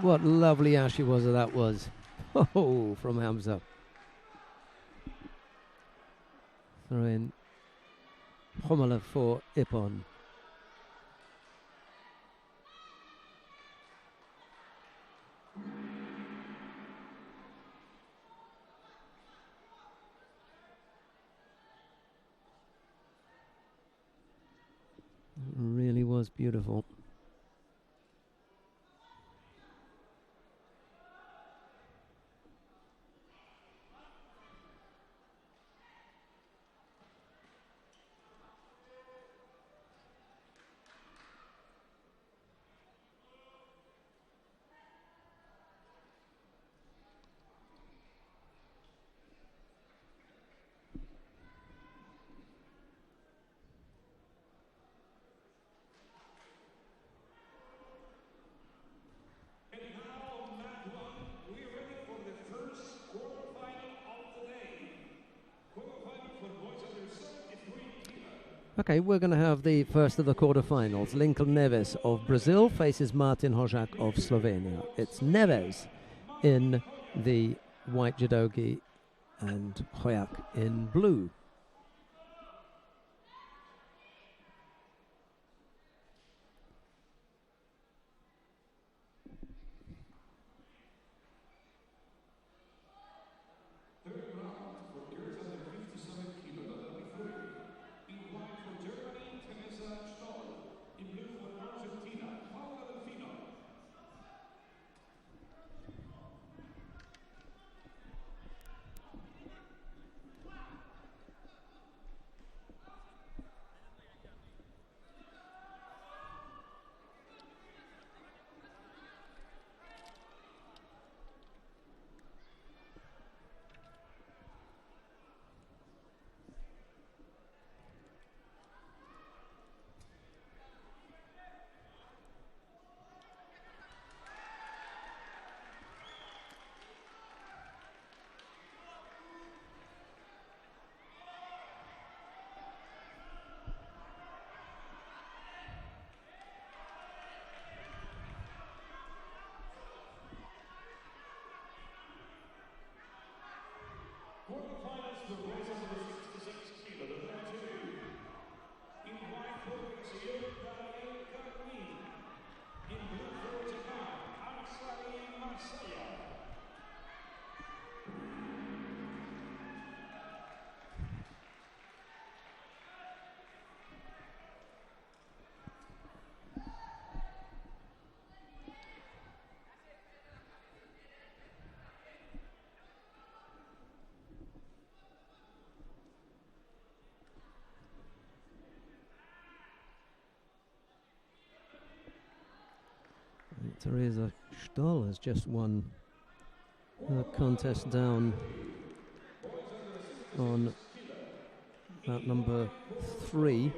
What lovely ashiwaza that was. Oh, from Hamza. Throw in Homla for Ippon. Really was beautiful. Okay, we're going to have the first of the quarterfinals. Lincoln Neves of Brazil faces Martin Hojak of Slovenia. It's Neves in the white judogi and Hojak in blue. Teresa Stoll has just won her contest down on bout number 3.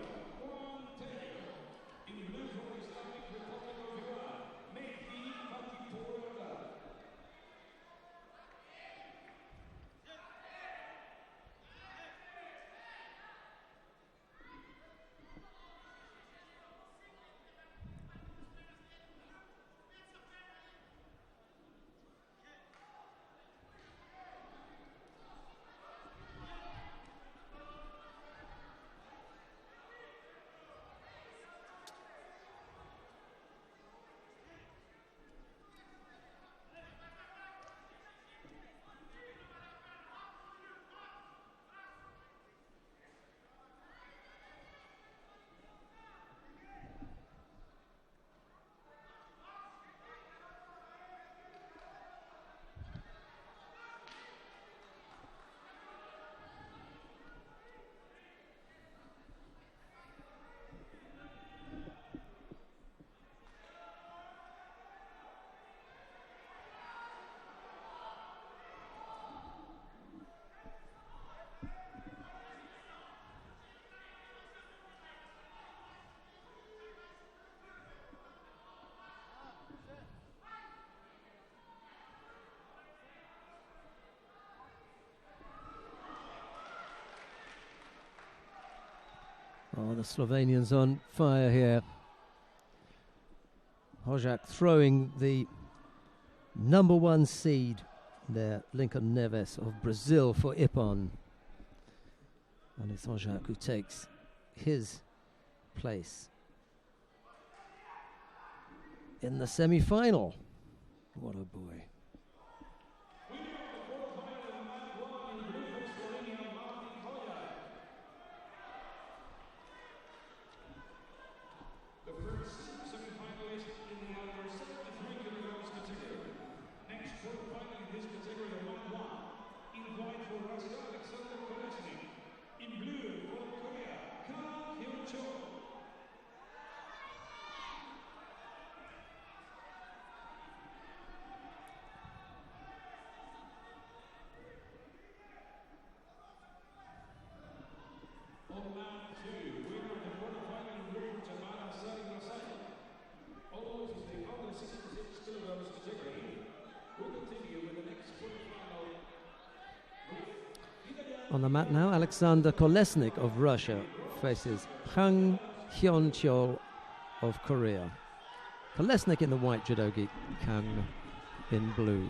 Oh, the Slovenians on fire here. Hojak throwing the number 1 seed there, Lincoln Neves of Brazil for Ippon. And it's Hojak who takes his place in the semi-final. What a boy. On the mat now, Alexander Kolesnik of Russia faces Kang Hyun-chol of Korea. Kolesnik in the white judogi, Kang in blue.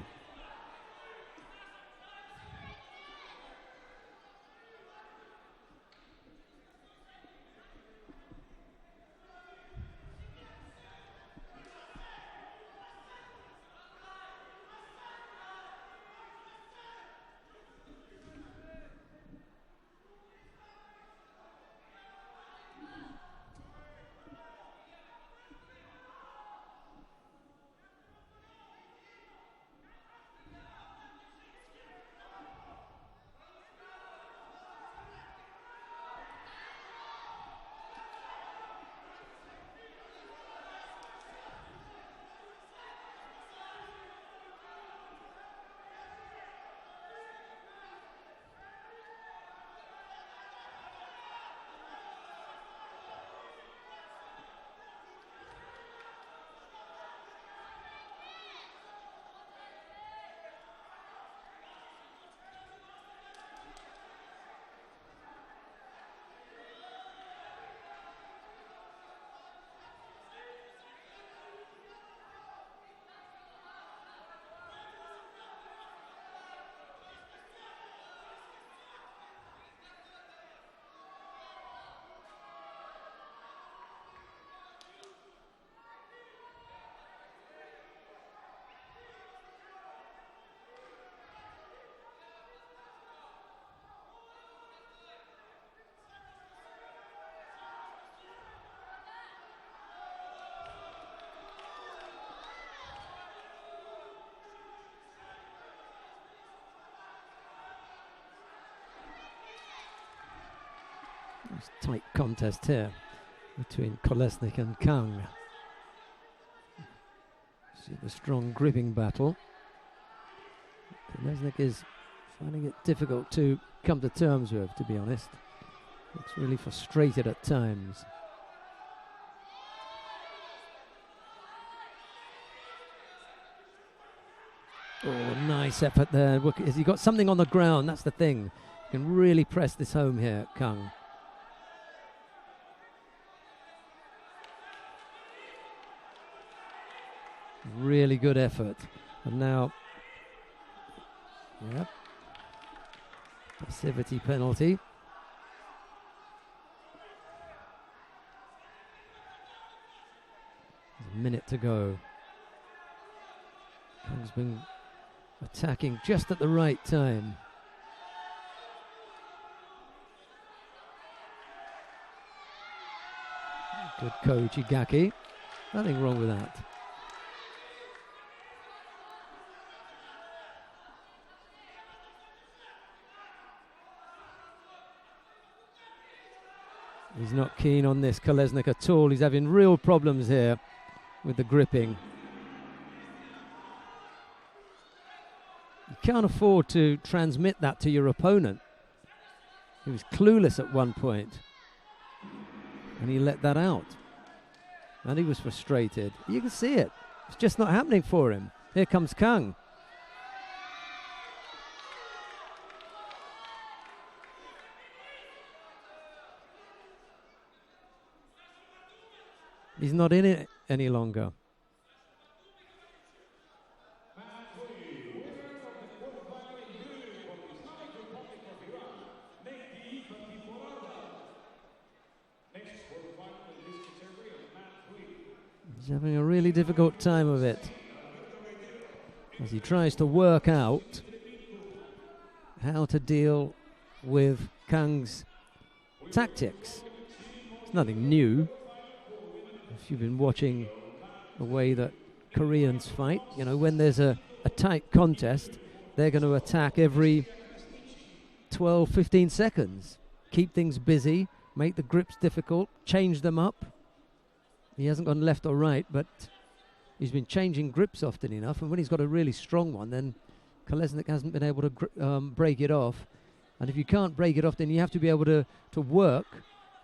Tight contest here between Kolesnik and Kang. See the strong gripping battle. Kolesnik is finding it difficult to come to terms with, to be honest. Looks really frustrated at times. Oh, nice effort there. Look, has he got something on the ground? That's the thing. He can really press this home here, Kang. Really good effort. And now, yep, passivity penalty. There's a minute to go. Kang's been attacking just at the right time. Good coach, Igaki. Nothing wrong with that. He's not keen on this, Kolesnik, at all. He's having real problems here with the gripping. You can't afford to transmit that to your opponent. He was clueless at one point, and he let that out. And he was frustrated. You can see it. It's just not happening for him. Here comes Kang. He's not in it any longer. He's having a really difficult time of it as he tries to work out how to deal with Kang's tactics. It's nothing new. If you've been watching the way that Koreans fight, you know, when there's a tight contest, they're going to attack every 12, 15 seconds. Keep things busy, make the grips difficult, change them up. He hasn't gone left or right, but he's been changing grips often enough, and when he's got a really strong one, then Kolesnik hasn't been able to break it off. And if you can't break it off, then you have to be able to work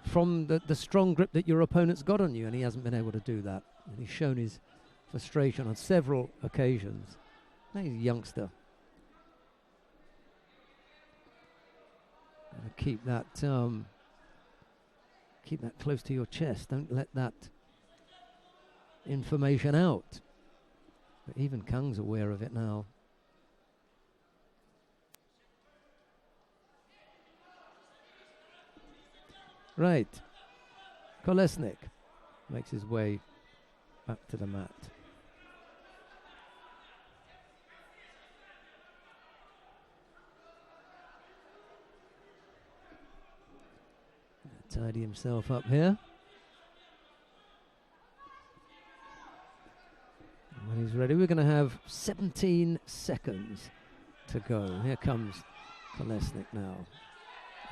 from the strong grip that your opponent's got on you, and he hasn't been able to do that. And he's shown his frustration on several occasions. Now he's a youngster. Keep that close to your chest. Don't let that information out. But even Kang's aware of it now. Right, Kolesnik makes his way back to the mat. Tidy himself up here. And when he's ready, we're going to have 17 seconds to go. Here comes Kolesnik now.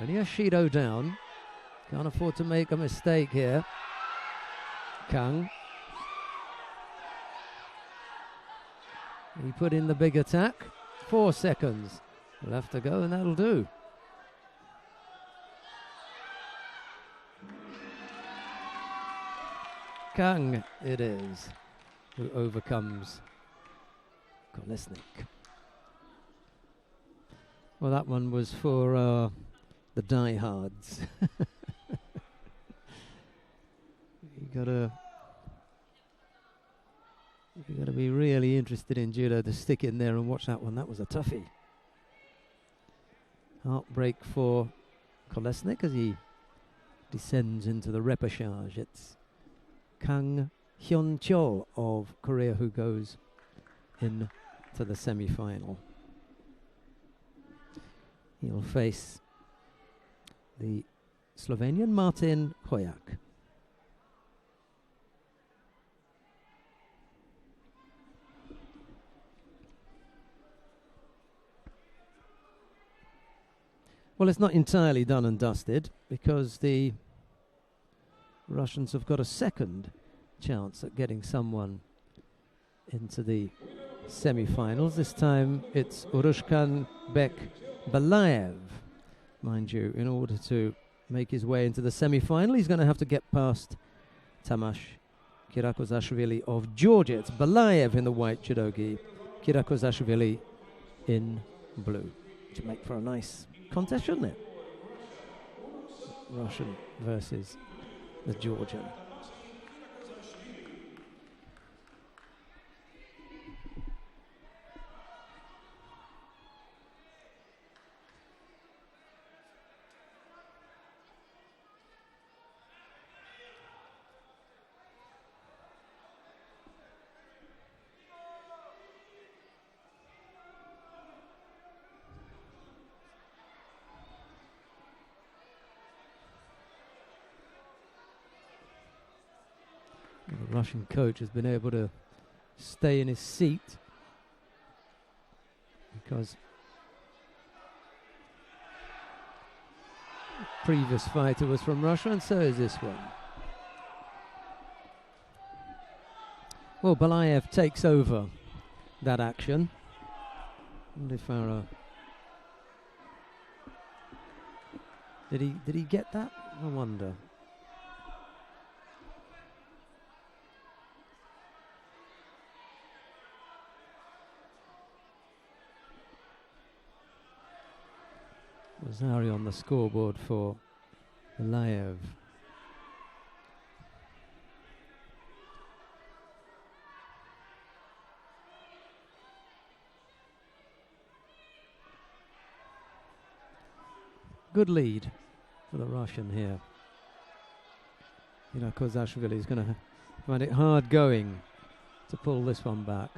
Only a Shido down. Can't afford to make a mistake here. Kang. He put in the big attack. 4 seconds. We'll have to go, and that'll do. Kang it is who overcomes Kolesnik. Well, that one was for the diehards. You gotta be really interested in judo to stick in there and watch that one. That was a toughie. Heartbreak for Kolesnik as he descends into the repechage. It's Kang Hyun-chol of Korea who goes in to the semi-final. He'll face the Slovenian Martin Hojak. Well, it's not entirely done and dusted because the Russians have got a second chance at getting someone into the semi-finals. This time it's Uruzkan Bek Balayev. Mind you, in order to make his way into the semi-final, he's going to have to get past Tamash Kirakozashvili of Georgia. It's Balayev in the white judogi, Kirakozashvili in blue. To make for a nice contest, shouldn't it? Russian versus the Georgian. The Russian coach has been able to stay in his seat because the previous fighter was from Russia, and so is this one. Well, Balayev takes over that action. Did he get that? I wonder. Zari on the scoreboard for Balayev. Good lead for the Russian here. Kozashvili is going to find it hard going to pull this one back.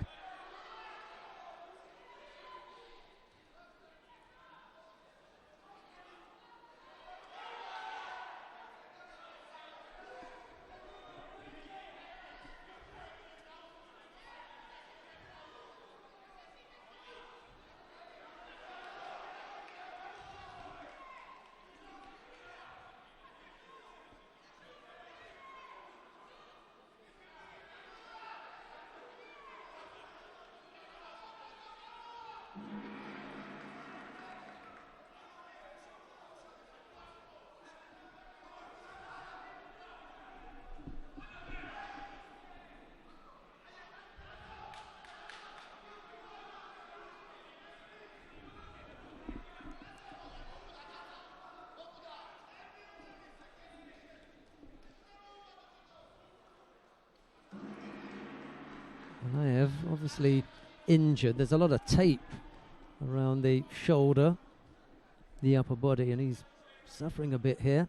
Balayev obviously injured. There's a lot of tape around the shoulder, the upper body, and he's suffering a bit here.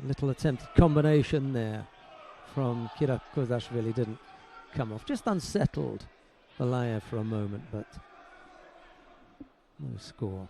Little attempted combination there from Kirakozashvili didn't come off. Just unsettled Balayev for a moment, but no score.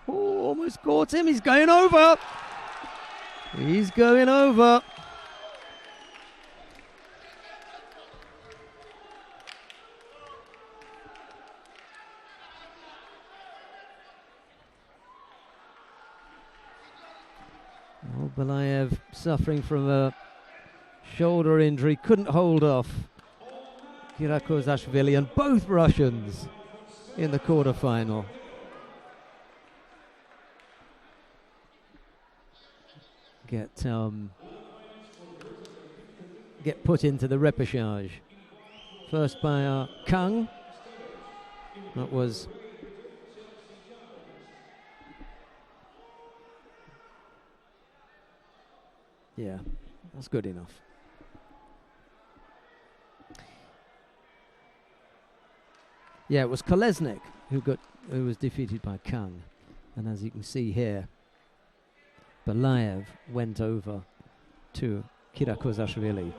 Oh, almost caught him. He's going over. He's going over. Oh, Balayev suffering from a shoulder injury. Couldn't hold off Kirakozashvili, and both Russians in the quarterfinal. Get put into the repechage. First by Kang. That was Yeah, that's good enough. Yeah, it was Kolesnik who was defeated by Kang, and as you can see here, Belayev went over to Kirakozashvili.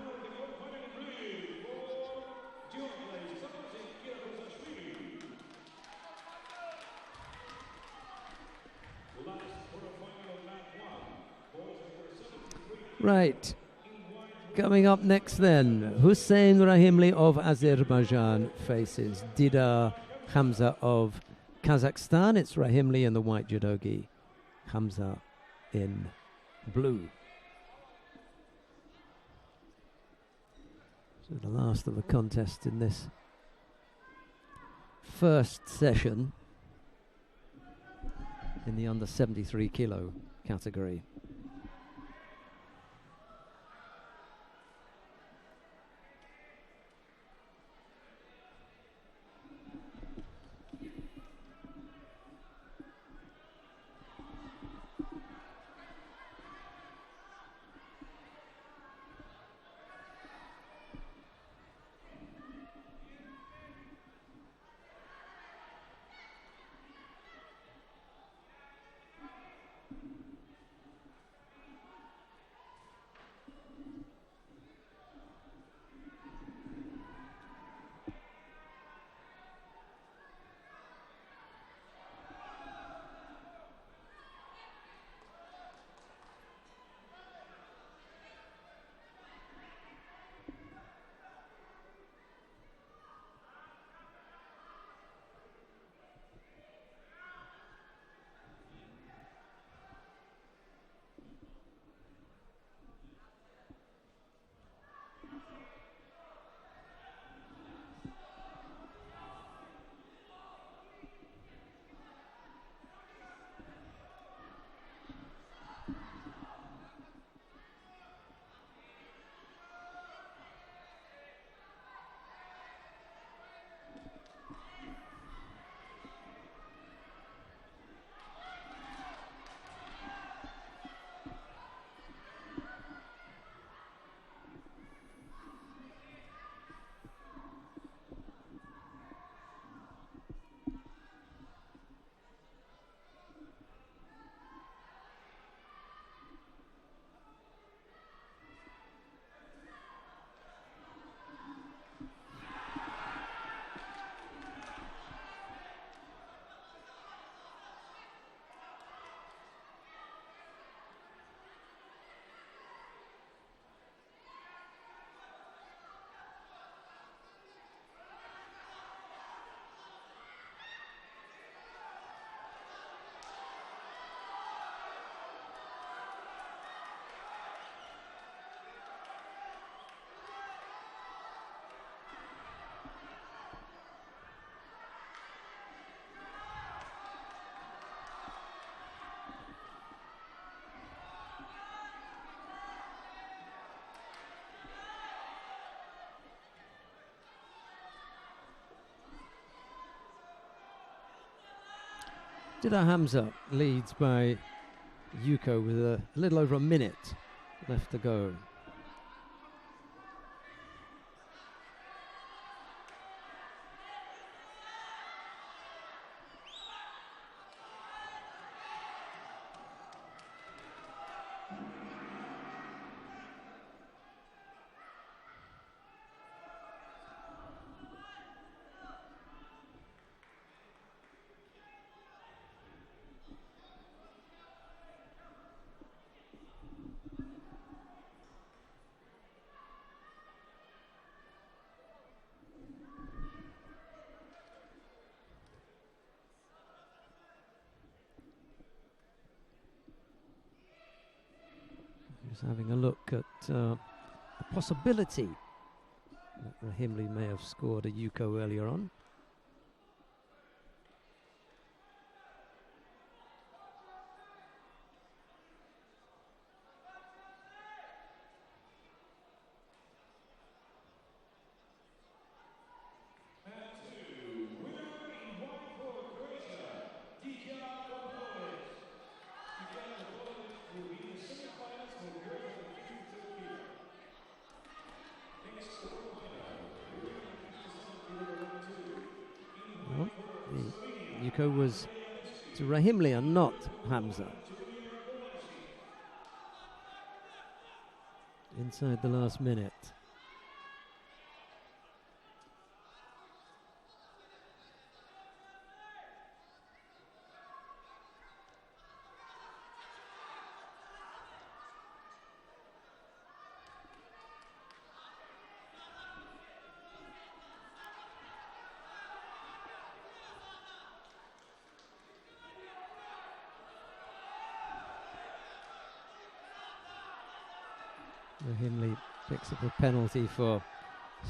Right. Coming up next then, Hussein Rahimli of Azerbaijan faces Didar Hamza of Kazakhstan. It's Rahimli in the white judogi, Hamza in blue. So the last of the contest in this first session in the under 73 kilo category. Didar Hamza leads by Yuko with a little over a minute left to go. Just having a look at the possibility that Rahimli may have scored a Yuko earlier on. Mexico was to Rahimli and not Hamza. Inside the last minute. Rahimli picks up a penalty for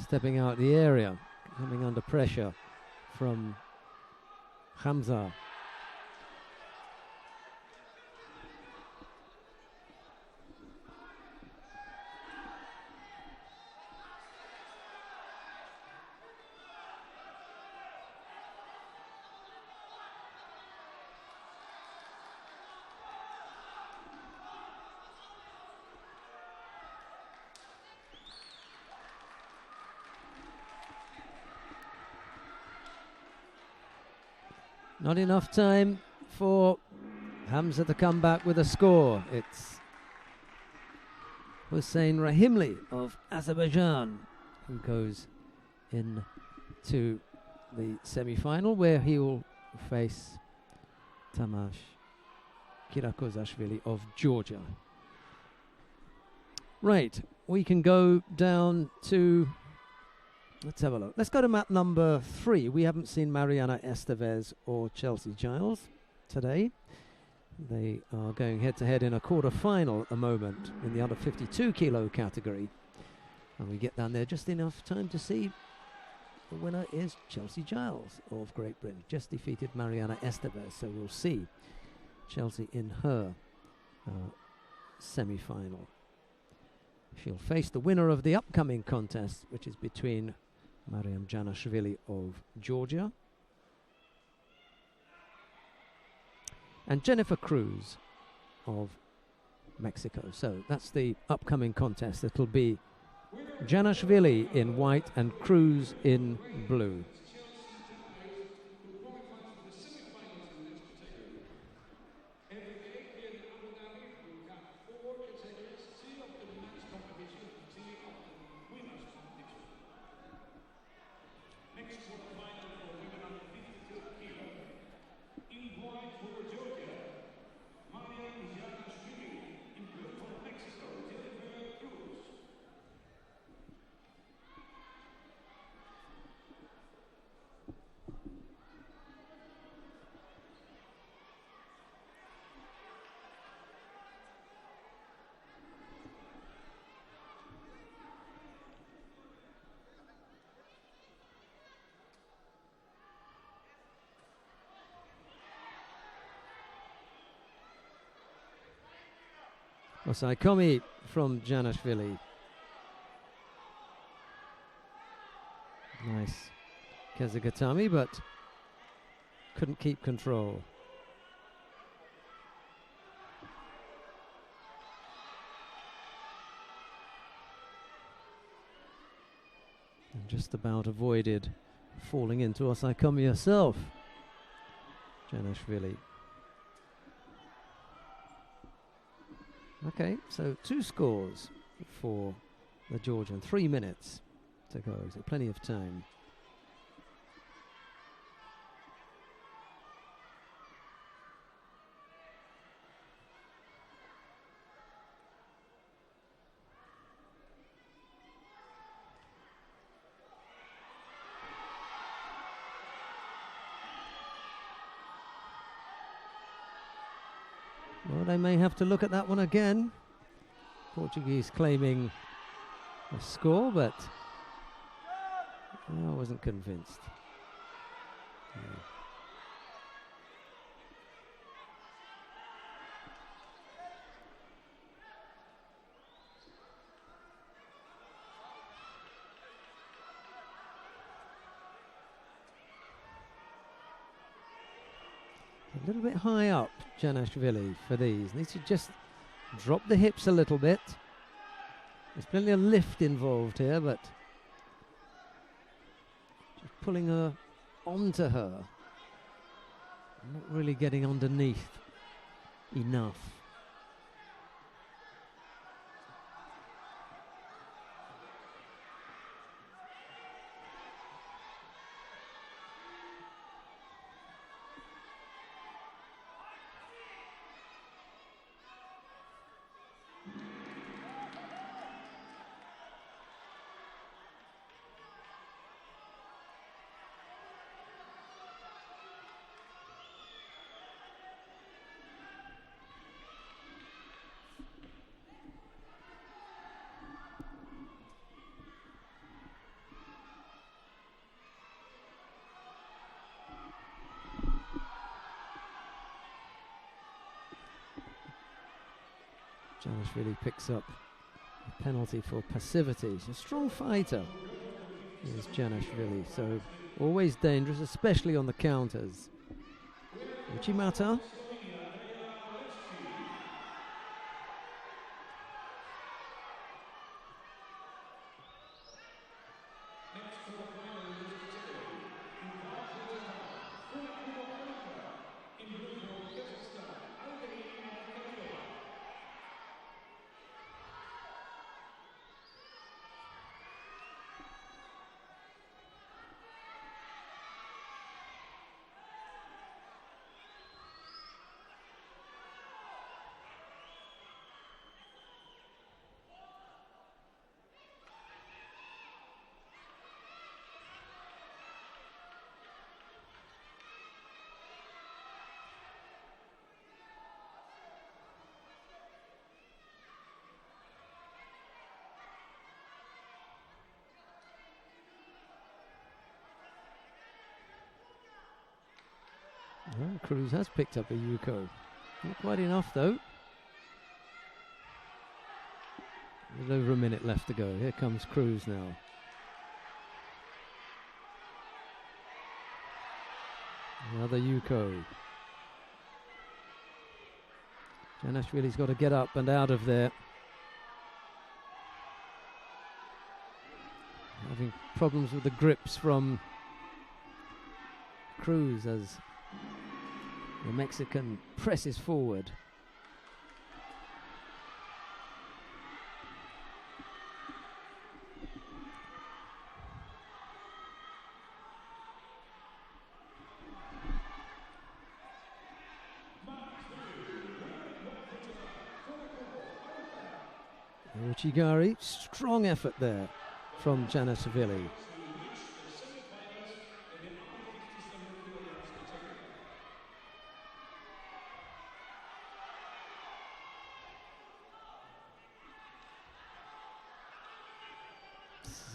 stepping out the area, coming under pressure from Hamza. Not enough time for Hamza to come back with a score. It's Hussein Rahimli of Azerbaijan who goes into the semi-final, where he will face Tamash Kirakozashvili of Georgia. Right, we can go down to... Let's have a look. Let's go to mat number 3. We haven't seen Mariana Estevez or Chelsea Giles today. They are going head-to-head in a quarter-final at the moment in the under 52 kilo category. And we get down there just enough time to see the winner is Chelsea Giles of Great Britain. Just defeated Mariana Estevez, so we'll see Chelsea in her semi-final. She'll face the winner of the upcoming contest, which is between Mariam Janashvili of Georgia and Jennifer Cruz of Mexico. So that's the upcoming contest. It'll be Janashvili in white and Cruz in blue. Osaikomi from Janashvili. Nice Kezigatami, but couldn't keep control. And just about avoided falling into Osaikomi herself, Janashvili. Okay, so 2 scores for the Georgian. 3 minutes to go, so plenty of time. Well, they may have to look at that one again. Portuguese claiming a score, but I wasn't convinced. Yeah. A little bit high up, Janashvili, for these. Needs to just drop the hips a little bit. There's plenty of lift involved here, but just pulling her onto her. Not really getting underneath enough. Janusz really picks up a penalty for passivity. He's a strong fighter, is Janusz really, so always dangerous, especially on the counters. Uchimata. Well, Cruz has picked up a Yuko. Not quite enough though. There's over a minute left to go. Here comes Cruz now. Another Yuko. Janashvili's got to get up and out of there. Having problems with the grips from Cruz as the Mexican presses forward. Uchigari, strong effort there from Janashvili.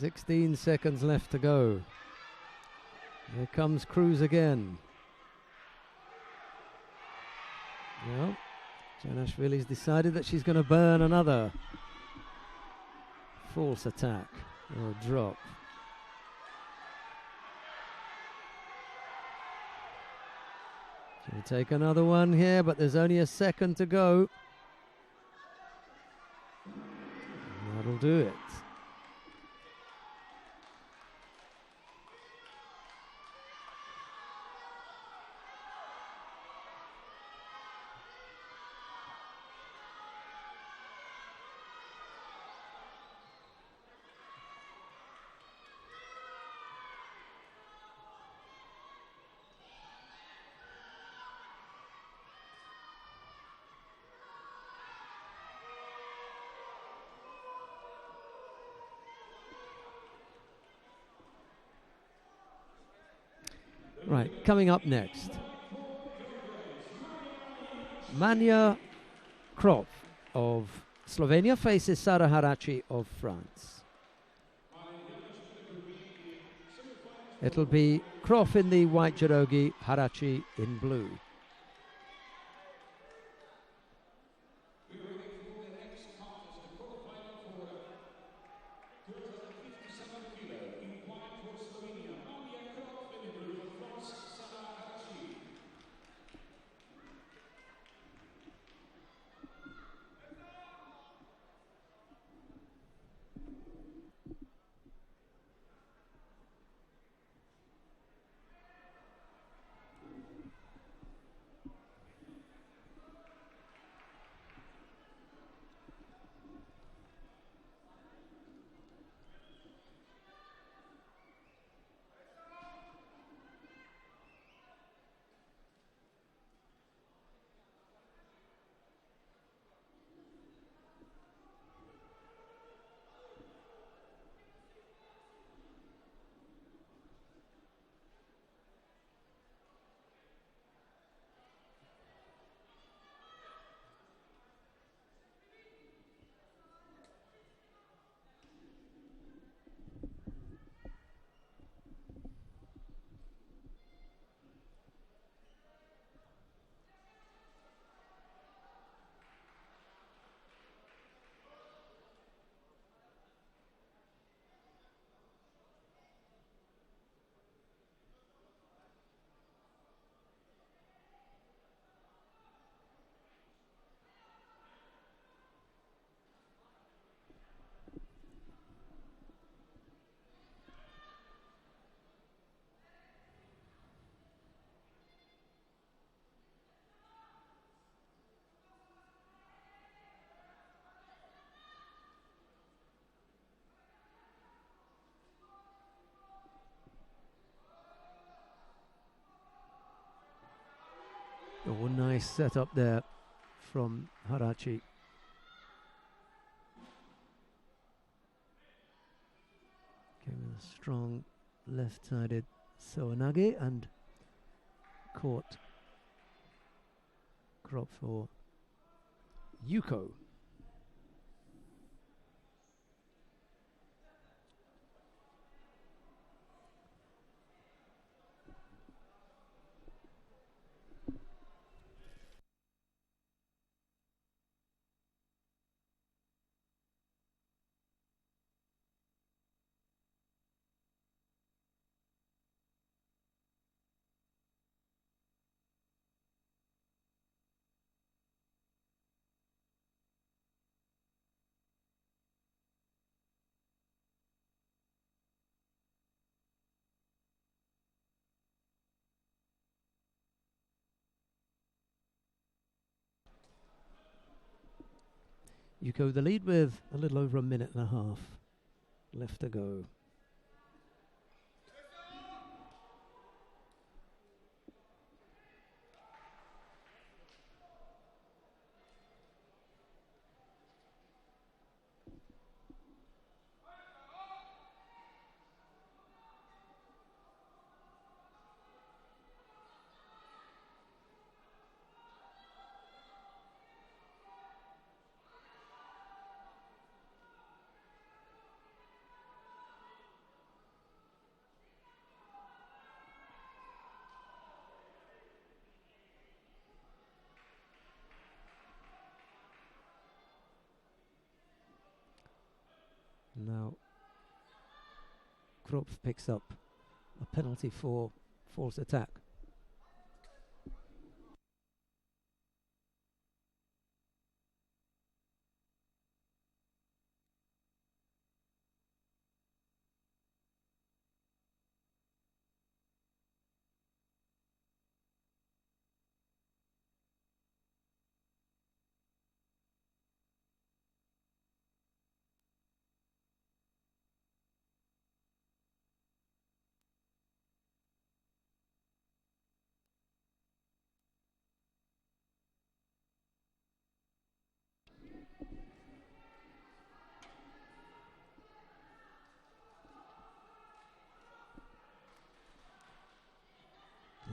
"16 seconds left to go. Here comes Cruz again. Well, Janashvili's decided that she's going to burn another false attack or drop. She'll take another one here, but there's only a second to go. And that'll do it. Right, coming up next, Manja Krop of Slovenia faces Sara Harachi of France. It'll be Krop in the white jerogi, Harachi in blue. Oh, nice setup there from Harachi. Came with a strong left-sided Soanage and caught crop for Yuko. Yuko the lead with a little over a minute and a half left to go. Now Kropf picks up a penalty for false attack.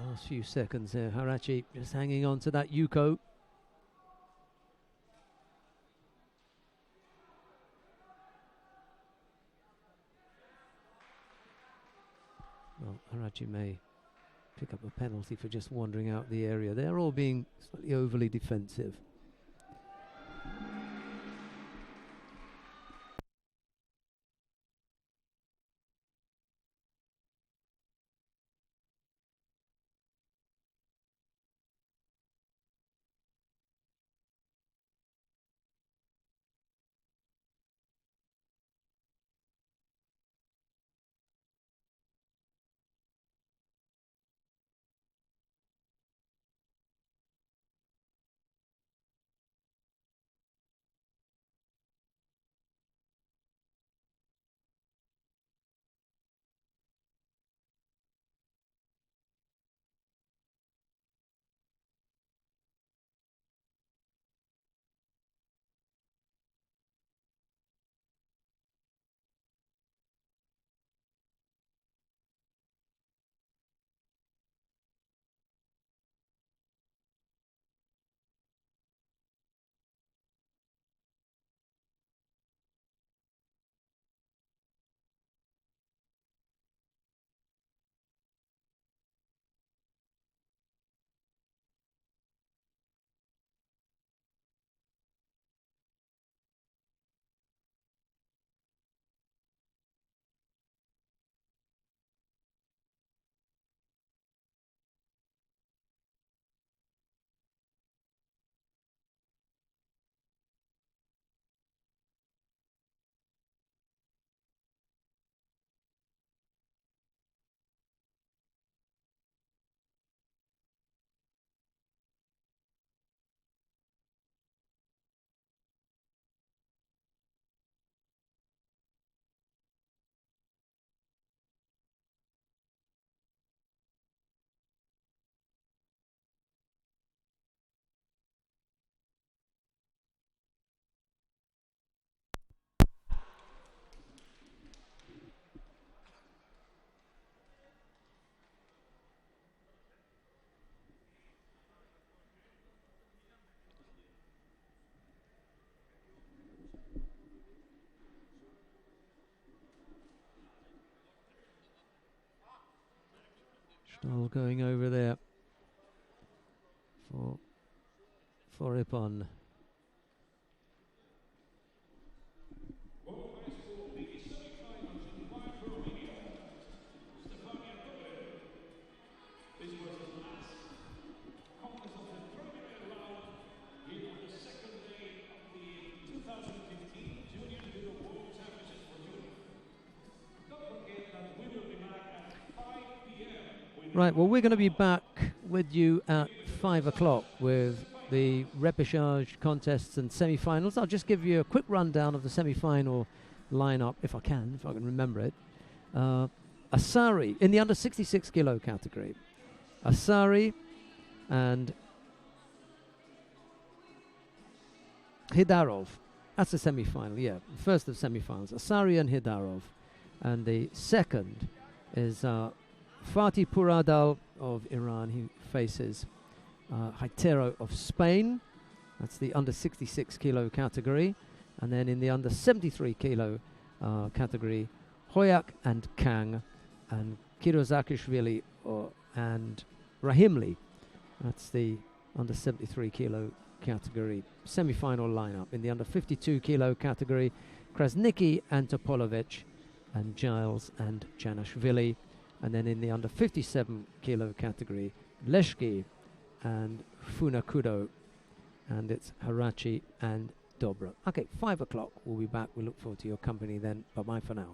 Last few seconds there, Harachi just hanging on to that Yuko. Well, Harachi may pick up a penalty for just wandering out the area. They're all being slightly overly defensive. Stahl going over there for Ippon. Right, well, we're going to be back with you at 5 o'clock with the repechage contests and semi-finals. I'll just give you a quick rundown of the semi-final lineup, if I can remember it. Asari, in the under 66 kilo category. Asari and Hidarov. That's the semi-final, yeah. First of semi-finals. Asari and Hidarov. And the second is Fatih Puradal of Iran. He faces Haitero of Spain. That's the under 66 kilo category. And then in the under 73 kilo category, Hoyak and Kang and Kirozakishvili and Rahimli. That's the under 73 kilo category semi-final lineup. In the under 52 kilo category, Krasnicki and Topolovic and Giles and Janashvili. And then in the under 57 kilo category, Leshki and Funakudo. And it's Harachi and Dobra. Okay, 5 o'clock. We'll be back. We look forward to your company then. Bye-bye for now.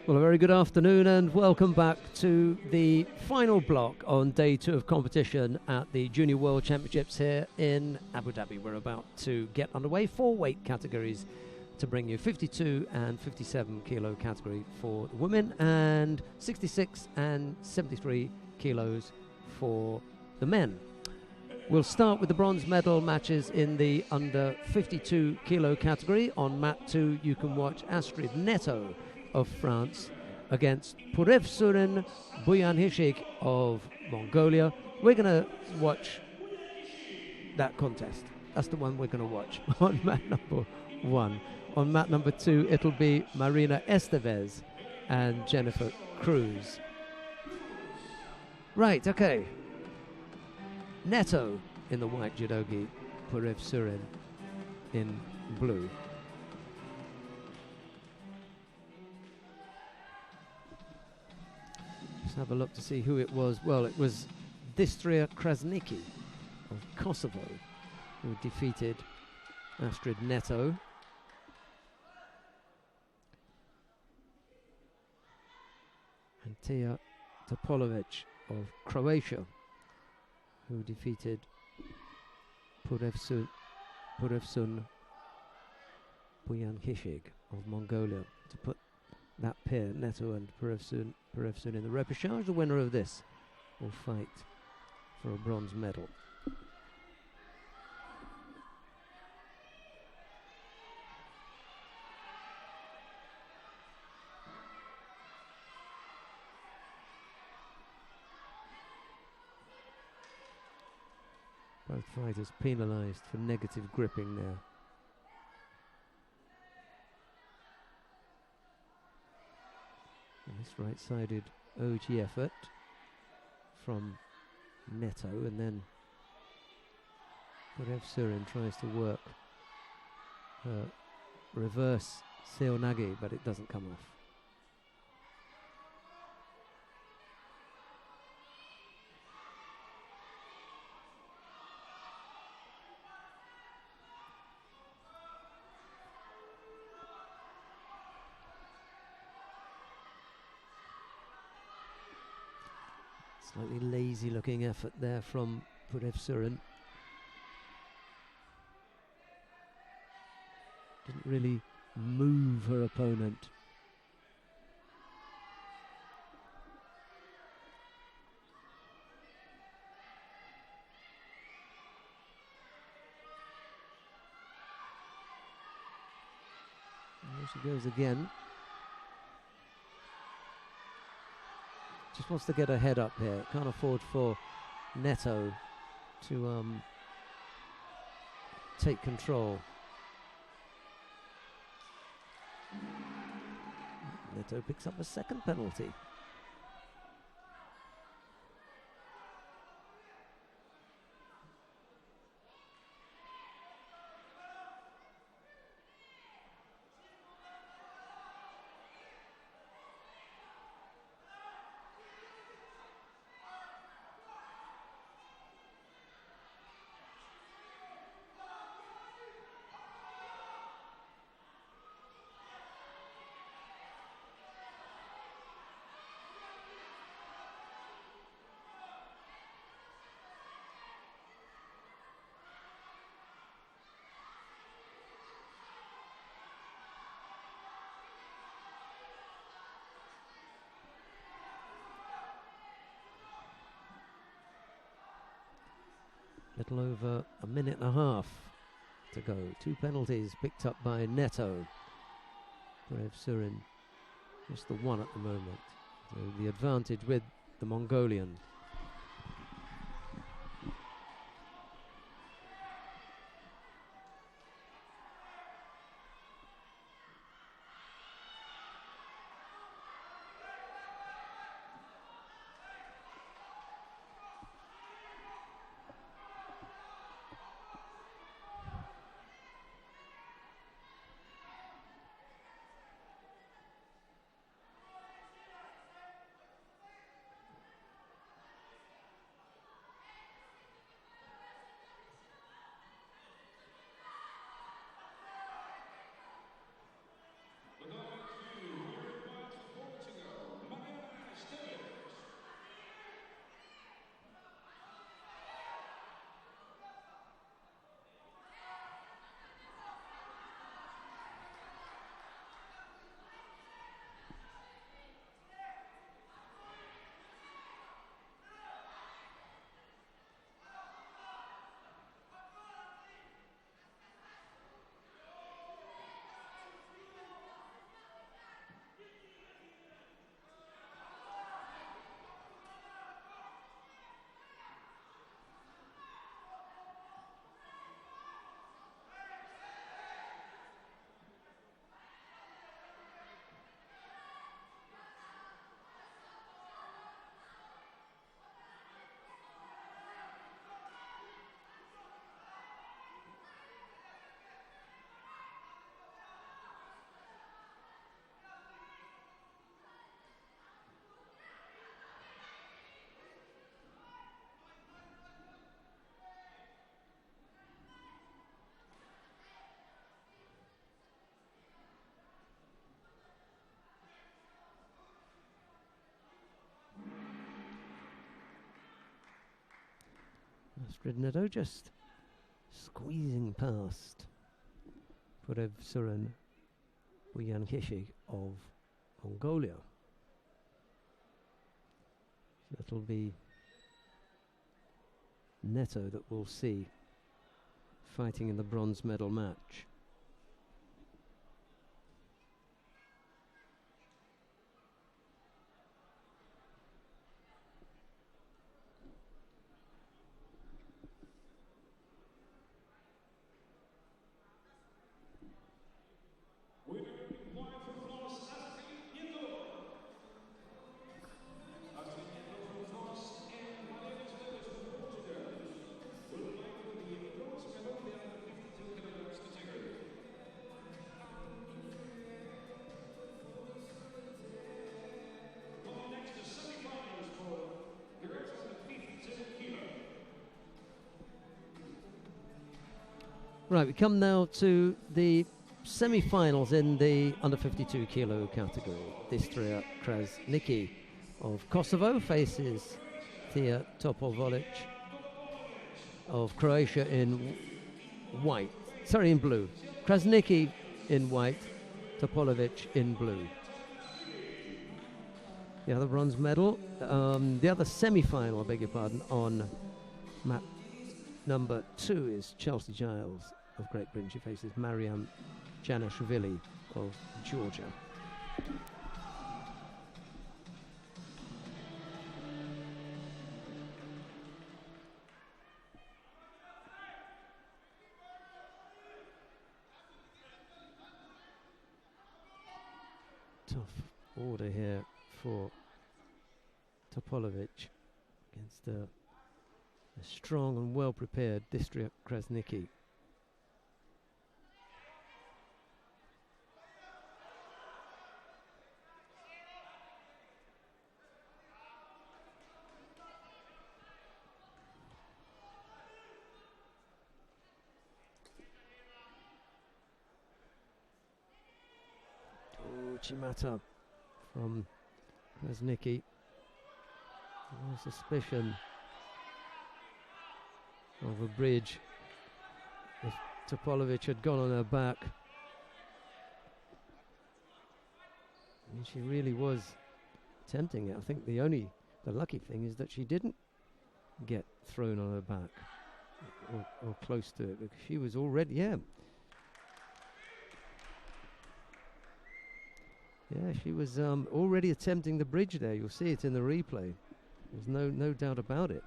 Well, a very good afternoon and welcome back to the final block on day 2 of competition at the Junior World Championships here in Abu Dhabi. We're about to get underway. 4 weight categories to bring you: 52 and 57 kilo category for the women, and 66 and 73 kilos for the men. We'll start with the bronze medal matches in the under 52 kilo category. On mat 2 you can watch Astrid Neto of France against Purevsurin Buyanhishik of Mongolia. We're going to watch that contest. That's the one we're going to watch on mat number 1. On mat number 2 it'll be Marina Estevez and Jennifer Cruz. Right, okay. Neto in the white judogi, Purevsurin in blue. Have a look to see who it was. Well, it was Distria Krasniki of Kosovo who defeated Astrid Neto. And Tia Topolovic of Croatia who defeated Purevsun Buyanhishig of Mongolia to put that pair, Neto and Purevsun in the repechage. The winner of this will fight for a bronze medal. Both fighters penalised for negative gripping there. Nice right-sided OG effort from Neto, and then Purevsurin tries to work her reverse seonagi, but it doesn't come off. Slightly lazy looking effort there from Purevsurin. Didn't really move her opponent. There she goes again. Just wants to get her head up here. Can't afford for Neto to take control. Neto picks up a second penalty. Little over a minute and a half to go. 2 penalties picked up by Neto. Purevsurin just the one at the moment. So the advantage with the Mongolian. Stridnedo just squeezing past Purev Suren Uyankishi of Mongolia. So it'll be Neto that we'll see fighting in the bronze medal match. Right, we come now to the semi-finals in the under 52 kilo category. Distria Krasniki of Kosovo faces Thea Topovolic of Croatia in white. Sorry, in blue. Krasniki in white, Topolovic in blue. The other bronze medal, the other semi-final, I beg your pardon, on mat number 2 is Chelsea Giles of Great Britain. She faces Mariam Janashvili of Georgia. Tough order here for Topolovic against a strong and well-prepared Distria Krasniki. Chimata from Krasniki. No suspicion of a bridge. If Topolovic had gone on her back, and she really was tempting it. I think the lucky thing is that she didn't get thrown on her back or close to it, because she was already, she was already attempting the bridge there. You'll see it in the replay. There's no doubt about it.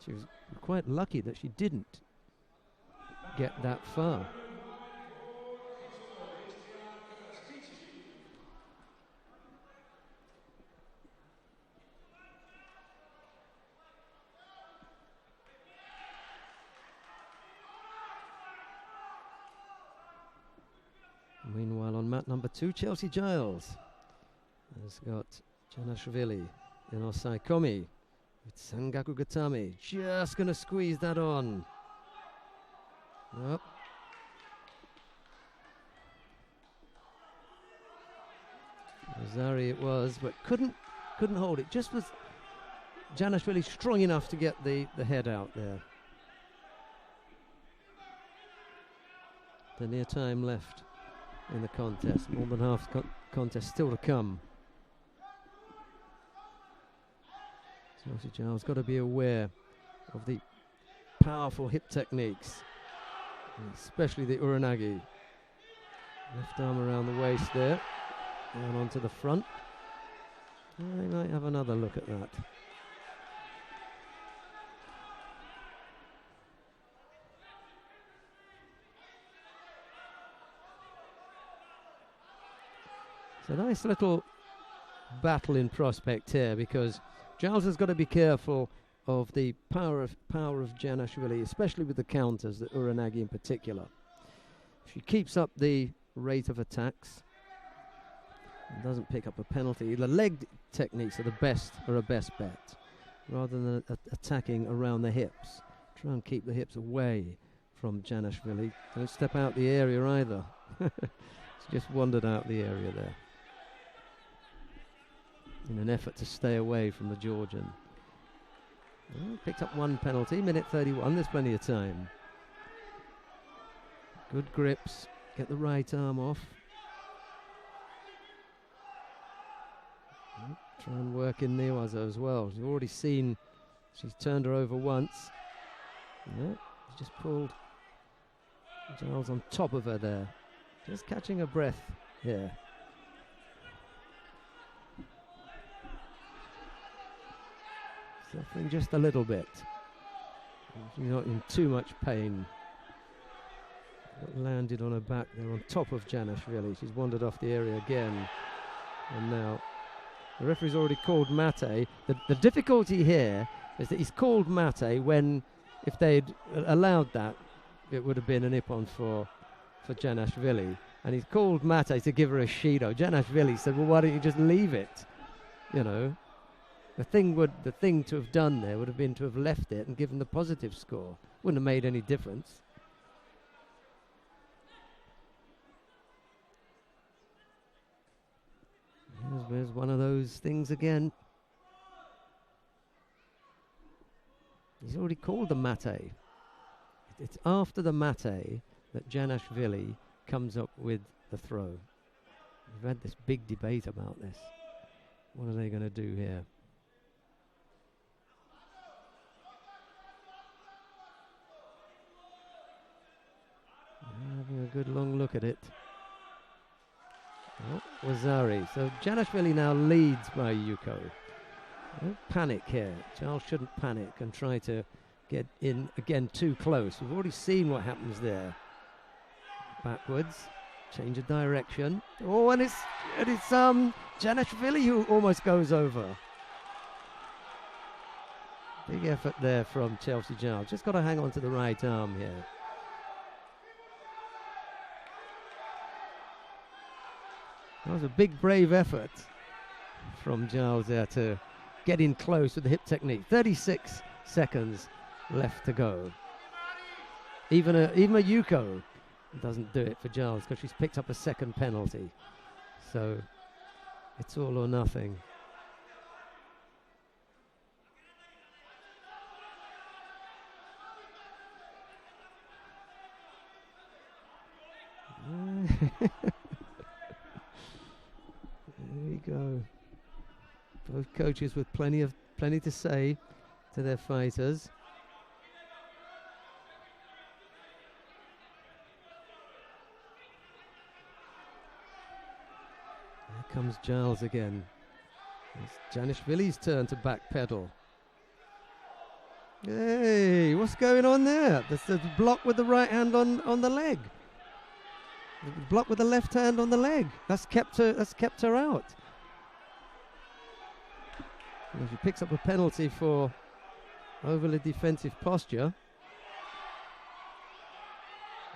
She was quite lucky that she didn't get that far. Meanwhile, on mat number 2, Chelsea Giles has got Janashvili in Osai Komi with Sangaku Gatami. Just going to squeeze that on. Nope. Rosari it was, but couldn't hold it. Just was Janashvili strong enough to get the head out there. Plenty of time left in the contest. More than half contest still to come. Chelsea Giles got to be aware of the powerful hip techniques, especially the uranagi. Left arm around the waist there, down onto the front. I might have another look at that. It's a nice little battle in prospect here, because Giles has got to be careful of the power of Janashvili, especially with the counters, the uranagi in particular. If she keeps up the rate of attacks and doesn't pick up a penalty, the leg techniques are a best bet, rather than attacking around the hips. Try and keep the hips away from Janashvili. Don't step out the area either. She just wandered out the area there in an effort to stay away from the Georgian. Picked up one penalty, minute 31, there's plenty of time. Good grips, get the right arm off. Try and work in Niwaza as well. You've already seen she's turned her over once. Yeah, she just pulled Giles on top of her there. Just catching her breath here. Suffering just a little bit. She's not in too much pain. Landed on her back there on top of Janashvili. She's wandered off the area again. And now the referee's already called Mate. The difficulty here is that he's called Mate when, if they'd allowed that, it would have been an ippon for Janashvili. And he's called Mate to give her a Shido. Janashvili said, well, why don't you just leave it? You know, the thing to have done there would have been to have left it and given the positive score. Wouldn't have made any difference. There's one of those things again. He's already called the Mate. It's after the Mate that Janashvili comes up with the throw. We've had this big debate about this. What are they going to do here? Having a good long look at it. Oh, Wazari. So Janashvili now leads by Yuko. Don't panic here. Charles shouldn't panic and try to get in again too close. We've already seen what happens there. Backwards. Change of direction. Oh, and it's Janashvili who almost goes over. Big effort there from Chelsea Giles. Just got to hang on to the right arm here. That was a big, brave effort from Giles there to get in close with the hip technique. 36 seconds left to go. Even a Yuko doesn't do it for Giles because she's picked up a second penalty. So it's all or nothing. There we go. Both coaches with plenty to say to their fighters. Here comes Giles again. It's Janashvili's turn to backpedal. Hey, what's going on there? That's the block with the right hand on the leg. Block with the left hand on the leg. That's kept her out. And she picks up a penalty for overly defensive posture.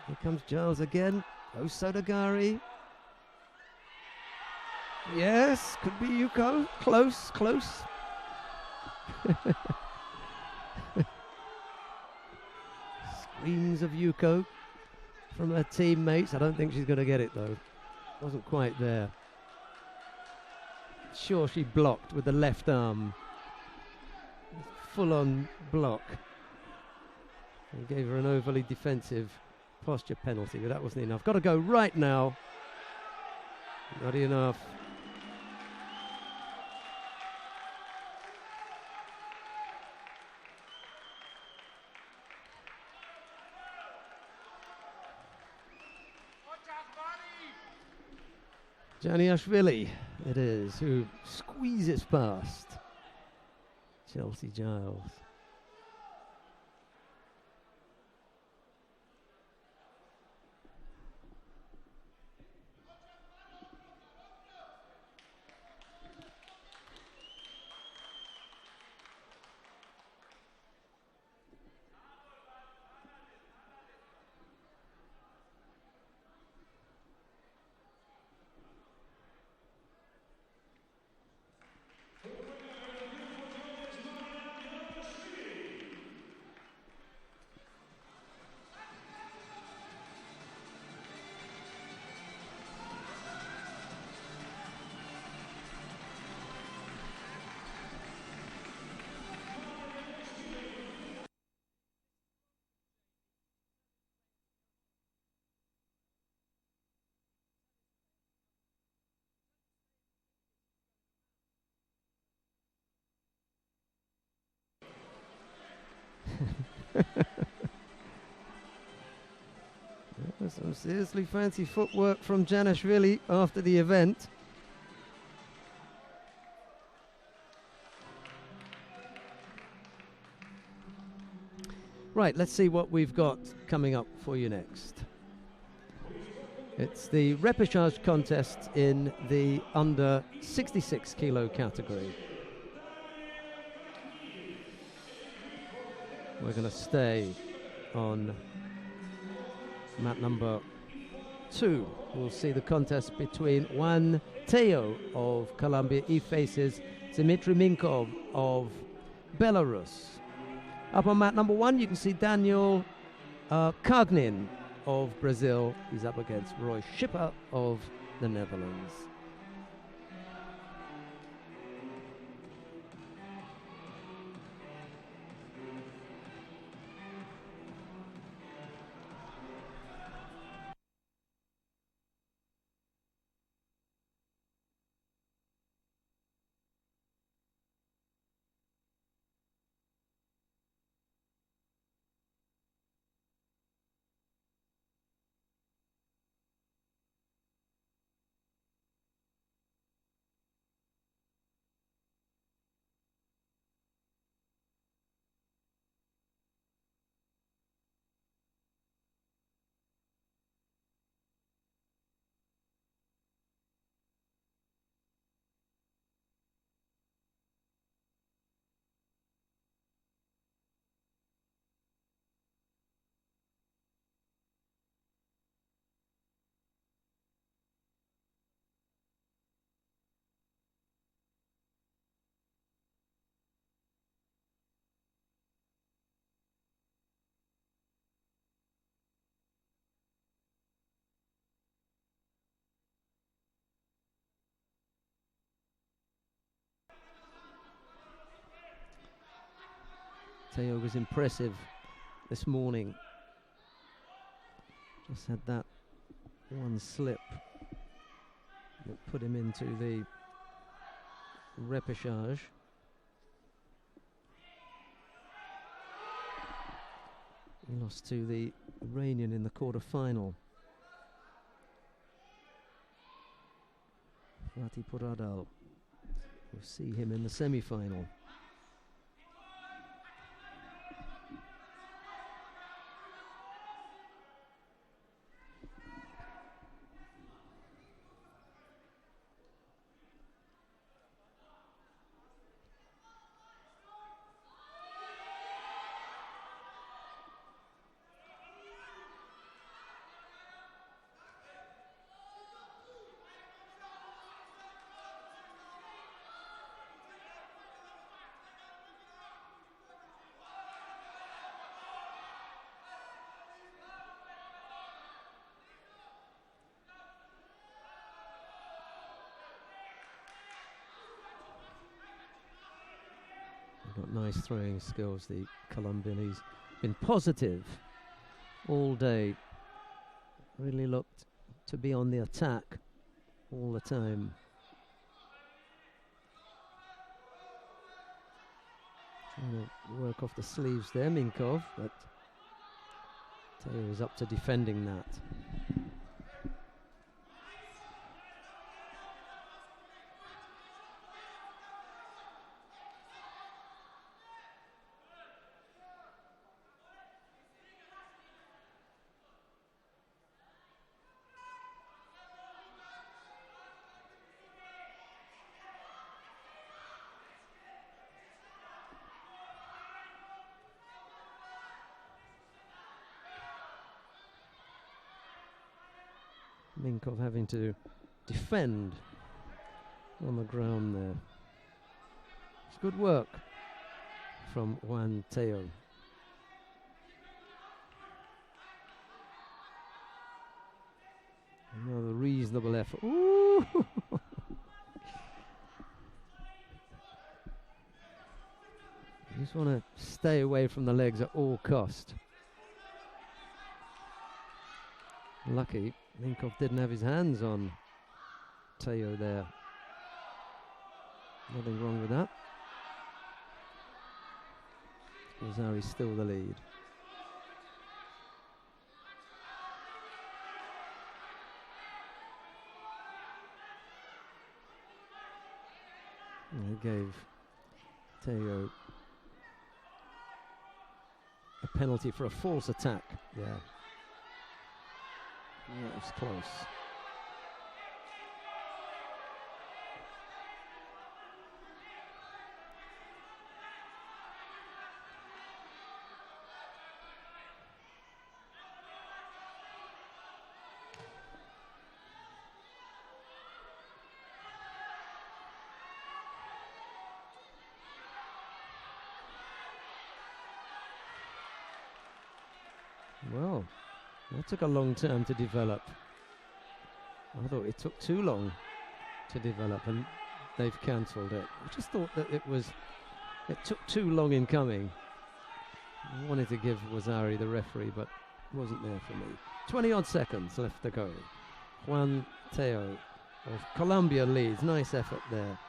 Here comes Giles again. Oh, Sodagari. Yes, could be Yuko. Close. Screams of Yuko from her teammates. I don't think she's going to get it though. Wasn't quite there. Sure, she blocked with the left arm. Full on block. And gave her an overly defensive posture penalty, but that wasn't enough. Got to go right now. Not enough. Janashvili, it is, who squeezes past Chelsea Giles. Some seriously fancy footwork from Janashvili after the event. Right, let's see what we've got coming up for you next. It's the repechage contest in the under 66 kilo category. We're going to stay on mat number 2. We'll see the contest between Juan Teo of Colombia. He faces Dmitry Minkov of Belarus. Up on mat number 1, you can see Daniel Kagnin of Brazil. He's up against Roy Schipper of the Netherlands. Teo was impressive this morning. Just had that one slip that put him into the repechage. He lost to the Iranian in the quarter-final. Fatih Poradal. We'll see him in the semi-final. Got nice throwing skills, the Colombian. He's been positive all day. Really looked to be on the attack all the time. Trying to work off the sleeves there, Minkov, but Teo is up to defending that. Minkov having to defend on the ground there. It's good work from Juan Teo. Another reasonable effort. Ooh! You just want to stay away from the legs at all cost. Lucky Minkov didn't have his hands on Teo there. Nothing wrong with that. Lazari's still the lead. And it gave Teo a penalty for a false attack. Yeah. Yeah, it was close. Well, that took a long time to develop. I thought it took too long to develop, and they've cancelled it. I just thought that it took too long in coming. I wanted to give Wazari the referee, but it wasn't there for me. 20-odd seconds left to go. Juan Teo of Colombia leads. Nice effort there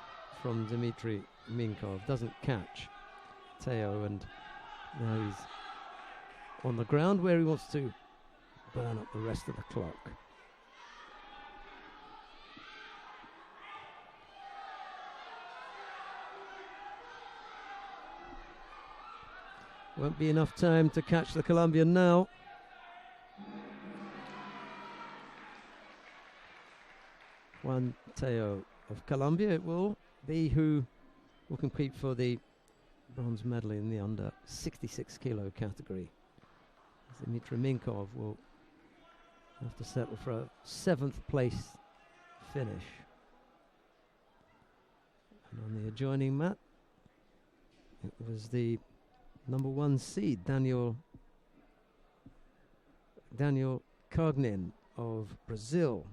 from Dmitry Minkov. Doesn't catch Teo, and now he's on the ground where he wants to burn up the rest of the clock. Won't be enough time to catch the Colombian now. Juan Teo of Colombia, it will be who will compete for the bronze medal in the under 66 kilo category. Dmitry Minkov will have to settle for a 7th place finish. And on the adjoining mat, it was the number 1 seed, Daniel Cognin of Brazil,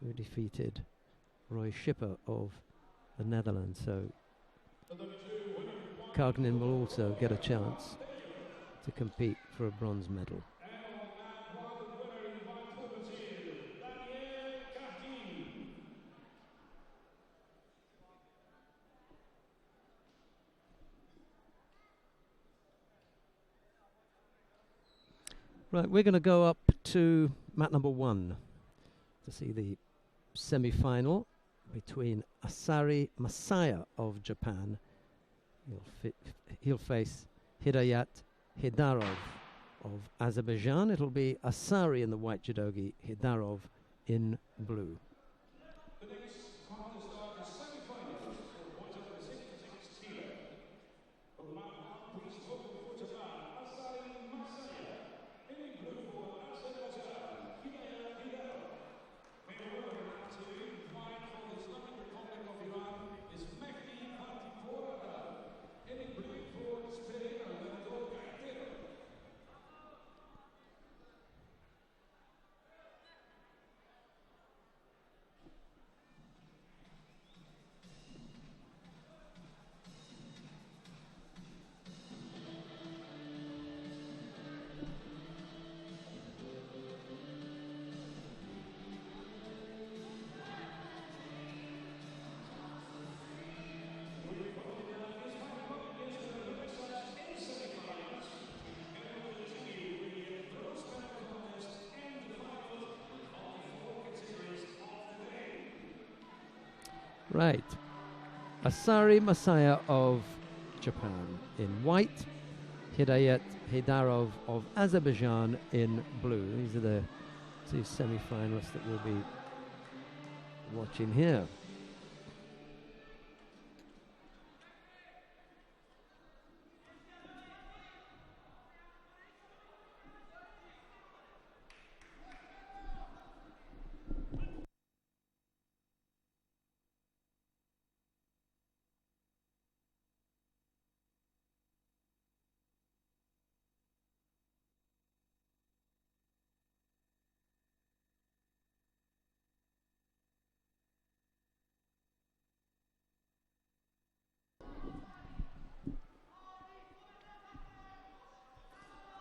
who defeated Roy Schipper of the Netherlands. So Cognin will also get a chance to compete for a bronze medal. Right, we're going to go up to mat number 1 to see the semi-final between Asari Masaya of Japan. He'll face Hidayat Hidarov of Azerbaijan. It'll be Asari in the white judogi, Hidarov in blue. The next contest are the semi-finals for 166 kilo. From the mat 1, please welcome for Japan, Asari Masaya. In blue for Azerbaijan, Hidayat Hidarov. May we welcome to the fight for the Islamic Republic of Iran is Mehdi Fatipora. In blue for Spain, Orlando Gaitero. Right, Asari Masaya of Japan in white, Hidayat Hidarov of Azerbaijan in blue. These are the 2 semi-finalists that we'll be watching here.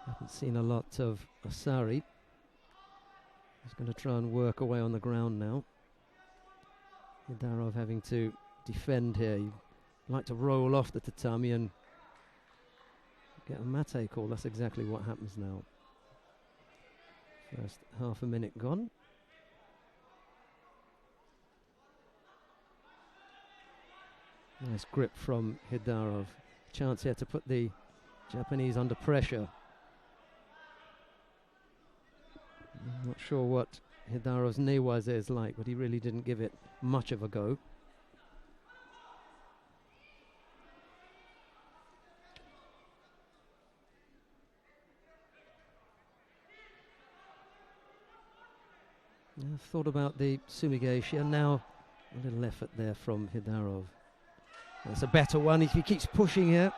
Haven't seen a lot of Asari. He's going to try and work away on the ground now. Hidarov having to defend here. He'd like to roll off the tatami and get a mate call. That's exactly what happens now. First half a minute gone. Nice grip from Hidarov. Chance here to put the Japanese under pressure. I'm not sure what Hidarov's newaze is like, but he really didn't give it much of a go. I've thought about the Sumigaeshi, and now a little effort there from Hidarov. That's a better one if he keeps pushing here.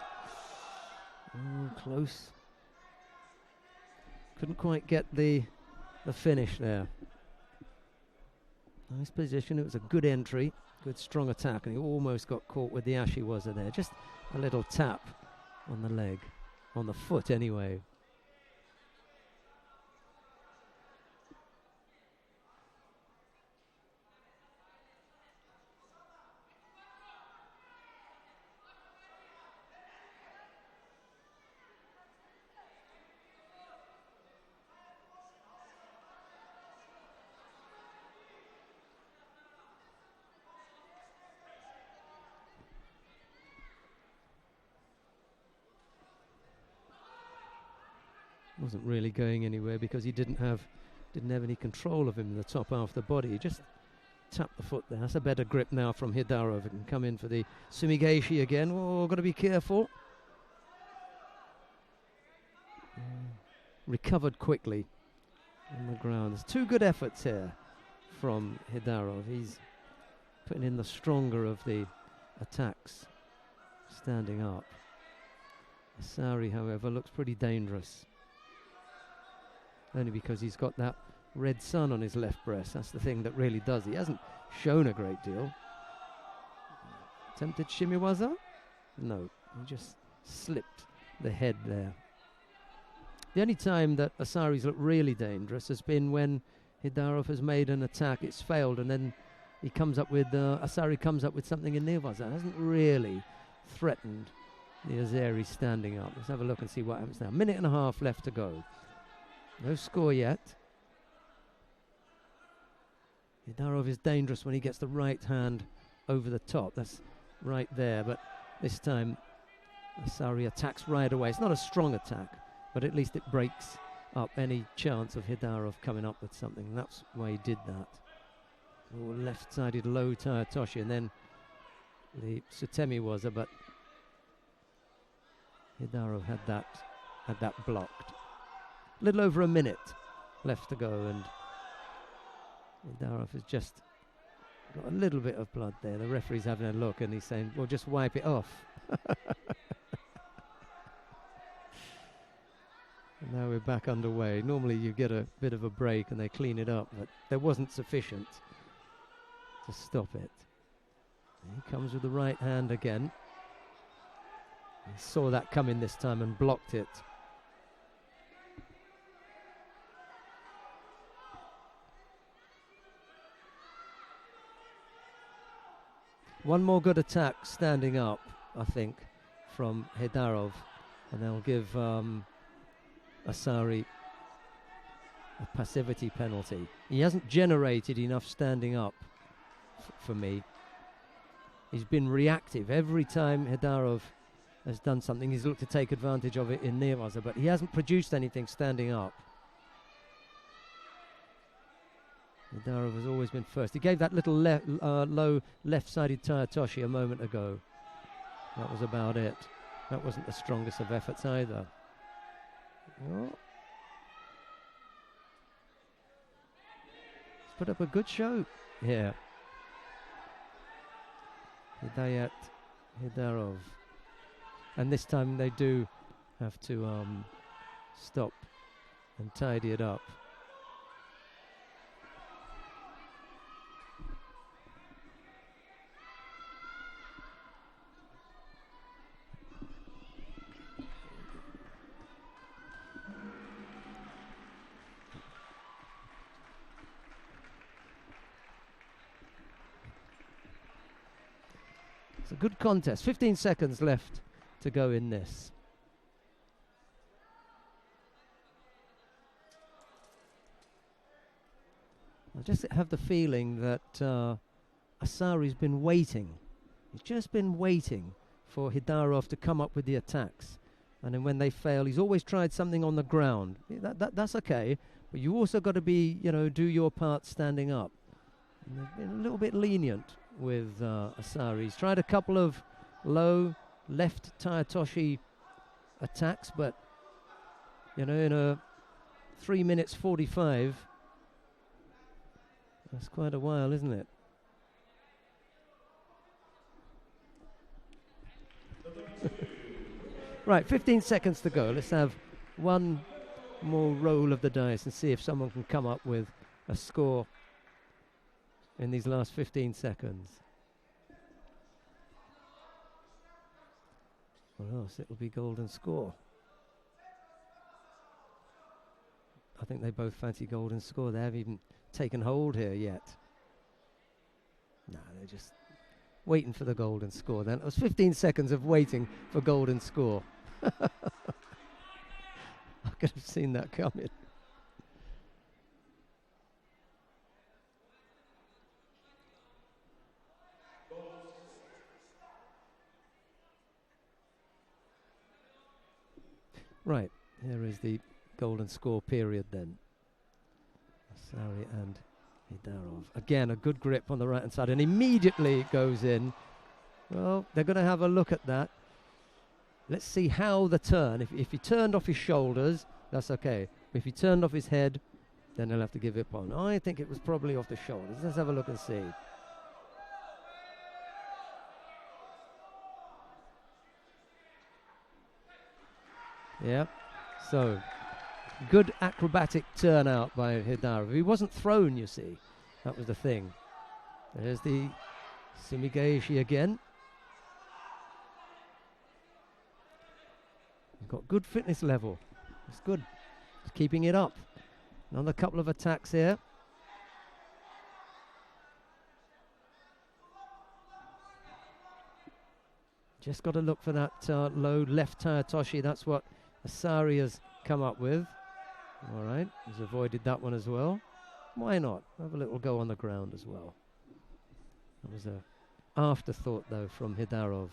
Close. Couldn't quite get the finish there. Nice position. It was a good entry, good strong attack, and he almost got caught with the ashiwaza there. Just a little tap on the leg, on the foot anyway. Wasn't really going anywhere because he didn't have any control of him in the top half of the body. He just tapped the foot there. That's a better grip now from Hidarov. It can come in for the Sumigaeshi again. Oh, got to be careful. Recovered quickly on the ground. There's two good efforts here from Hidarov. He's putting in the stronger of the attacks, standing up. Asari, however, looks pretty dangerous. Only because he's got that red sun on his left breast. That's the thing that really does. He hasn't shown a great deal. Attempted shimiwaza? No, he just slipped the head there. The only time that Asari's looked really dangerous has been when Hidarov has made an attack, it's failed, and then he comes up with, Asari comes up with something in newaza. Hasn't really threatened the Azeri standing up. Let's have a look and see what happens now. Minute and a half left to go. No score yet. Hidarov is dangerous when he gets the right hand over the top. That's right there, but this time Asari attacks right away. It's not a strong attack, but at least it breaks up any chance of Hidarov coming up with something. And that's why he did that. Oh, left-sided low Tayatoshi, and then the Sutemi was, but Hidarov had that blocked. A little over a minute left to go, and Hidarov has just got a little bit of blood there. The referee's having a look and he's saying, well, just wipe it off. And now we're back underway. Normally you get a bit of a break and they clean it up, but there wasn't sufficient to stop it. And he comes with the right hand again. He saw that coming this time and blocked it. One more good attack standing up, I think, from Hidarov, and they'll give Asari a passivity penalty. He hasn't generated enough standing up for me. He's been reactive. Every time Hidarov has done something, he's looked to take advantage of it in newaza, but he hasn't produced anything standing up. Hidarov has always been first. He gave that little low left-sided Tayatoshi a moment ago. That was about it. That wasn't the strongest of efforts either. Oh. He's put up a good show here. Hidayat Hidarov. And this time they do have to stop and tidy it up. A good contest. 15 seconds left to go in this. I just have the feeling that Asari's been waiting He's just been waiting for Hidarov to come up with the attacks. And then when they fail, he's always tried something on the ground. That's okay, but you also got to be, do your part standing up. And they've been a little bit lenient with Asari. He's tried a couple of low left Tayatoshi attacks, but, in a 3 minutes 45, that's quite a while, isn't it? Right, 15 seconds to go. Let's have one more roll of the dice and see if someone can come up with a score in these last 15 seconds. Or else it'll be golden score. I think they both fancy golden score. They haven't even taken hold here yet. No, they're just waiting for the golden score. Then it was 15 seconds of waiting for golden score. I could have seen that coming. Right, here is the golden score period then. Asari and Hidarov. Again, a good grip on the right hand side, and immediately it goes in. Well, they're going to have a look at that. Let's see how the turn. If he turned off his shoulders, that's okay. If he turned off his head, then he'll have to give it on. I think it was probably off the shoulders. Let's have a look and see. Yeah. So, good acrobatic turnout by Hidarov. He wasn't thrown, you see. That was the thing. There's the Sumigaeshi again. Got good fitness level. It's good. He's keeping it up. Another couple of attacks here. Just got to look for that low left Tayatoshi. That's what Asari has come up with. All right, he's avoided that one as well. Why not? Have a little go on the ground as well. That was a afterthought, though, from Hidarov.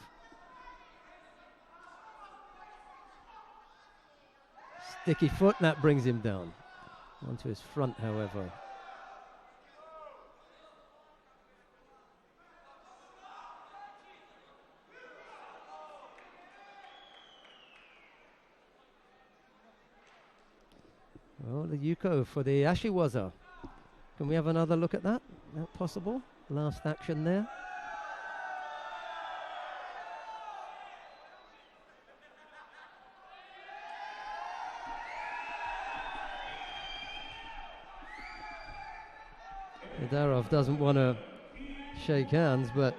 Sticky foot, that brings him down. Onto his front, however. Well, the Yuko for the Ashiwaza. Can we have another look at that? Is that possible? Last action there. Hidarov doesn't want to shake hands, but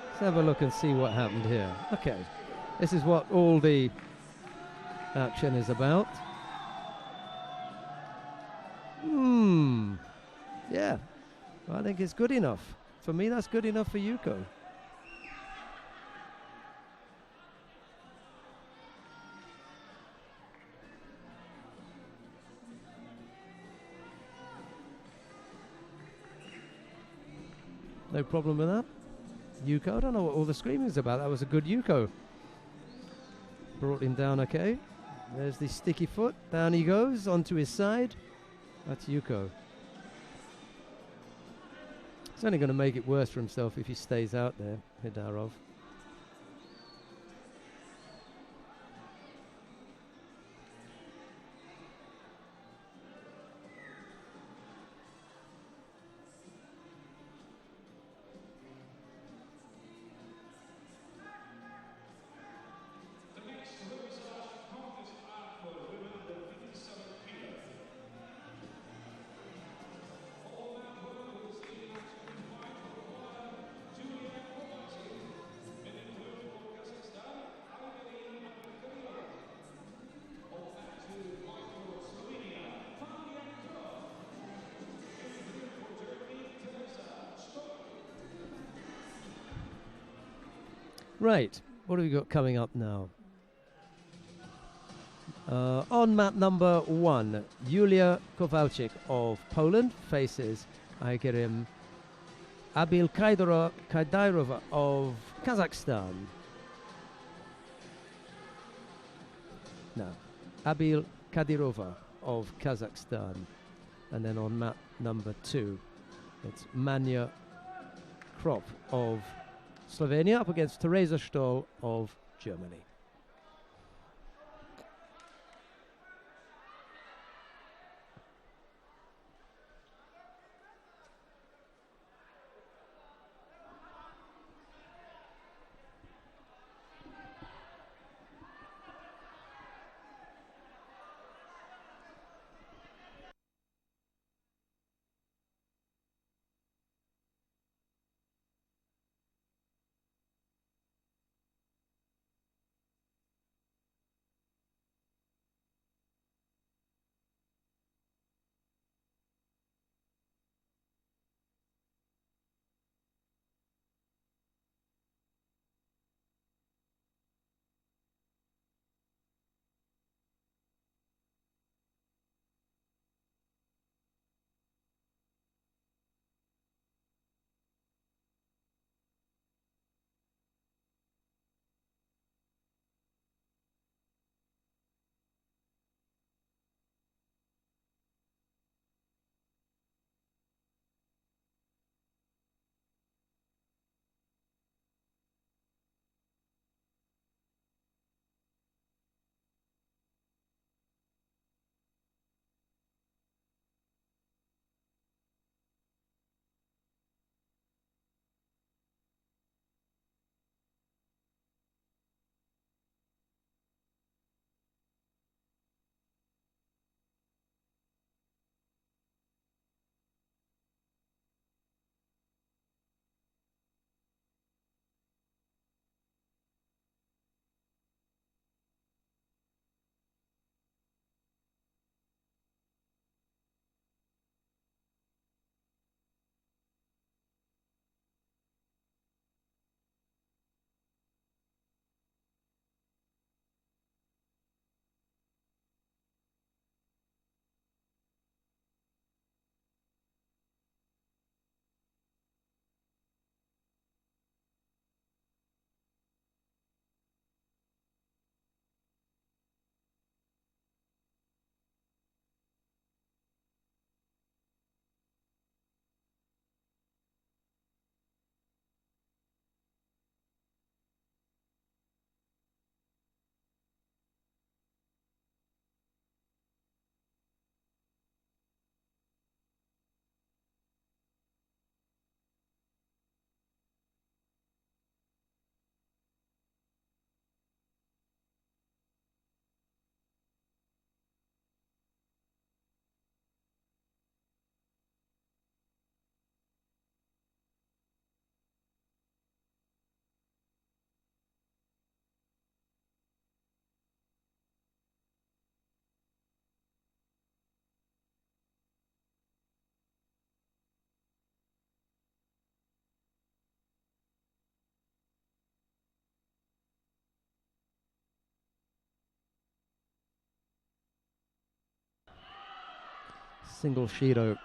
let's have a look and see what happened here. Okay, this is what all the action is about. Yeah, I think it's good enough. For me, that's good enough for Yuko. No problem with that. Yuko, I don't know what all the screaming is about. That was a good Yuko. Brought him down okay. There's the sticky foot. Down he goes, onto his side. That's Yuko. It's only going to make it worse for himself if he stays out there, Hidarov. Right, What have we got coming up now? On mat number 1, Julia Kowalczyk of Poland faces Aigerim Kadirova of Kazakhstan. No, Abil Kadirova of Kazakhstan. And then on mat number 2, it's Manja Krop of Slovenia up against Teresa Stoll of Germany. Single Shido.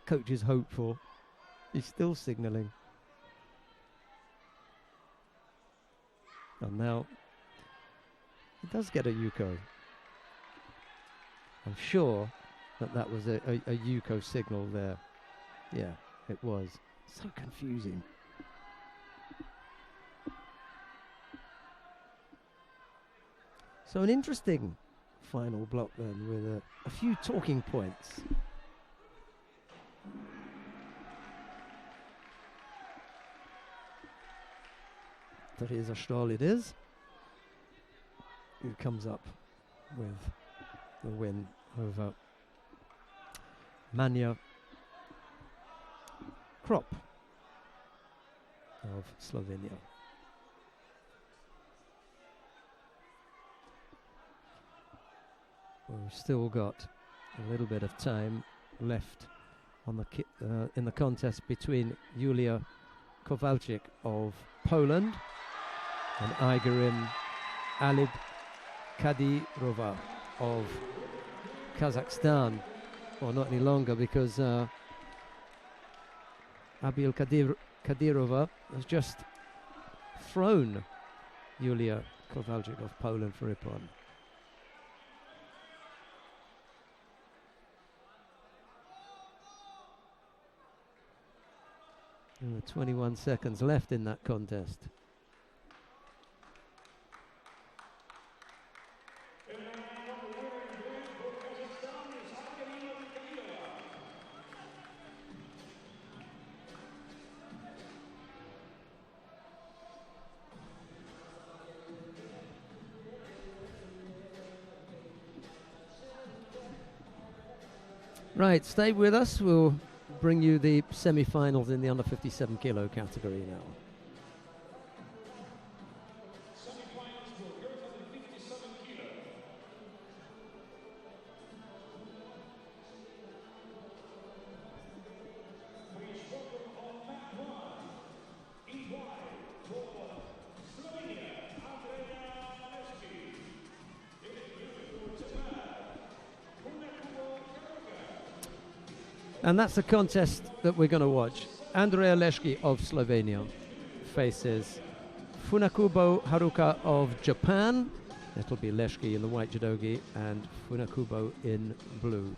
Coach is hopeful. He's still signalling. And now he does get a Yuko. I'm sure that was a Yuko signal there. Yeah, it was. So confusing. So an interesting final block then with a few talking points. Teresa Stoll it is, who comes up with the win over Manja Krop of Slovenia. We've still got a little bit of time left on the in the contest between Julia Kowalczyk of Poland and Aigerim Alib Kadirova of Kazakhstan. Well, not any longer, because Abil Kadirova has just thrown Julia Kowalczyk of Poland for Ippon. 21 seconds left in that contest. Right, stay with us. We'll bring you the semi-finals in the under 57 kilo category now. Semi-finals for girls under 57 kilo. Please welcome on mat 1, EY for Slovenia, Andrea Leski. In for Japan, Funakuo Karuga. And that's the contest that we're going to watch. Andrea Leszki of Slovenia faces Funakubo Haruka of Japan. It'll be Leszki in the white judogi and Funakubo in blue.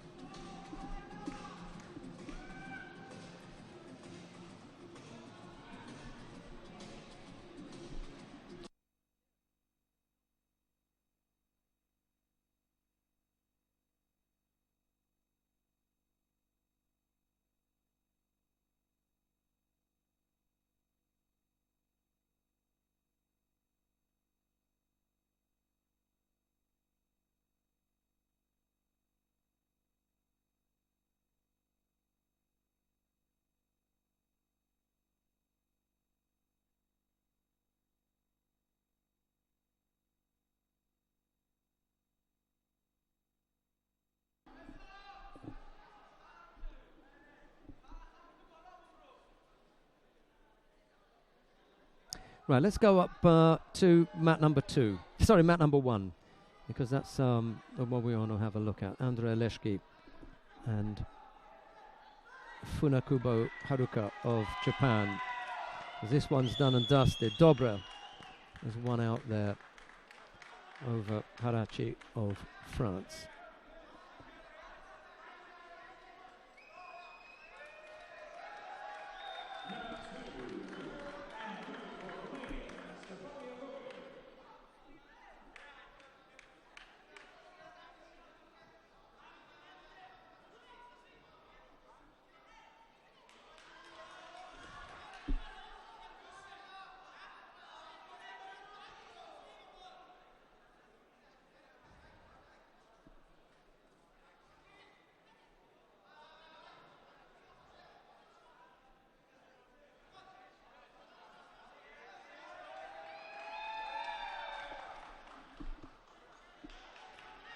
Right, let's go up to mat number 2. Sorry, mat number 1, because that's the one we want to have a look at. Andrea Leszki and Funakubo Haruka of Japan. This one's done and dusted. Dobra has won out there over Harachi of France.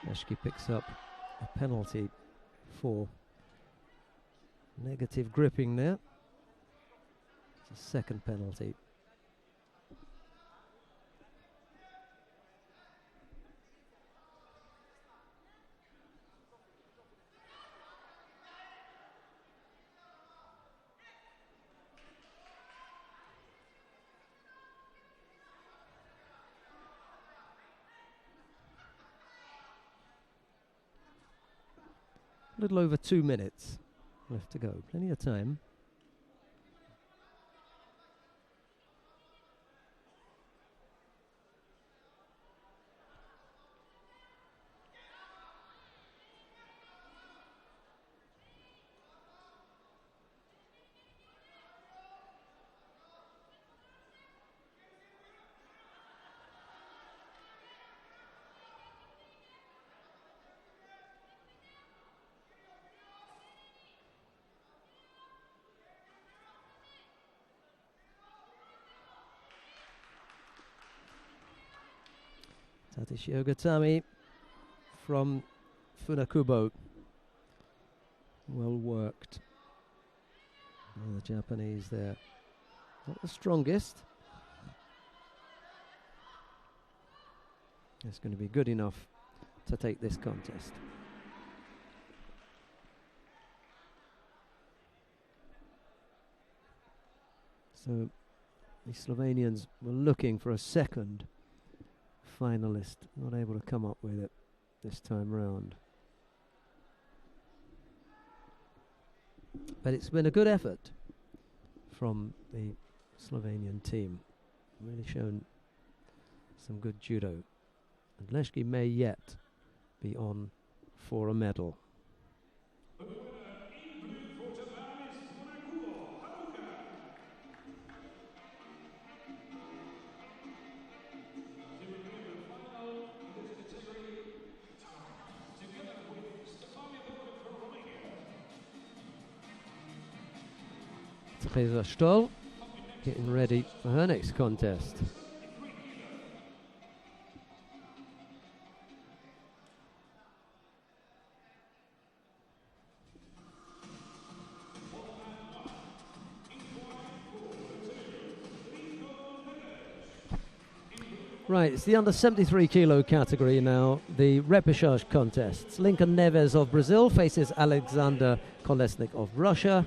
Leszki picks up a penalty for negative gripping there. It's a second penalty. A little over 2 minutes left to go. Plenty of time. Tatishi Ogatami from Funakubo. Well worked. Well, the Japanese there, not the strongest. It's going to be good enough to take this contest. So the Slovenians were looking for a second finalist, not able to come up with it this time round. But it's been a good effort from the Slovenian team. Really shown some good judo. And Leszki may yet be on for a medal. Teresa Stoll getting ready for her next contest. Right, it's the under 73 kilo category now, the repechage contests. Lincoln Neves of Brazil faces Alexander Kolesnik of Russia,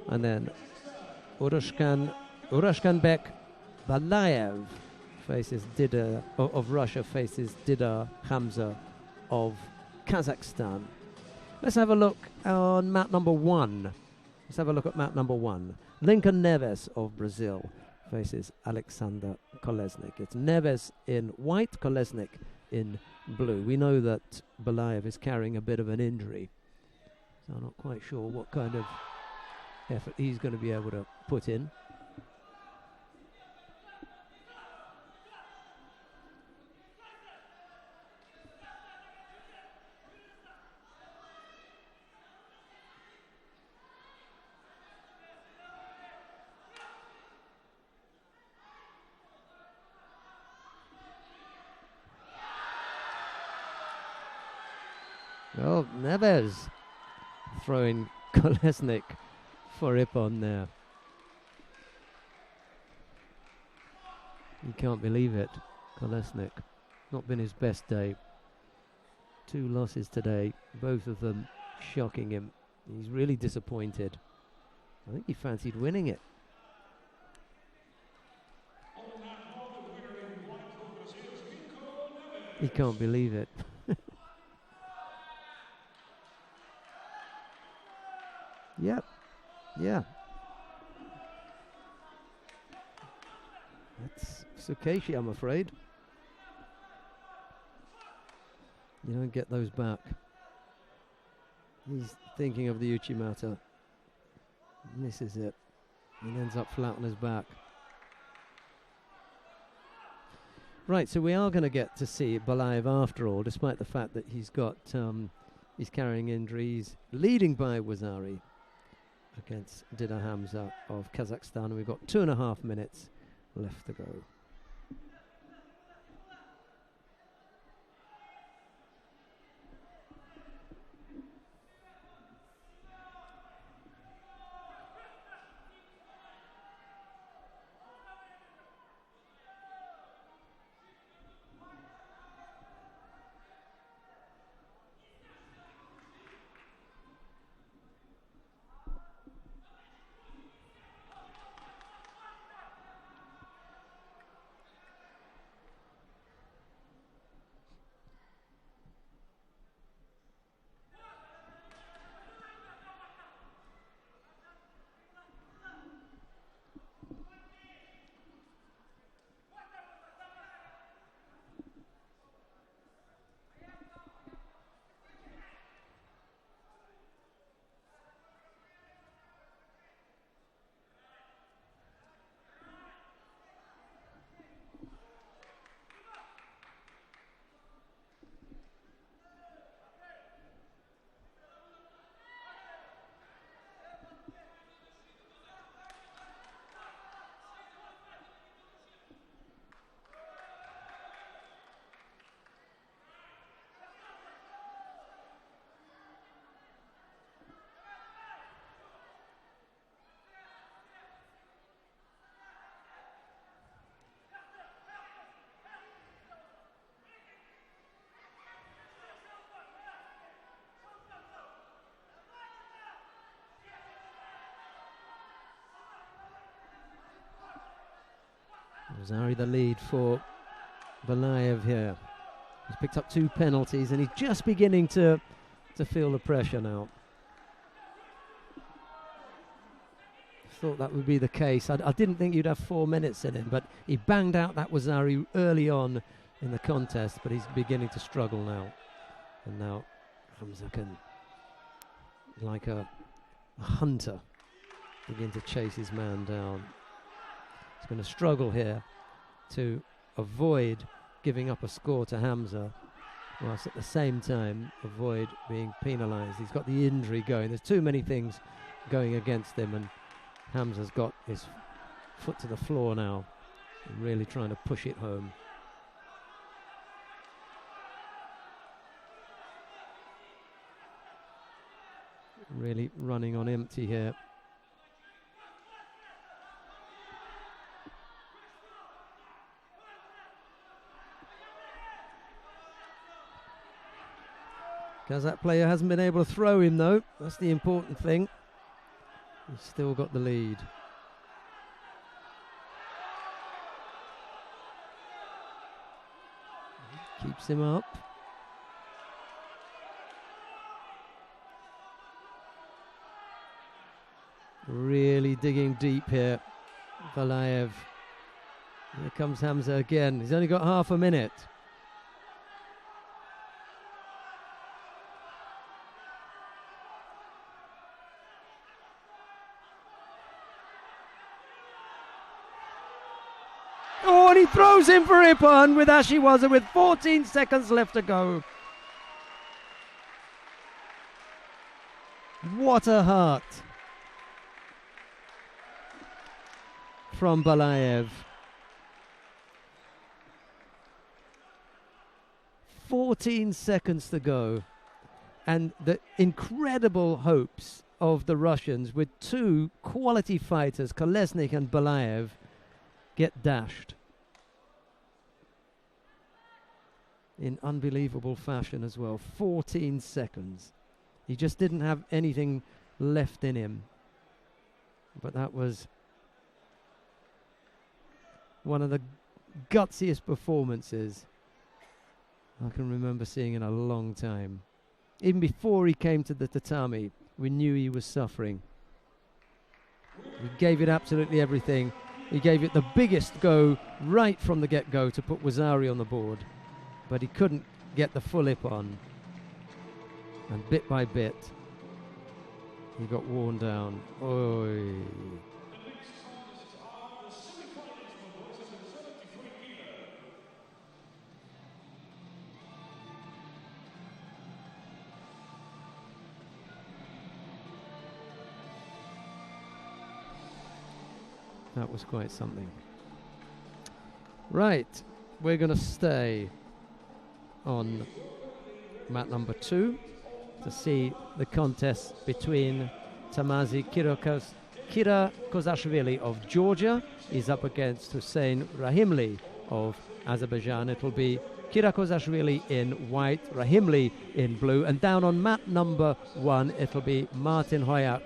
and then Urashkanbek Balayev faces Dida of Russia faces Dida Hamza of Kazakhstan. Let's have a look on mat number 1. Let's have a look at mat number 1. Lincoln Neves of Brazil faces Alexander Kolesnik. It's Neves in white, Kolesnik in blue. We know that Balayev is carrying a bit of an injury, so I'm not quite sure what kind of effort he's going to be able to put in. Well, Neves throwing Kolesnik for Ippon there. You can't believe it. Kolesnik, not been his best day. 2 losses today, both of them shocking him. He's really disappointed. I think he fancied winning it. He can't believe it. Yep. Yeah. That's Tsukeshi, I'm afraid. You don't get those back. He's thinking of the Uchimata. Misses it. And ends up flat on his back. Right, so we are going to get to see Balayev after all, despite the fact that he's got, he's carrying injuries, leading by Wazari against Dida Hamza of Kazakhstan. We've got 2.5 minutes left to go. Zari the lead for Balayev here. He's picked up 2 penalties and he's just beginning to feel the pressure now. Thought that would be the case. I didn't think you'd have 4 minutes in him, but he banged out that Wazari early on in the contest, but he's beginning to struggle now. And now Hamza can, like a hunter, begin to chase his man down. He's going to struggle here to avoid giving up a score to Hamza, whilst at the same time avoid being penalised. He's got the injury going. There's too many things going against him, and Hamza's got his foot to the floor now, really trying to push it home. Really running on empty here. Kazakh player hasn't been able to throw him though. That's the important thing. He's still got the lead. Keeps him up. Really digging deep here, Balayev. Here comes Hamza again. He's only got half a minute. Oh, and he throws him for Ipan with Ashiwaza with 14 seconds left to go. What a heart from Balayev. 14 seconds to go. And the incredible hopes of the Russians with 2 quality fighters, Kolesnik and Balayev, get dashed in unbelievable fashion as well. 14 seconds. He just didn't have anything left in him. But that was one of the gutsiest performances I can remember seeing in a long time. Even before he came to the tatami, we knew he was suffering. He gave it absolutely everything. He gave it the biggest go right from the get-go to put Wazari on the board. But he couldn't get the full hip on. And bit by bit, he got worn down. Oy. That was quite something. Right, we're going to stay on mat number 2 to see the contest between Tamazi Kira-Kozashvili of Georgia is up against Hussein Rahimli of Azerbaijan. It'll be Kira-Kozashvili in white, Rahimli in blue, and down on mat number 1 it'll be Martin Hoyak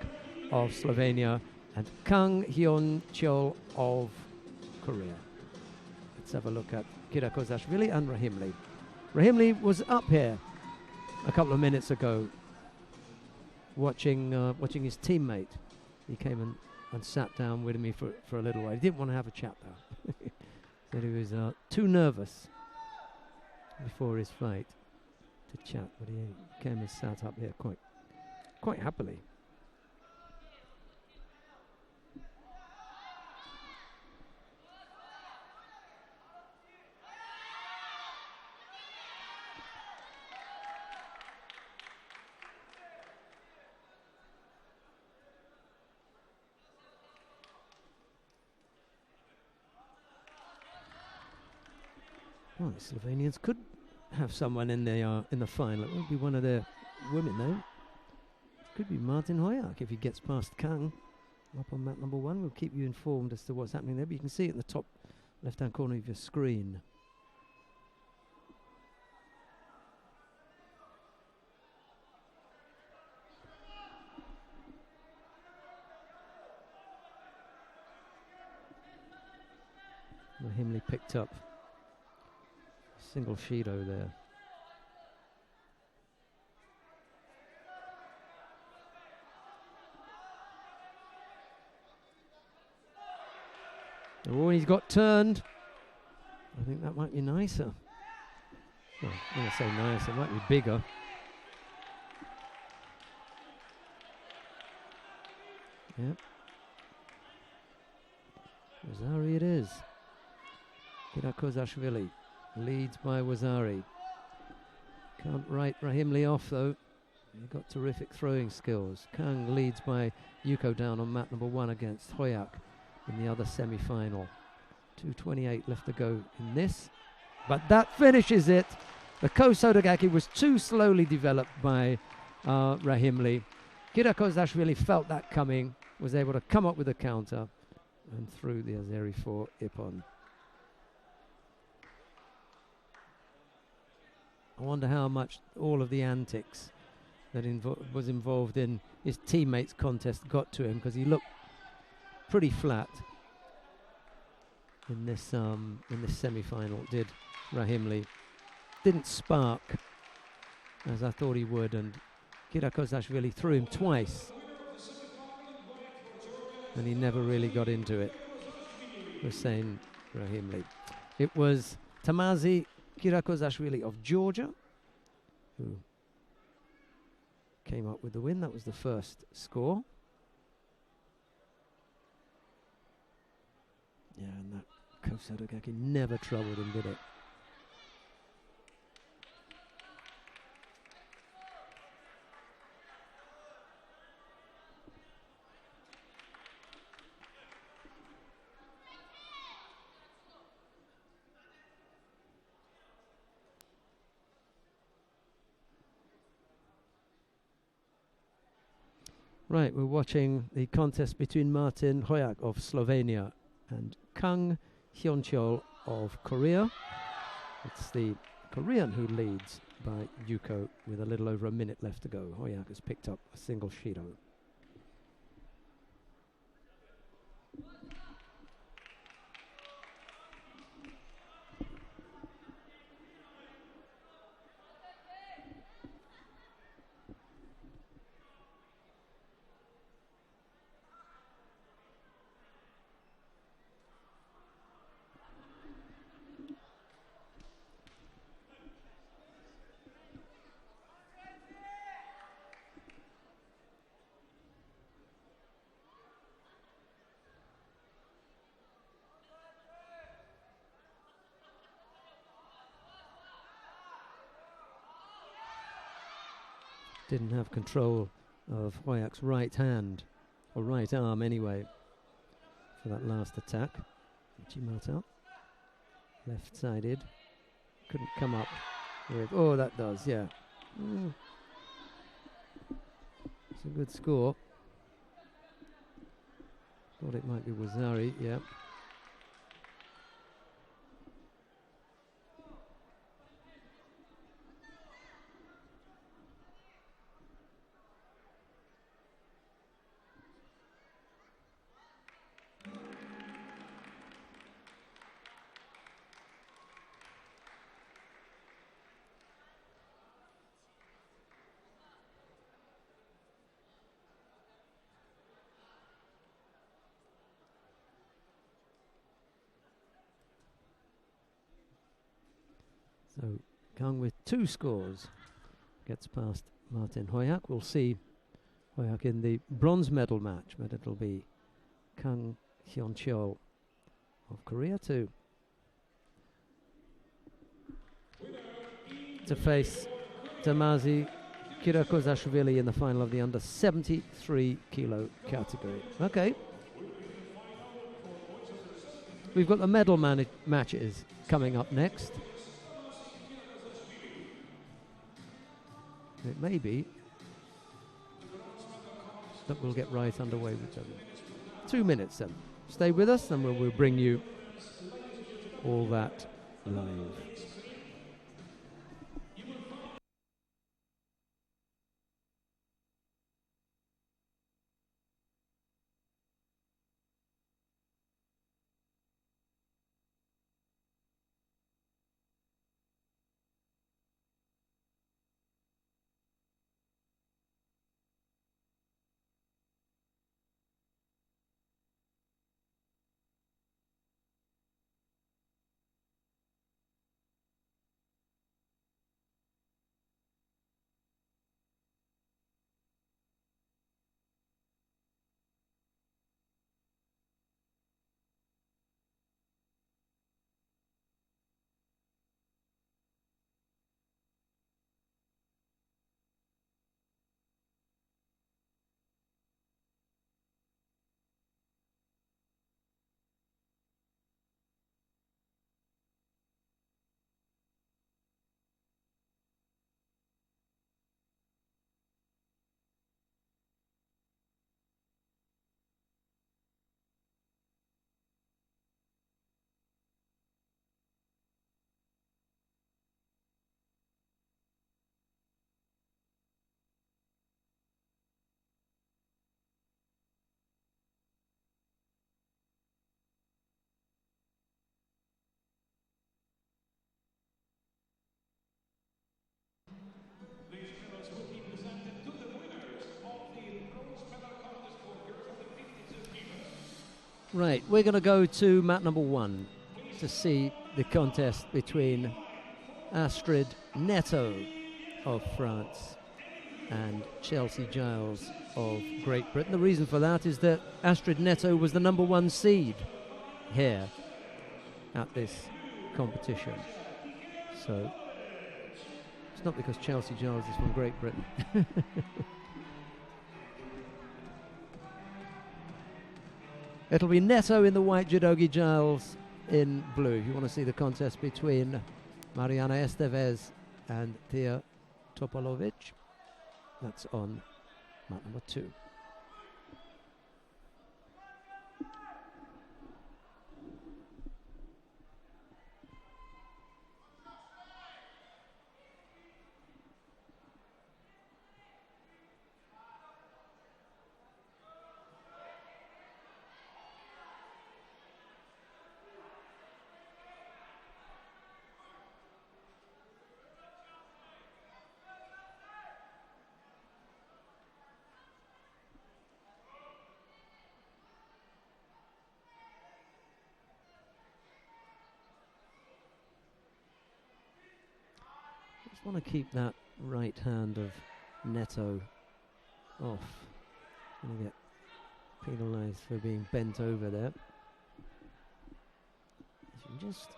of Slovenia and Kang Hyun-Chol of Korea. Let's have a look at Kira-Kozashvili and Rahimli. Rahimli was up here a couple of minutes ago watching his teammate. He came and sat down with me for a little while. He didn't want to have a chat though. Said he was too nervous before his fight to chat, but he came and sat up here quite happily. Well, the Slovenians could have someone in the final. It won't be one of their women though. Could be Martin Hoyak if he gets past Kang. Up on mat number 1, we'll keep you informed as to what's happening there. But you can see it in the top left-hand corner of your screen. Rahimli picked up single Shido there. Oh, he's got turned. I think that might be nicer. Well, I'm going to say nicer, it might be bigger. Yep. Wazari it is. Kirakozashvili leads by Wazari. Can't write Rahimli off though. He's got terrific throwing skills. Kang leads by Yuko down on mat number 1 against Hoyak in the other semi-final. 2:28 left to go in this. But that finishes it. The Kosodagaki was too slowly developed by Rahimli. Kirakozashvili felt that coming, was able to come up with a counter and threw the Azeri for Ippon. I wonder how much all of the antics that was involved in his teammates' contest got to him, because he looked pretty flat in this semi-final. Did Rahimli. Didn't spark as I thought he would, and Kirakozashvili threw him twice and he never really got into it. Hussein Rahimli. It was Tamazi Kirakozashvili of Georgia who came up with the win. That was the first score. Yeah, and that Kosodagaki never troubled him, did it? Right, we're watching the contest between Martin Hoyak of Slovenia and Kang Hyunchol of Korea. It's the Korean who leads by Yuko with a little over a minute left to go. Hoyak has picked up a single Shido. Didn't have control of Hoyak's right hand, or right arm anyway, for that last attack. Ichimata, left-sided, couldn't come up with, oh that does, yeah. It's a good score. Thought it might be Wazari, yeah. So Kang with 2 scores gets past Martin Hoyak. We'll see Hoyak in the bronze medal match, but it'll be Kang Hyunchol of Korea to face Tamazi Kirakozashvili in the final of the under 73 kilo category. Okay. We've got the medal matches coming up next. It may be that we'll get right underway with them. 2 minutes then. Stay with us and we'll bring you all that live. Right, we're going to go to mat number 1 to see the contest between Astrid Neto of France and Chelsea Giles of Great Britain. The reason for that is that Astrid Neto was the number 1 seed here at this competition. So it's not because Chelsea Giles is from Great Britain. It'll be Neto in the white judogi, Giles in blue. If you want to see the contest between Mariana Estevez and Thea Topalovic, that's on mat number 2. Want to keep that right hand of Neto off. Going to get penalised for being bent over there. If you can just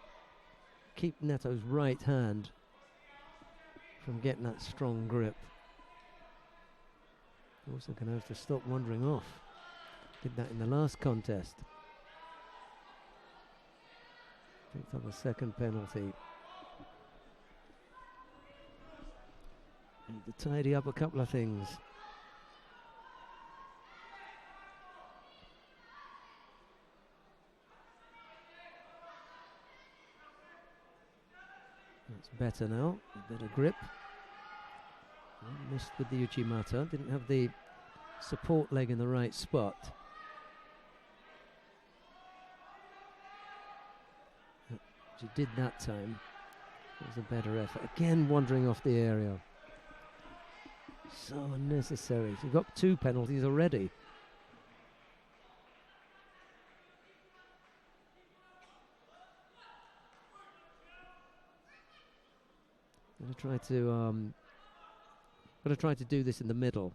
keep Neto's right hand from getting that strong grip. Also going to have to stop wandering off. Did that in the last contest. Picked up a second penalty. Need to tidy up a couple of things. That's better now, a better grip. Missed with the Uchimata, didn't have the support leg in the right spot. She did that time. It was a better effort. Again wandering off the area. So unnecessary. She's got 2 penalties already. Got to try to do this in the middle.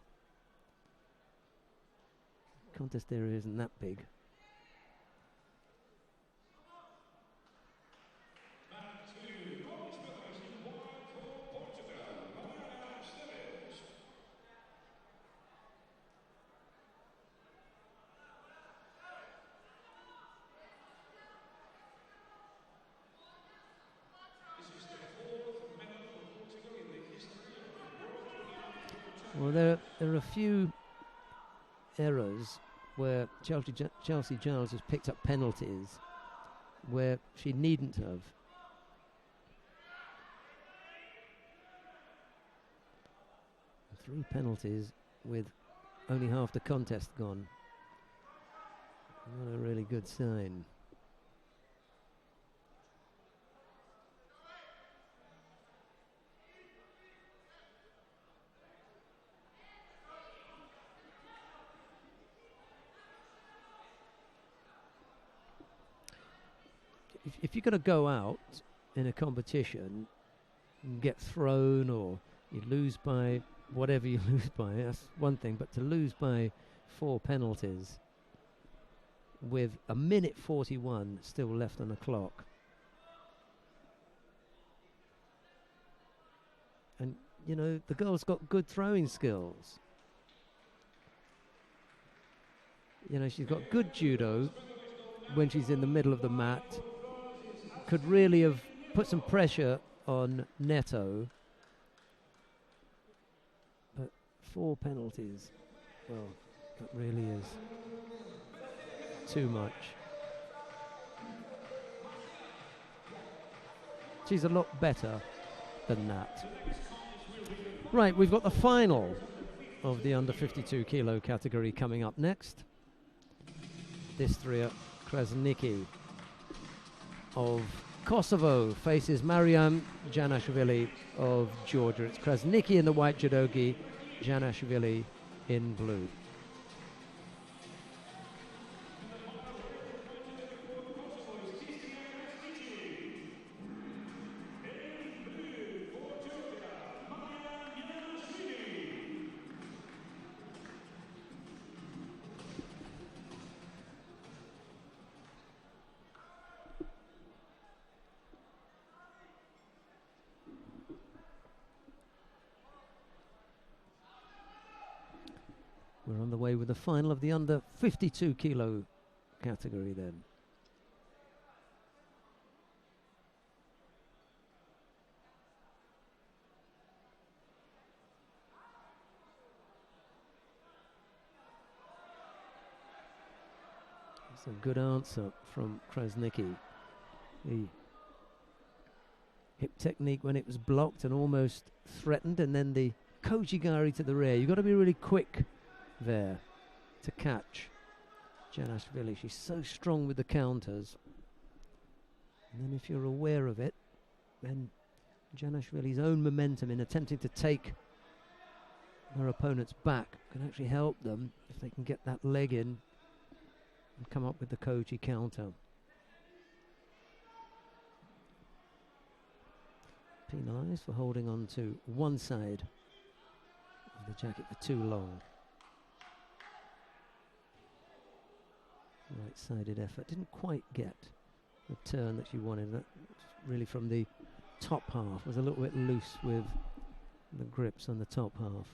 Contest area isn't that big. Well, there are a few errors where Chelsea Giles has picked up penalties where she needn't have. Three penalties with only half the contest gone. Not a really good sign. If you're going to go out in a competition and get thrown or you lose by whatever you lose by, that's one thing, but to lose by 4 penalties with a minute 41 still left on the clock. And, you know, the girl's got good throwing skills. You know, she's got good judo when she's in the middle of the mat. Could really have put some pressure on Neto. But 4 penalties, well, that really is too much. She's a lot better than that. Right, we've got the final of the under 52 kilo category coming up next. Distria Krasniki of Kosovo faces Mariam Janashvili of Georgia. It's Krasniki in the white judogi, Janashvili in blue. We're on the way with the final of the under 52 kilo category then. It's a good answer from Krasnicki. The hip technique when it was blocked and almost threatened, and then the Kojigari to the rear. You've got to be really quick there to catch Janashvili. She's so strong with the counters. And then if you're aware of it, then Janashvili's own momentum in attempting to take her opponents back can actually help them if they can get that leg in and come up with the Koji counter. Penalised for holding on to one side of the jacket for too long. Right-sided effort. Didn't quite get the turn that she wanted. That really from the top half. Was a little bit loose with the grips on the top half.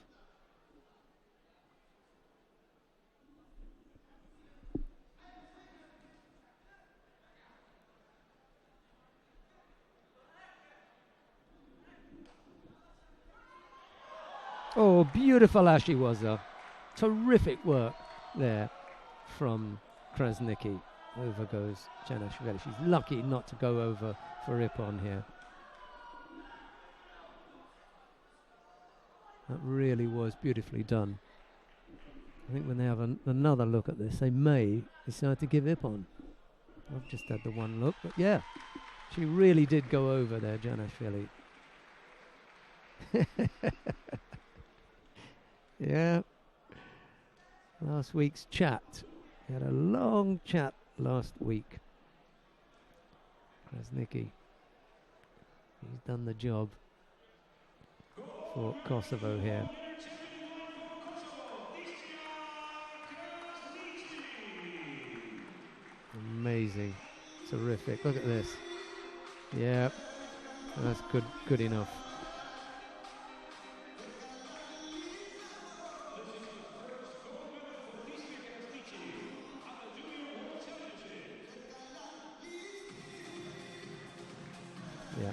Oh, beautiful Ashiwaza. Terrific work there from Krasnicki. Over goes Janashvili. She's lucky not to go over for Ippon here. That really was beautifully done. I think when they have another look at this, they may decide to give Ippon. I've just had the one look, but yeah, she really did go over there, Janashvili. Yeah. Last week's chat. We had a long chat last week. Krasnicki. He's done the job for Kosovo here. Amazing. Terrific. Look at this. Yeah. That's good enough. Yeah.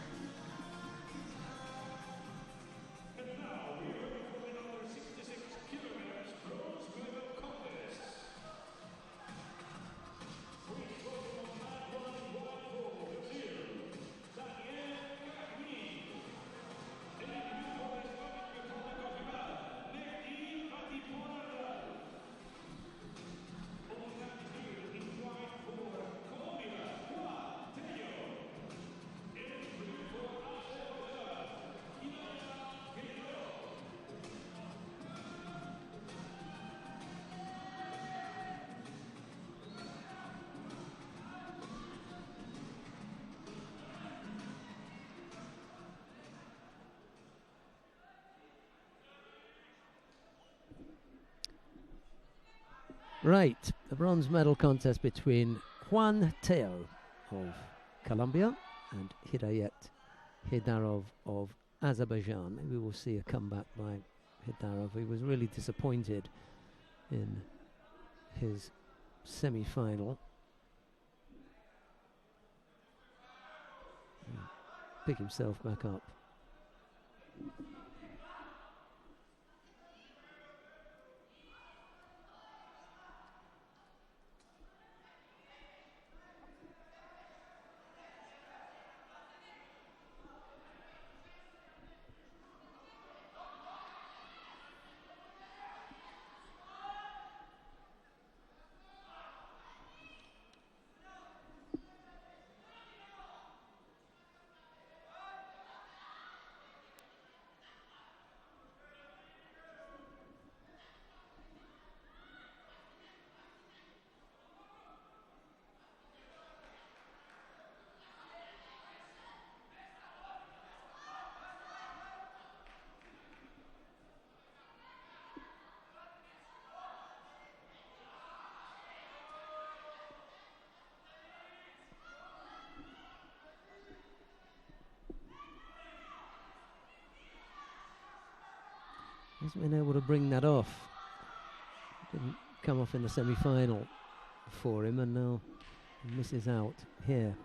Right, the bronze medal contest between Juan Teo of Colombia and Hidayet Hidarov of Azerbaijan. Maybe we'll see a comeback by Hidarov. He was really disappointed in his semi-final. Pick himself back up. Hasn't been able to bring that off. Didn't come off in the semi-final for him, and now misses out here.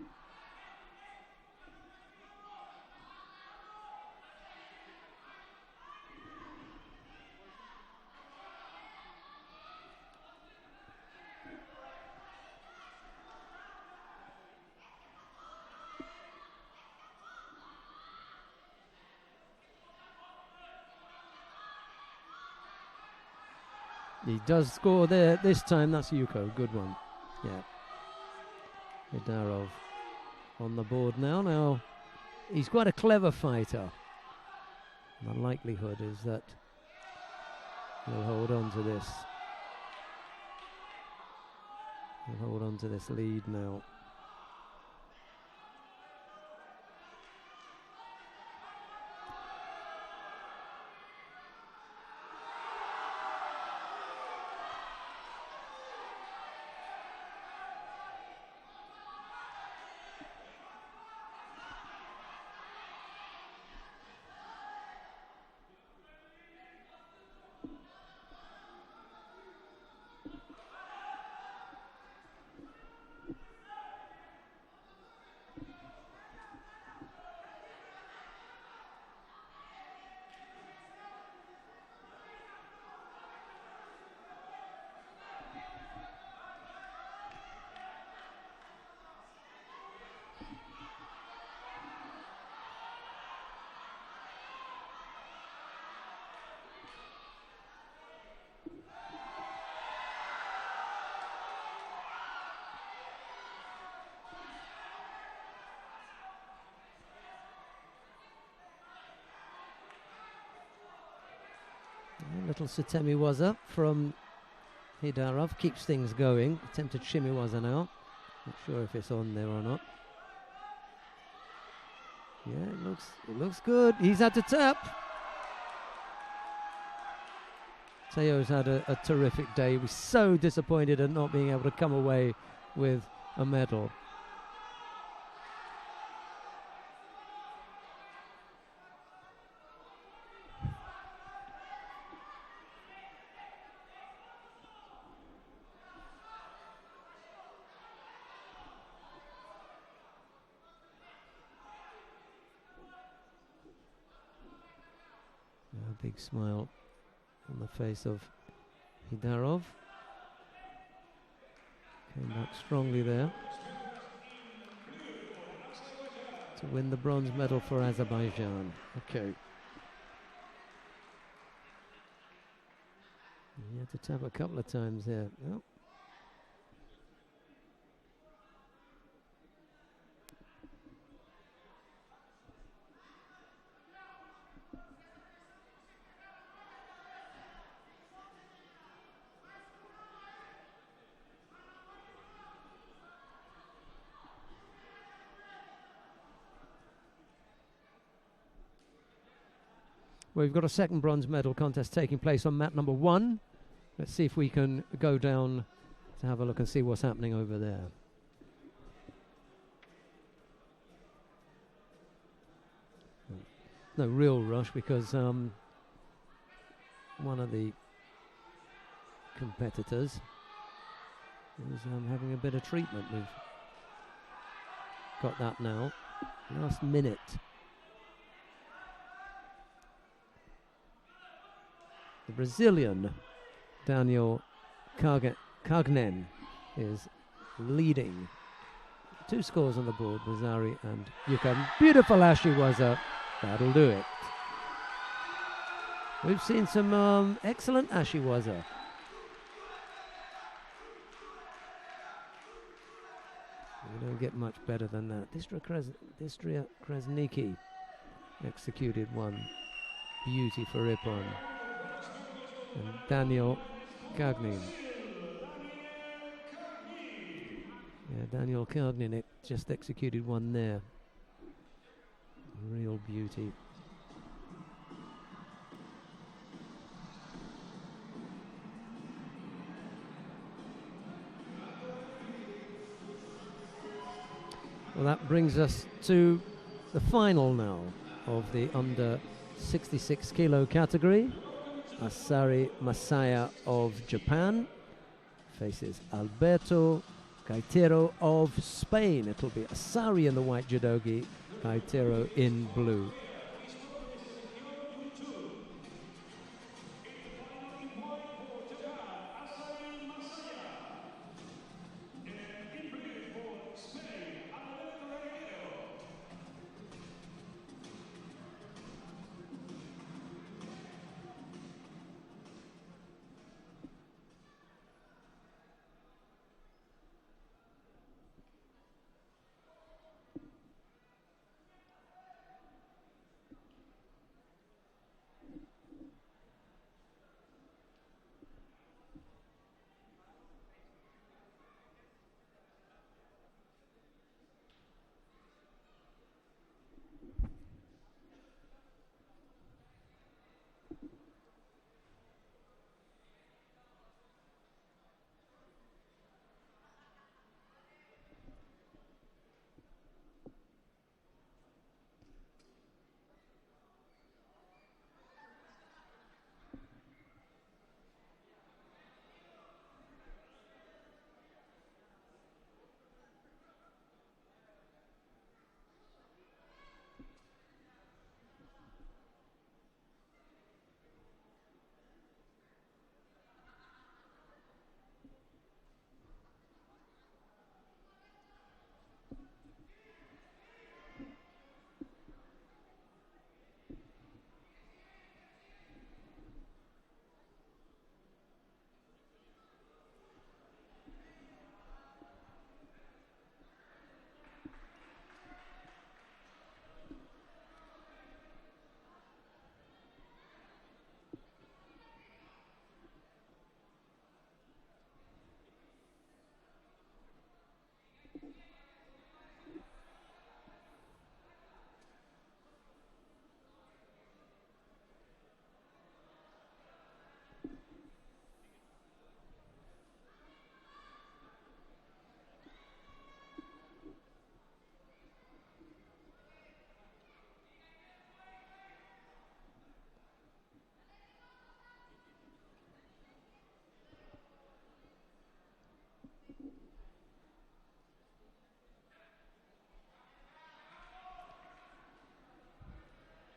He does score there this time. That's Yuko. Good one. Yeah. Hidarov on the board now. Now, he's quite a clever fighter. The likelihood is that he'll hold on to this. He'll hold on to this lead now. Little Sutemiwaza from Hidarov keeps things going. Attempted Shimiwaza now. Not sure if it's on there or not. Yeah, it looks good. He's had to tap. Teo's had a terrific day. He was so disappointed at not being able to come away with a medal. A big smile on the face of Hidarov. Came back strongly there to win the bronze medal for Azerbaijan. Okay. He had to tap a couple of times there. Oh. Well, we've got a second bronze medal contest taking place on mat number 1. Let's see if we can go down to have a look and see what's happening over there. No real rush because one of the competitors is having a bit of treatment. We've got that now. Last minute. The Brazilian Daniel Cagnen is leading. 2 scores on the board, Bazari and Yuka. Beautiful Ashiwaza. That'll do it. We've seen some excellent Ashiwaza. We don't get much better than that. Distria Krasniki executed one. Beauty for Ippon. And Daniel Cagnin. Yeah, Daniel Cagnin just executed one there. Real beauty. Well, that brings us to the final now of the under 66 kilo category. Asari Masaya of Japan faces Alberto Gaitero of Spain. It'll be Asari in the white judogi, Gaitero in blue.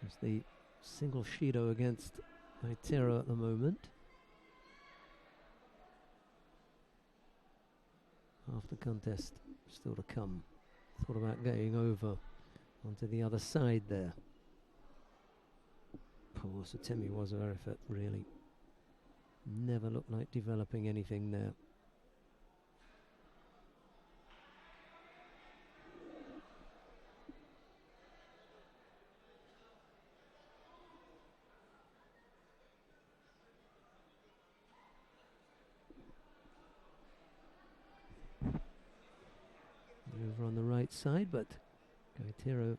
There's the single Shido against Gaitero at the moment. Half the contest still to come. Thought about going over onto the other side there. Poor Sutemi was a very fit, really. Never looked like developing anything there. Over on the right side, but Gaitero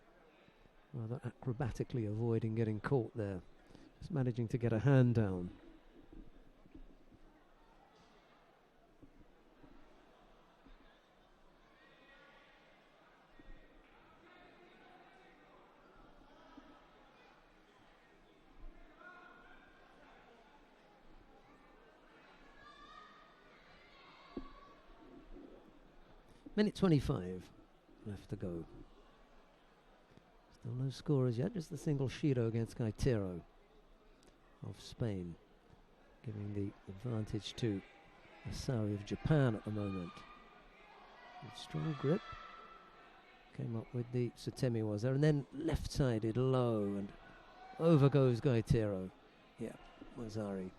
rather acrobatically avoiding getting caught there. Just managing to get a hand down. Minute 25 left to go. Still no scorers yet, just the single Shido against Gaitero of Spain, giving the advantage to Asari of Japan at the moment. With strong grip, came up with the Sutemi was there, and then left-sided low, and over goes Gaitero. Yeah, Masari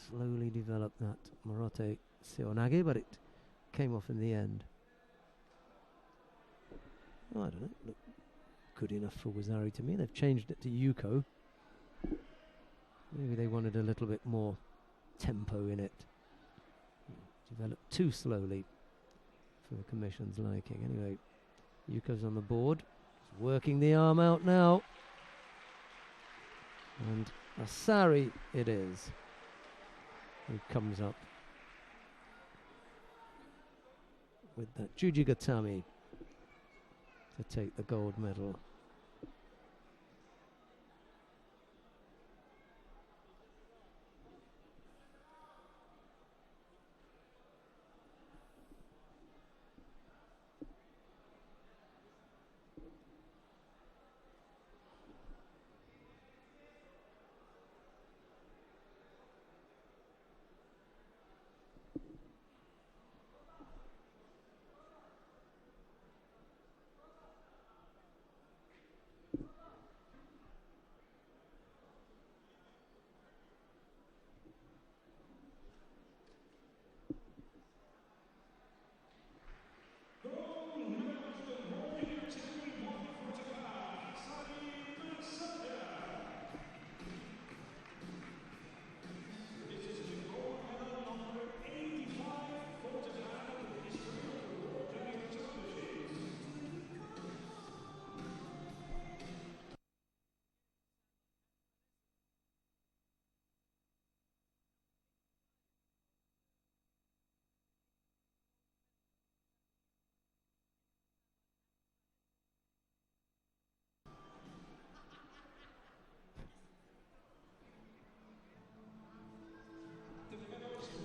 slowly developed that Morote Seonage, but it came off in the end. Oh, I don't know, look good enough for Wazari to me. They've changed it to Yuko. Maybe they wanted a little bit more tempo in it. Developed too slowly for the commission's liking. Anyway, Yuko's on the board. He's working the arm out now. And Asari it is who comes up with that Jujigatami to take the gold medal.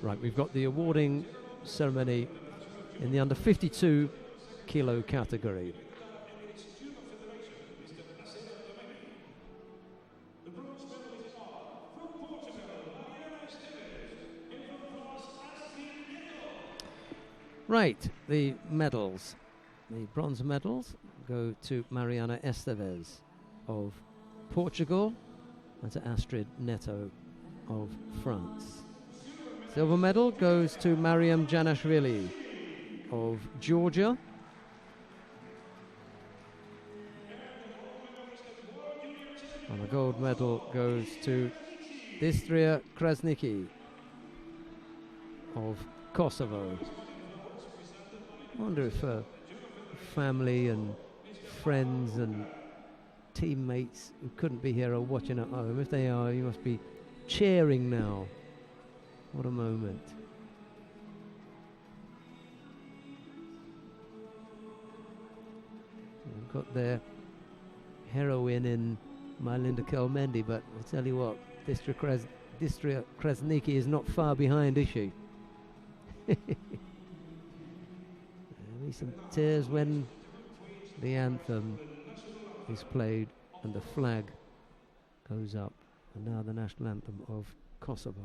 Right, we've got the awarding ceremony in the under 52 kilo category. Right, the medals. The bronze medals go to Mariana Esteves of Portugal and to Astrid Neto of France. Silver medal goes to Mariam Janashvili of Georgia. And the gold medal goes to Istria Krasniki of Kosovo. I wonder if family and friends and teammates who couldn't be here are watching at home. If they are, you must be cheering now. What a moment. We've got their heroine in Mylinda Kelmendi, but I'll tell you what, Istria Krasniki is not far behind, is she? There'll be some tears when the anthem is played and the flag goes up. And now the national anthem of Kosovo.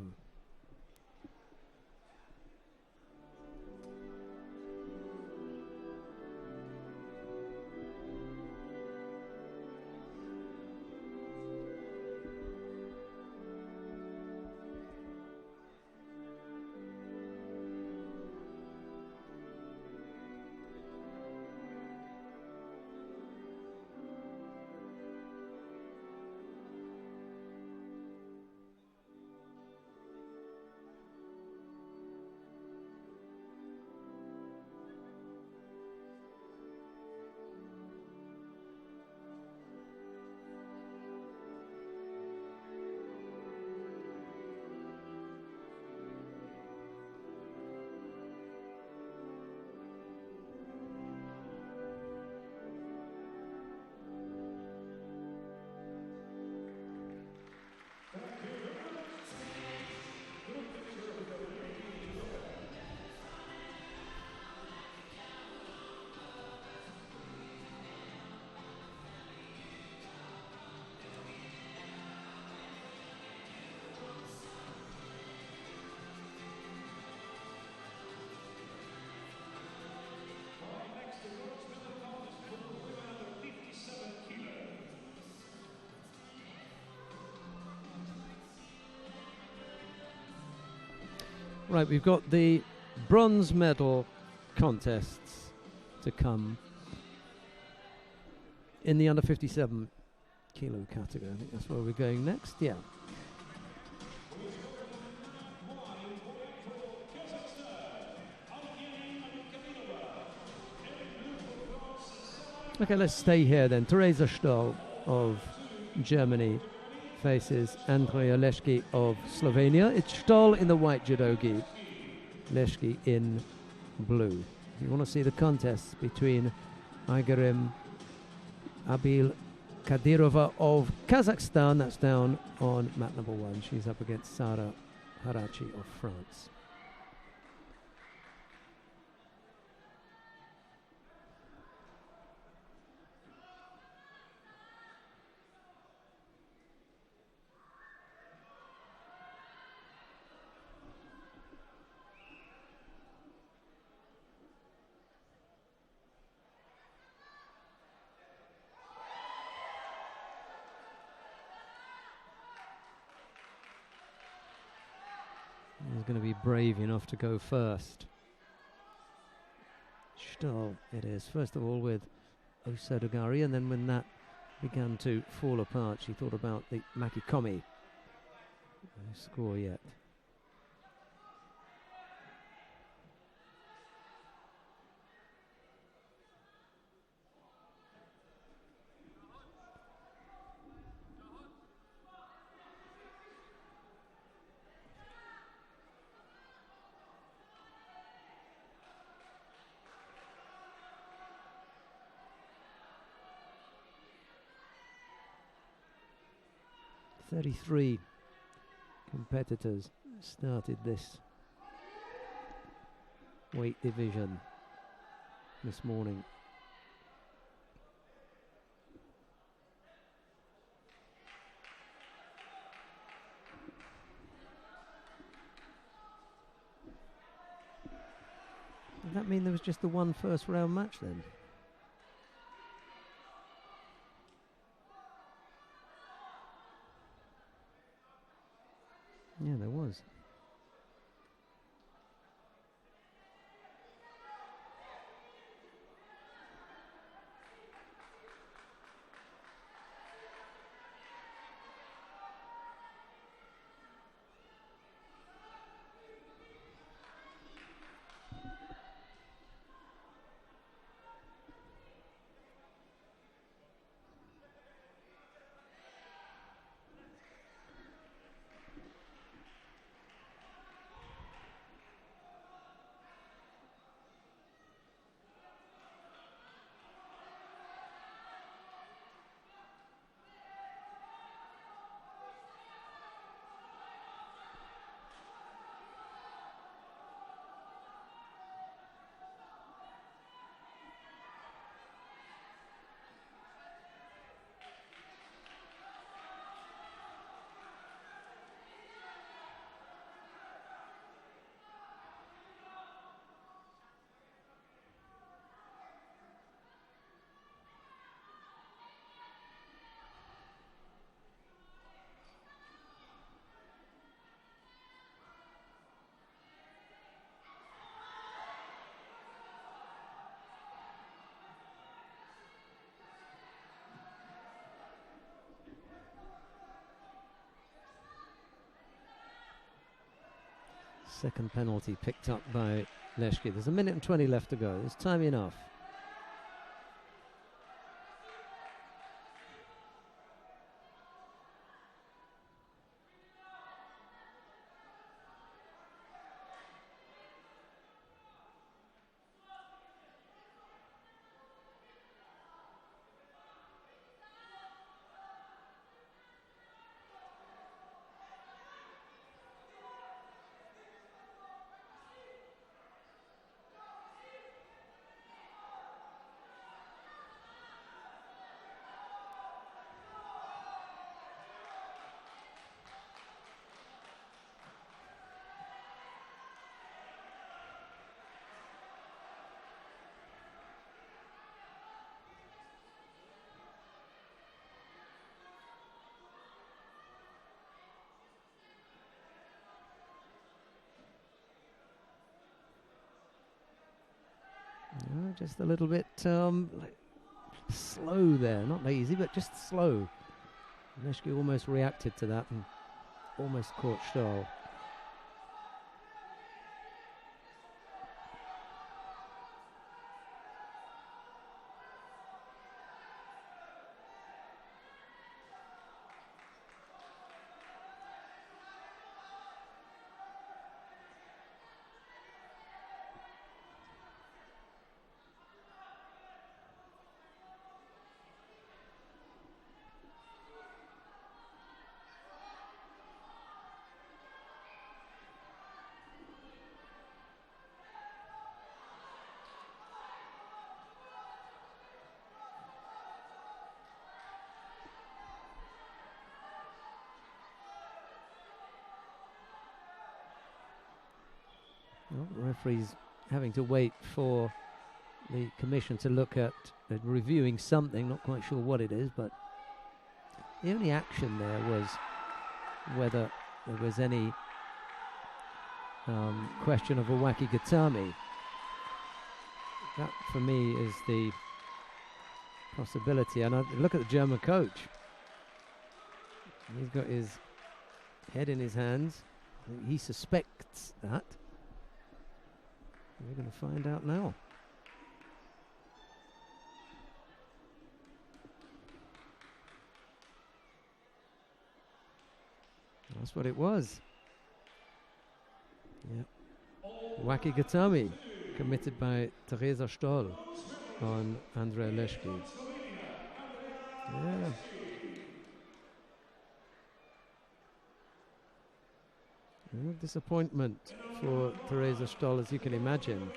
Right, we've got the bronze medal contests to come in the under 57 kilo category. I think that's where we're going next. Yeah. Okay, let's stay here then. Teresa Stoll of Germany faces Andrea Leszki of Slovenia. It's Stoll in the white judo gi, Leszki in blue. If you want to see the contest between Aigerim Abil Kadirova of Kazakhstan, that's down on mat number 1. She's up against Sara Harachi of France. He's going to be brave enough to go first. Stoll it is. First of all with Osodogari, and then when that began to fall apart, she thought about the Makikomi. No score yet. Three competitors started this weight division this morning. Does that mean there was just the one first round match then? Yeah, there was. Second penalty picked up by Leszki. There's 1:20 left to go. There's time enough. Just a little bit slow there. Not lazy, but just slow. Leszki almost reacted to that and almost caught Stahl. Well, the referee's having to wait for the commission to look at reviewing something, not quite sure what it is, but the only action there was whether there was any question of a wacky gatami. That, for me, is the possibility. And I look at the German coach. He's got his head in his hands. He suspects that. We're going to find out now. That's what it was. Yeah. Wacky gatami committed by Teresa Stoll on Andrei Leszki. Yeah. Disappointment for Teresa Stoll, as you can imagine.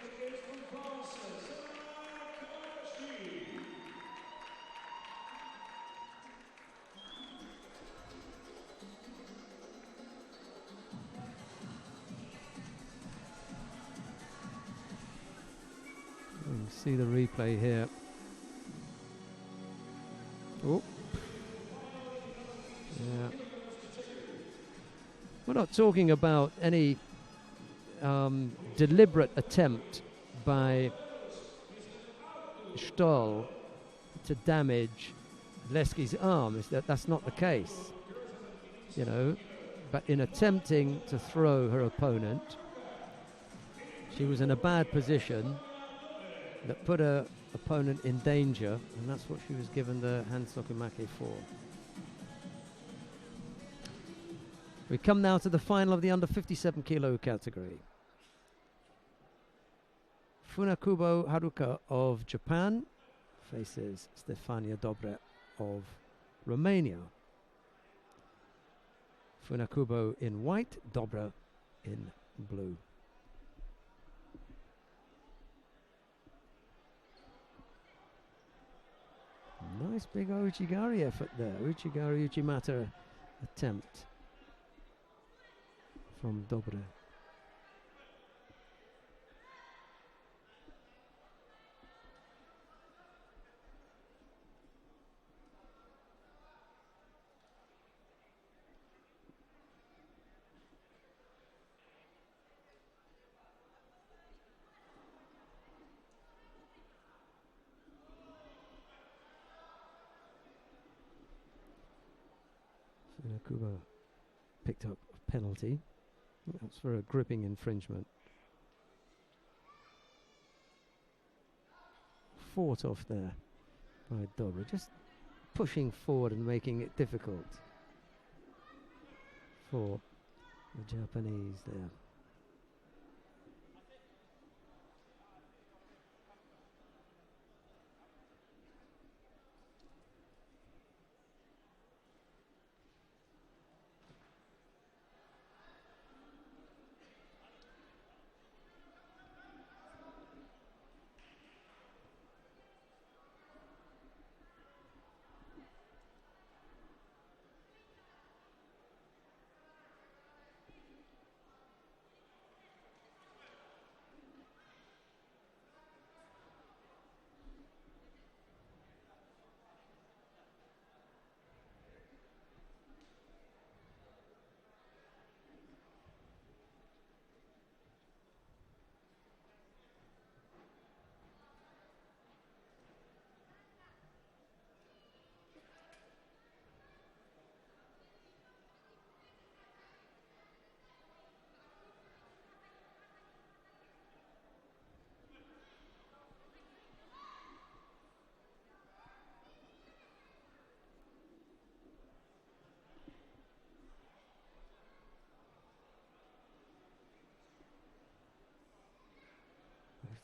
You can see the replay here. Oh. Yeah. We're not talking about any deliberate attempt by Stoll to damage Leski's arm. That's not the case, you know. But in attempting to throw her opponent, she was in a bad position that put her opponent in danger, and that's what she was given the hand sokumake for. We come now to the final of the under 57 kilo category. Funakubo Haruka of Japan faces Stefania Dobre of Romania. Funakubo in white, Dobre in blue. Nice big Uchigari effort there. Uchigari Uchimata attempt from Dobre. Funakubo picked up a penalty. That's for a gripping infringement. Fought off there by Dobre, just pushing forward and making it difficult for the Japanese there.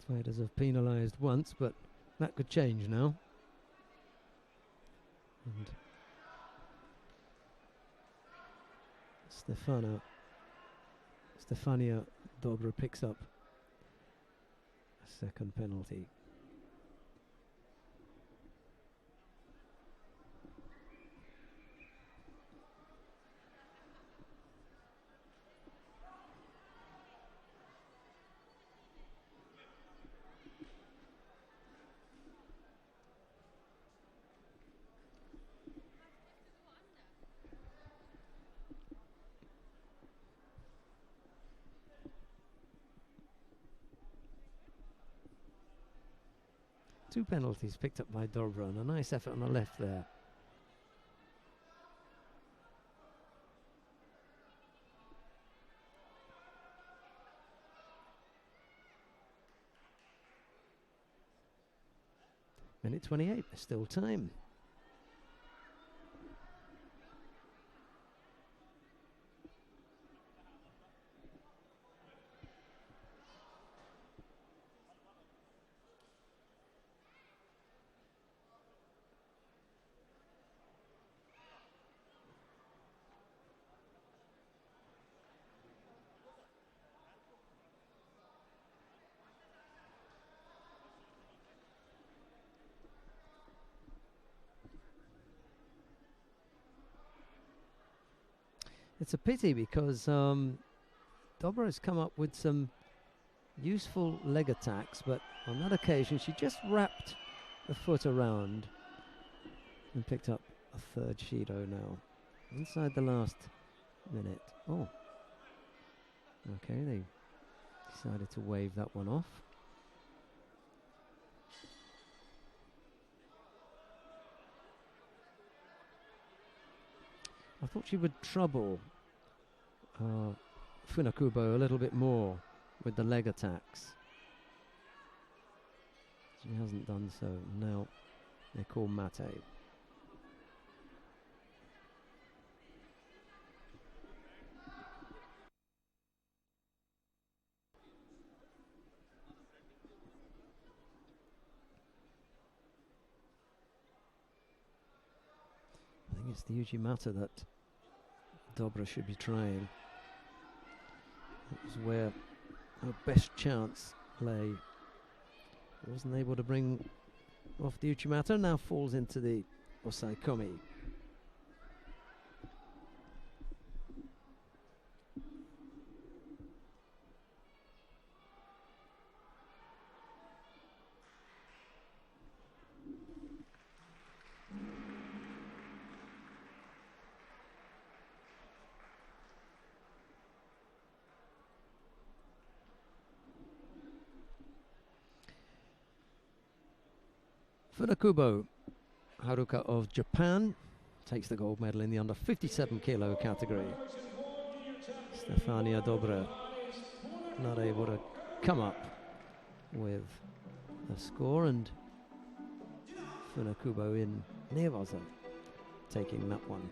Fighters have penalised once, but that could change now. And Stefania Dobre picks up a second penalty. Two penalties picked up by Dobre, and a nice effort on the left there. Minute 28, there's still time. It's a pity because Dobra has come up with some useful leg attacks, but on that occasion she just wrapped the foot around and picked up a third Shido now. Inside the last minute. Oh. Okay, they decided to wave that one off. I thought she would trouble Funakubo a little bit more with the leg attacks. She hasn't done so. Now they call mate. I think it's the Uchimata that Dobra should be trying. That was where her best chance lay. Wasn't able to bring off the Uchimata, now falls into the Osaikomi. Funakubo Haruka of Japan takes the gold medal in the under 57 kilo category. Stefania Dobra not able to come up with a score, and Funakubo in Nevaza taking that one.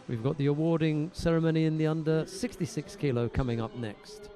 We've got the awarding ceremony in the under 66 kilo coming up next.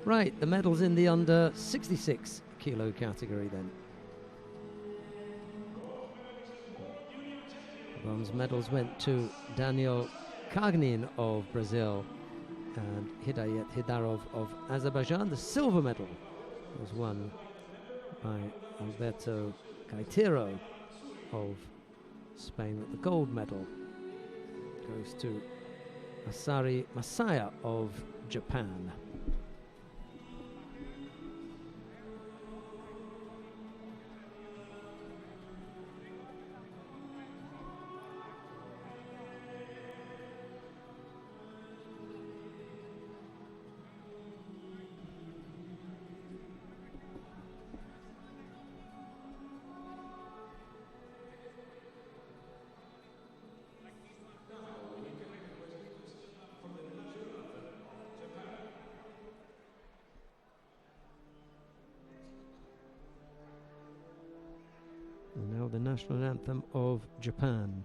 Right, the medals in the under 66 kilo category then. Bronze medals went to Daniel Kagnin of Brazil and Hidayet Hidarov of Azerbaijan. The silver medal was won by Alberto Gaitero of Spain. The gold medal goes to Asari Masaya of Japan. And now the national anthem of Japan.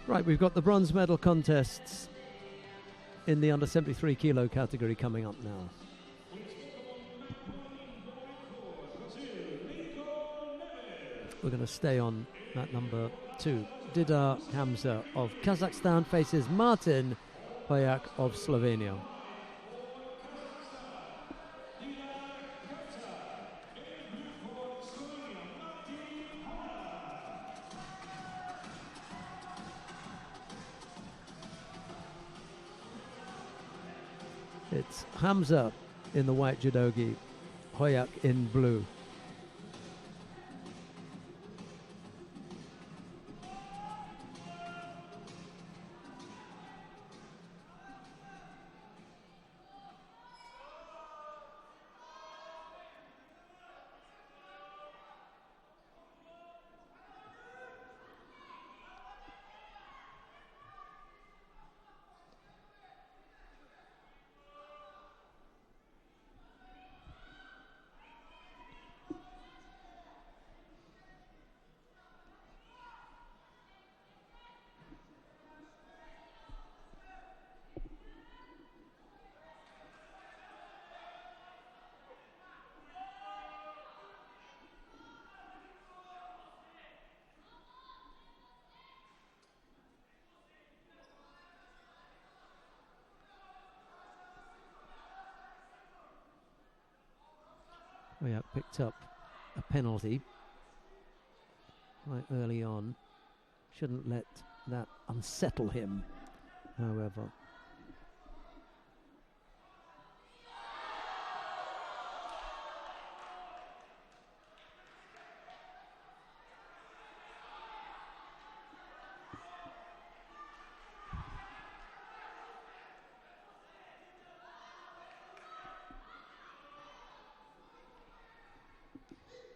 Right, we've got the bronze medal contests in the under 73 kilo category coming up now. We're going to stay on at number 2. Didar Hamza of Kazakhstan faces Martin Hoyak of Slovenia. It's Hamza in the white judogi, Hoyak in blue. Hoyak picked up a penalty quite early on. Shouldn't let that unsettle him, however.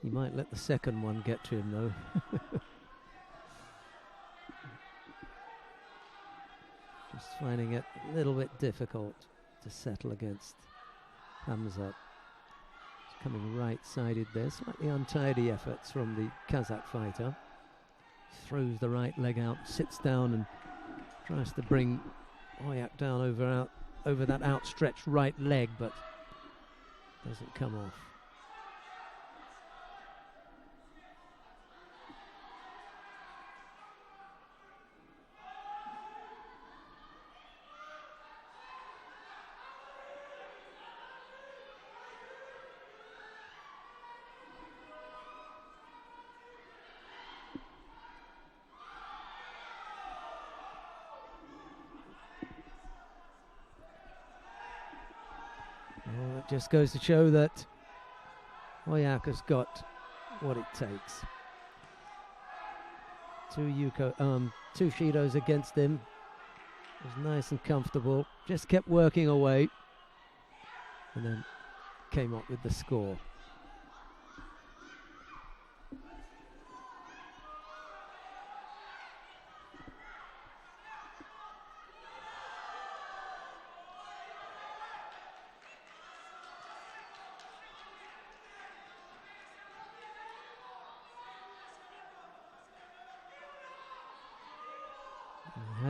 He might let the second one get to him, though. Just finding it a little bit difficult to settle against Hamza. He's coming right-sided there. Slightly untidy efforts from the Kazakh fighter. Throws the right leg out, sits down and tries to bring Hoyak down over that outstretched right leg, but doesn't come off. Well, it just goes to show that Hoyak has got what it takes. Two Shidos against him. It was nice and comfortable. Just kept working away. And then came up with the score.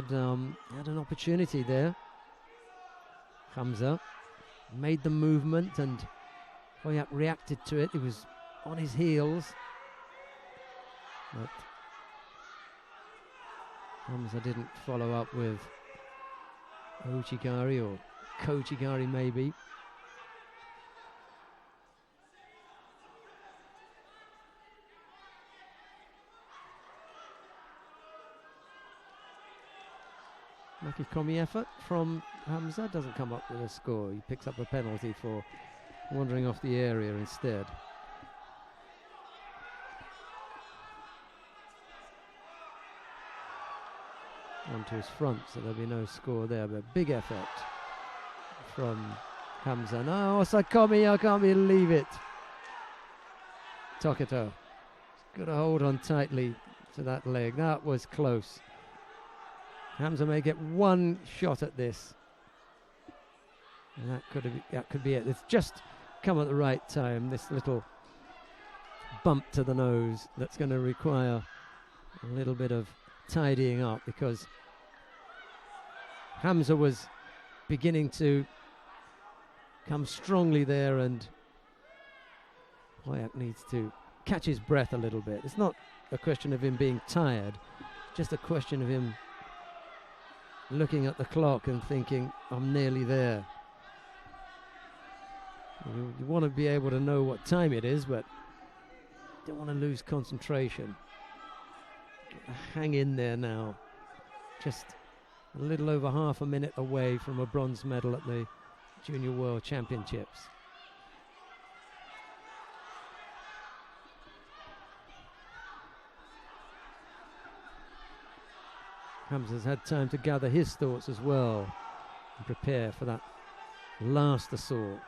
Had an opportunity there. Hamza made the movement and Hoyak reacted to it. He was on his heels, but Hamza didn't follow up with Ochigari or Kochigari maybe. Makikomi effort from Hamza, doesn't come up with a score. He picks up a penalty for wandering off the area instead. Onto his front, so there'll be no score there, but big effort from Hamza. No, Osakomi, I can't believe it. Toketo, got to hold on tightly to that leg. That was close. Hamza may get one shot at this, and that could be it. It's just come at the right time. This little bump to the nose that's going to require a little bit of tidying up, because Hamza was beginning to come strongly there, and Hoyak needs to catch his breath a little bit. It's not a question of him being tired, just a question of him looking at the clock and thinking, I'm nearly there. You want to be able to know what time it is, but don't want to lose concentration. Hang in there now. Just a little over half a minute away from a bronze medal at the Junior World Championships. Hamza's had time to gather his thoughts as well and prepare for that last assault.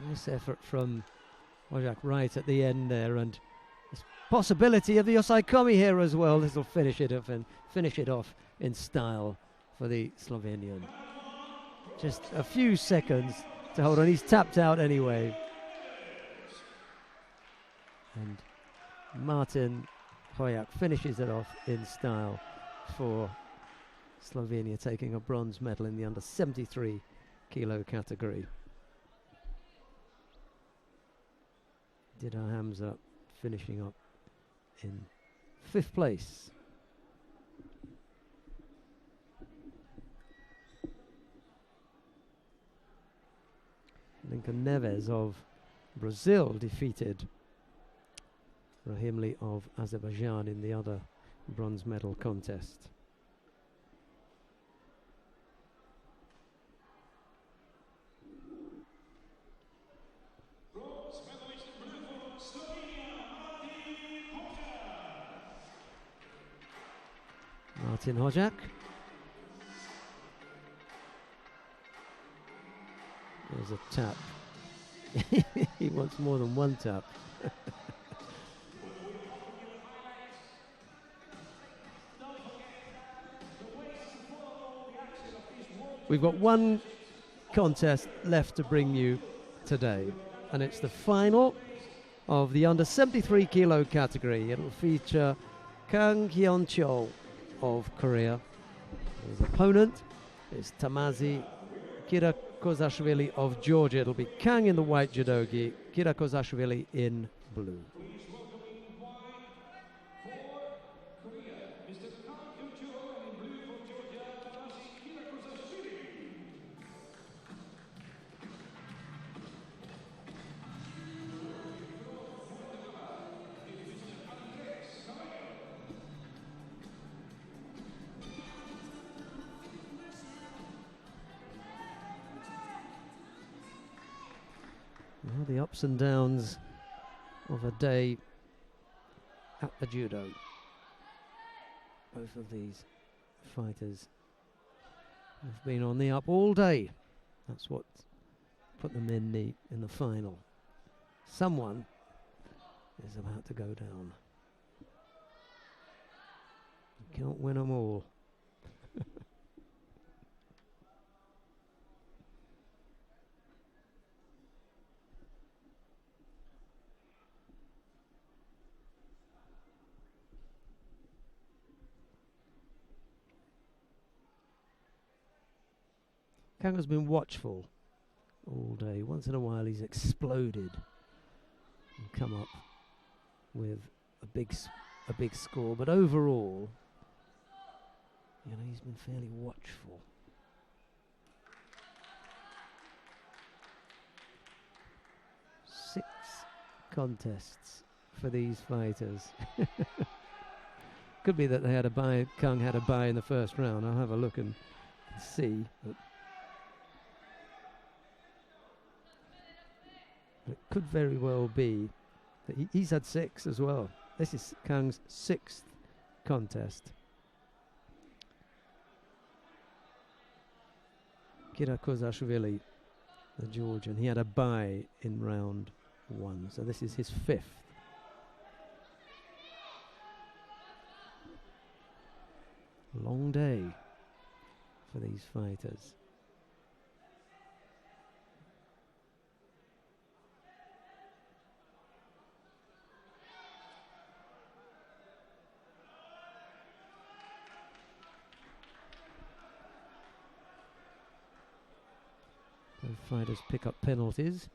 Nice effort from Wojak right at the end there, and this possibility of the Osaikomi here as well. This will finish it off in style for the Slovenian. Just a few seconds to hold on. He's tapped out anyway. And Martin Hoyak finishes it off in style for Slovenia, taking a bronze medal in the under 73 kilo category. Didar Hamza finishing up in 5th place. Lincoln Neves of Brazil defeated Rahimli of Azerbaijan in the other bronze medal contest. Martin Hoják. There's a tap. He wants more than one tap. We've got one contest left to bring you today, and it's the final of the under 73 kilo category. It'll feature Kang Hyun-chol of Korea. His opponent is Tamazi Kirakozashvili of Georgia. It'll be Kang in the white judogi, Kirakozashvili in blue. Well, the ups and downs of a day at the judo. Both of these fighters have been on the up all day. That's what put them in the final. Someone is about to go down. You can't win them all. Kang has been watchful all day. Once in a while he's exploded and come up with a big score, but overall, you know, he's been fairly watchful. Six contests for these fighters. Could be that they had a bye. Kung had a bye in the first round. I'll have a look and see. But it could very well be that he's had 6 as well. This is Kung's 6th contest. Kira-Kozashvili, the Georgian, he had a bye in round 1, so this is his 5th. Long day for these fighters. Both fighters pick up penalties.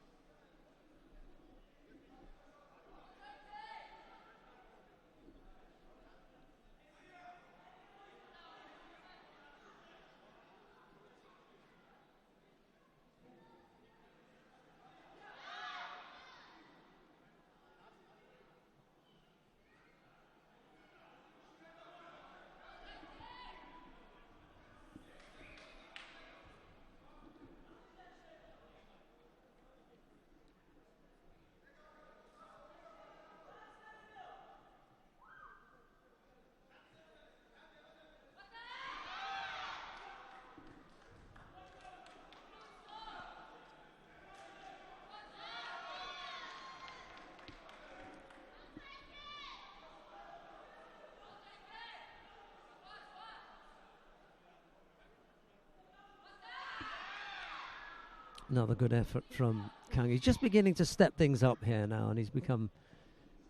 Another good effort from Kang. He's just beginning to step things up here now, and he's become,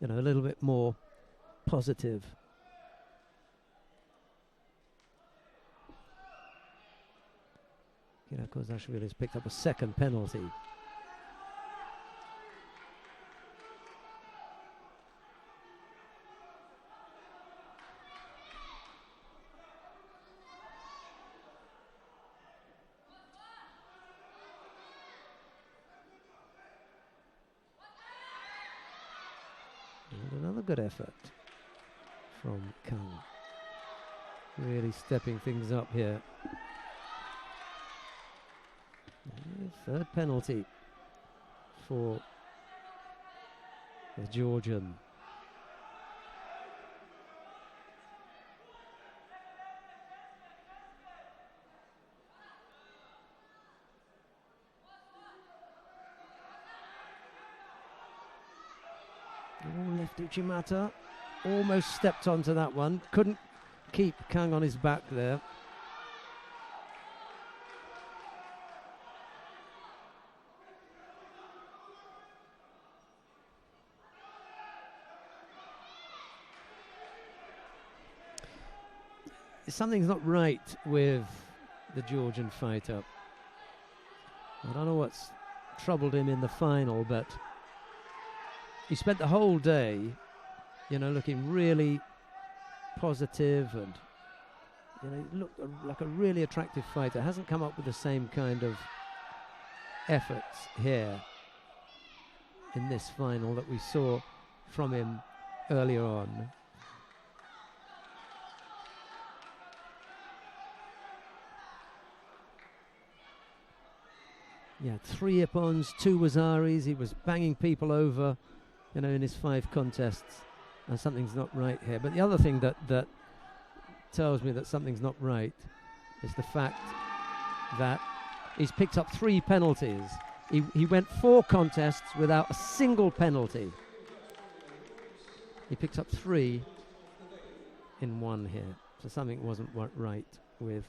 a little bit more positive. Kira-Kozashvili has picked up a 2nd penalty. And another good effort from Kang. Really stepping things up here. And 3rd penalty for the Georgian. Left Uchimata almost stepped onto that one. Couldn't keep Kang on his back there. Something's not right with the Georgian fighter. I don't know what's troubled him in the final, but he spent the whole day, looking really positive and, he looked like a really attractive fighter. Hasn't come up with the same kind of efforts here in this final that we saw from him earlier on. Yeah, 3 Ippons, 2 Wazaris. He was banging people over, in his 5 contests. And something's not right here. But the other thing that tells me that something's not right is the fact that he's picked up 3 penalties. He went 4 contests without a single penalty. He picked up 3 in 1 here. So something wasn't right with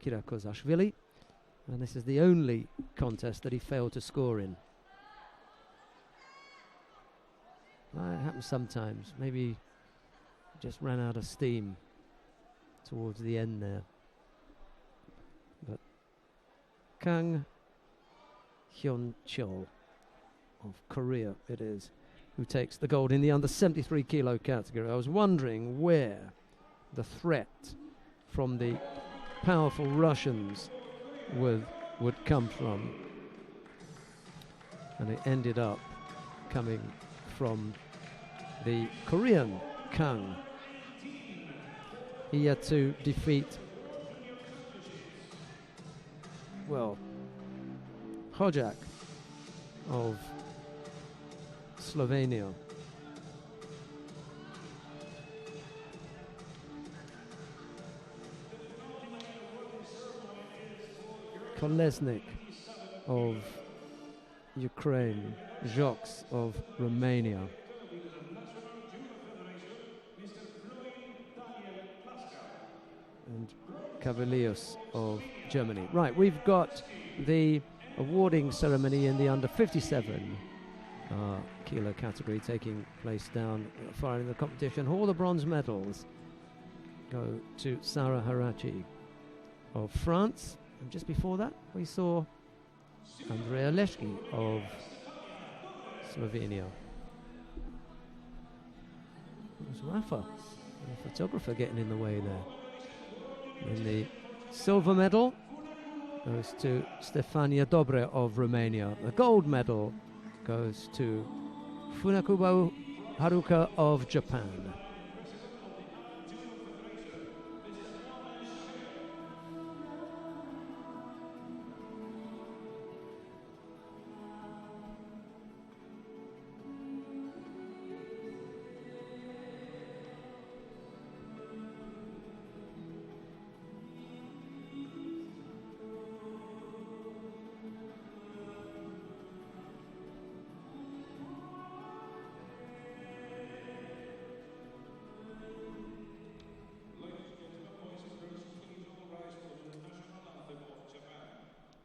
Kira-Kozashvili. And this is the only contest that he failed to score in. Well, it happens sometimes. Maybe just ran out of steam towards the end there. But Kang Hyun-chol of Korea it is, who takes the gold in the under 73 kilo category. I was wondering where the threat from the powerful Russians would come from, and it ended up coming from the Korean Kang. He had to defeat, well, Hojak of Slovenia. Kolesnik of Ukraine, Jacques of Romania. And Cavalius of Germany. Right, we've got the awarding ceremony in the under 57 kilo category taking place down far in the competition. All the bronze medals go to Sarah Harachi of France. And just before that, we saw Andrea Leszki of Slovenia. There's Rafa, the photographer, getting in the way there. And the silver medal goes to Stefania Dobre of Romania. The gold medal goes to Funakubo Haruka of Japan.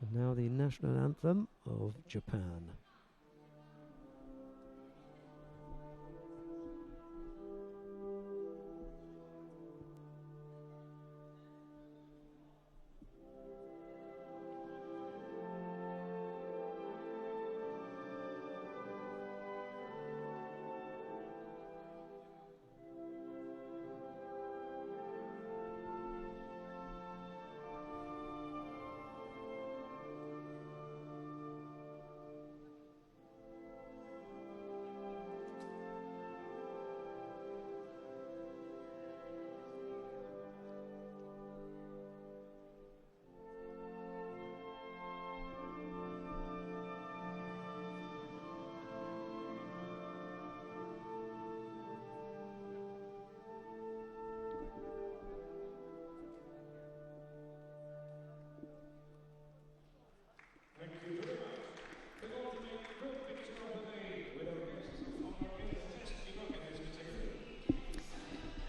And now the national anthem of Japan.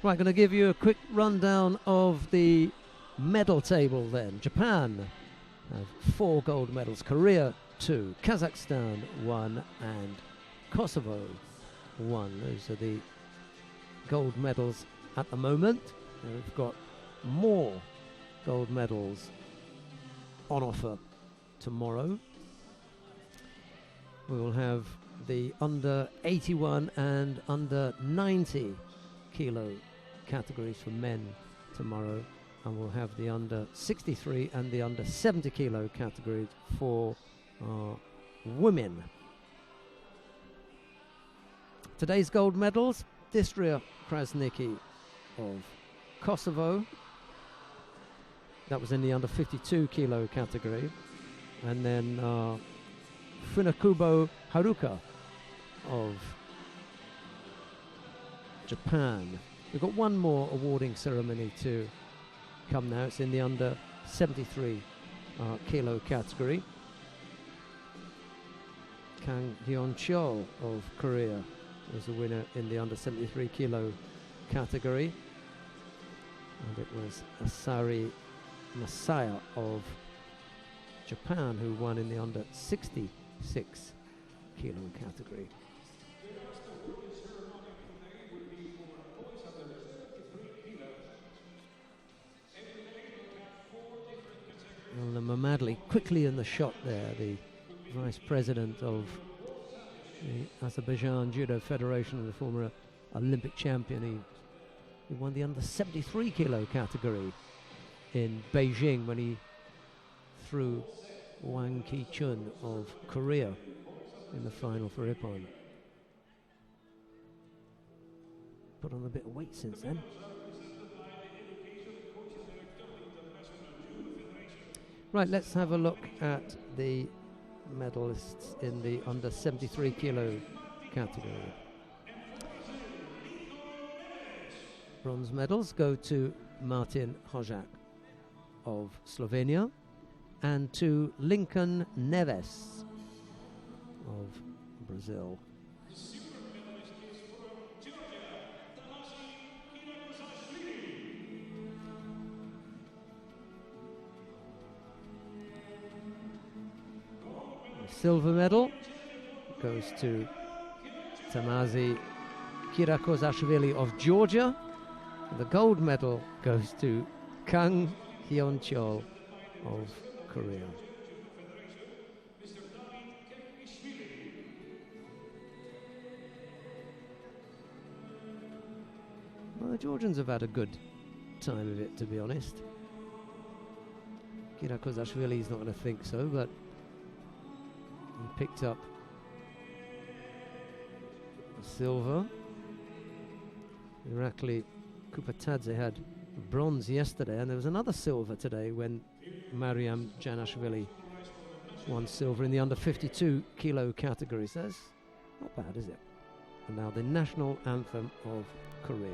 Right, going to give you a quick rundown of the medal table then. Japan have 4 gold medals, Korea 2, Kazakhstan 1 and Kosovo 1. Those are the gold medals at the moment. And we've got more gold medals on offer tomorrow. We will have the under 81 and under 90 kilo categories for men tomorrow, and we'll have the under 63 and the under 70 kilo categories for women. Today's gold medals: Distria Krasniki of Kosovo, that was in the under 52 kilo category, and then Funakubo Haruka of Japan. We've got one more awarding ceremony to come now. It's in the under 73 kilo category. Kang Hyun-chol of Korea was the winner in the under 73 kilo category. And it was Asari Masaya of Japan who won in the under 66 kilo category. Well, Mamadli quickly in the shot there, the vice president of the Azerbaijan Judo Federation, the former Olympic champion. He won the under 73 kilo category in Beijing when he threw Wang Ki-chun of Korea in the final for Ippon. put on a bit of weight since then. Right, let's have a look at the medalists in the under 73 kilo category. Bronze medals go to Martin Hojak of Slovenia and to Lincoln Neves of Brazil. The silver medal goes to Tamazi Kirakozashvili of Georgia. The gold medal goes to Kang Hyun-chol of Korea. Well, the Georgians have had a good time of it, to be honest. Kirakozashvili is not going to think so, but he picked up the silver. Irakli Kupatadze had bronze yesterday, and there was another silver today when Mariam Janashvili won silver in the under 52 kilo category. So that's not bad, is it? And now the national anthem of Korea.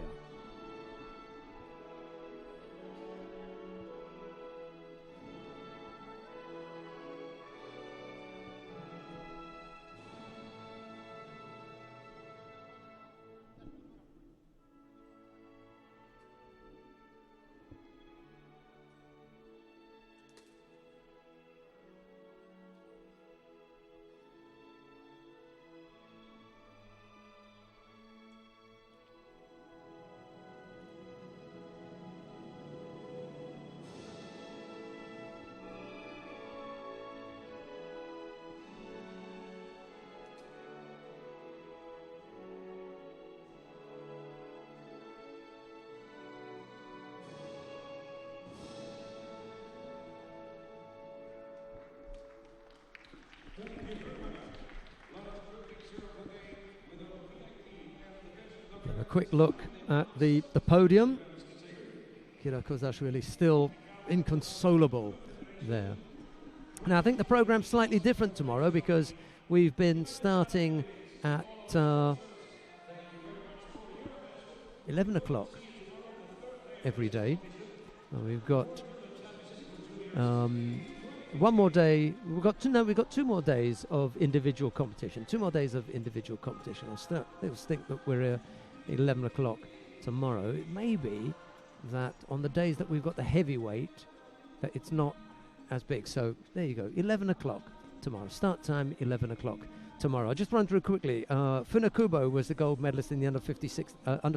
A quick look at the podium. Kirakozashvili still inconsolable there. Now I think the program's slightly different tomorrow because we've been starting at 11 o'clock every day. And we've got one more day. We've got two more days of individual competition. 2 more days of individual competition. I think that we're 11 o'clock tomorrow. It may be that on the days that we've got the heavyweight, that it's not as big. So there you go, 11 o'clock tomorrow. Start time 11 o'clock tomorrow. I'll just run through quickly. Funakubo was the gold medalist in the under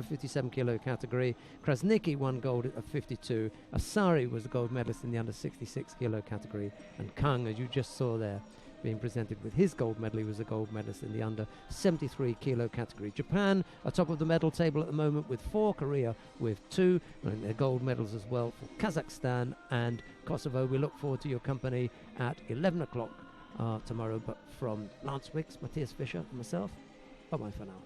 57 kilo category. Krasnicki won gold at 52. Asari was the gold medalist in the under 66 kilo category. And Kang, as you just saw there, being presented with his gold medal. He was a gold medalist in the under 73 kilo category. Japan are top of the medal table at the moment with 4, Korea with 2, and their gold medals as well for Kazakhstan and Kosovo. We look forward to your company at 11 o'clock tomorrow, but from Lance Wicks, Matthias Fischer and myself, bye-bye for now.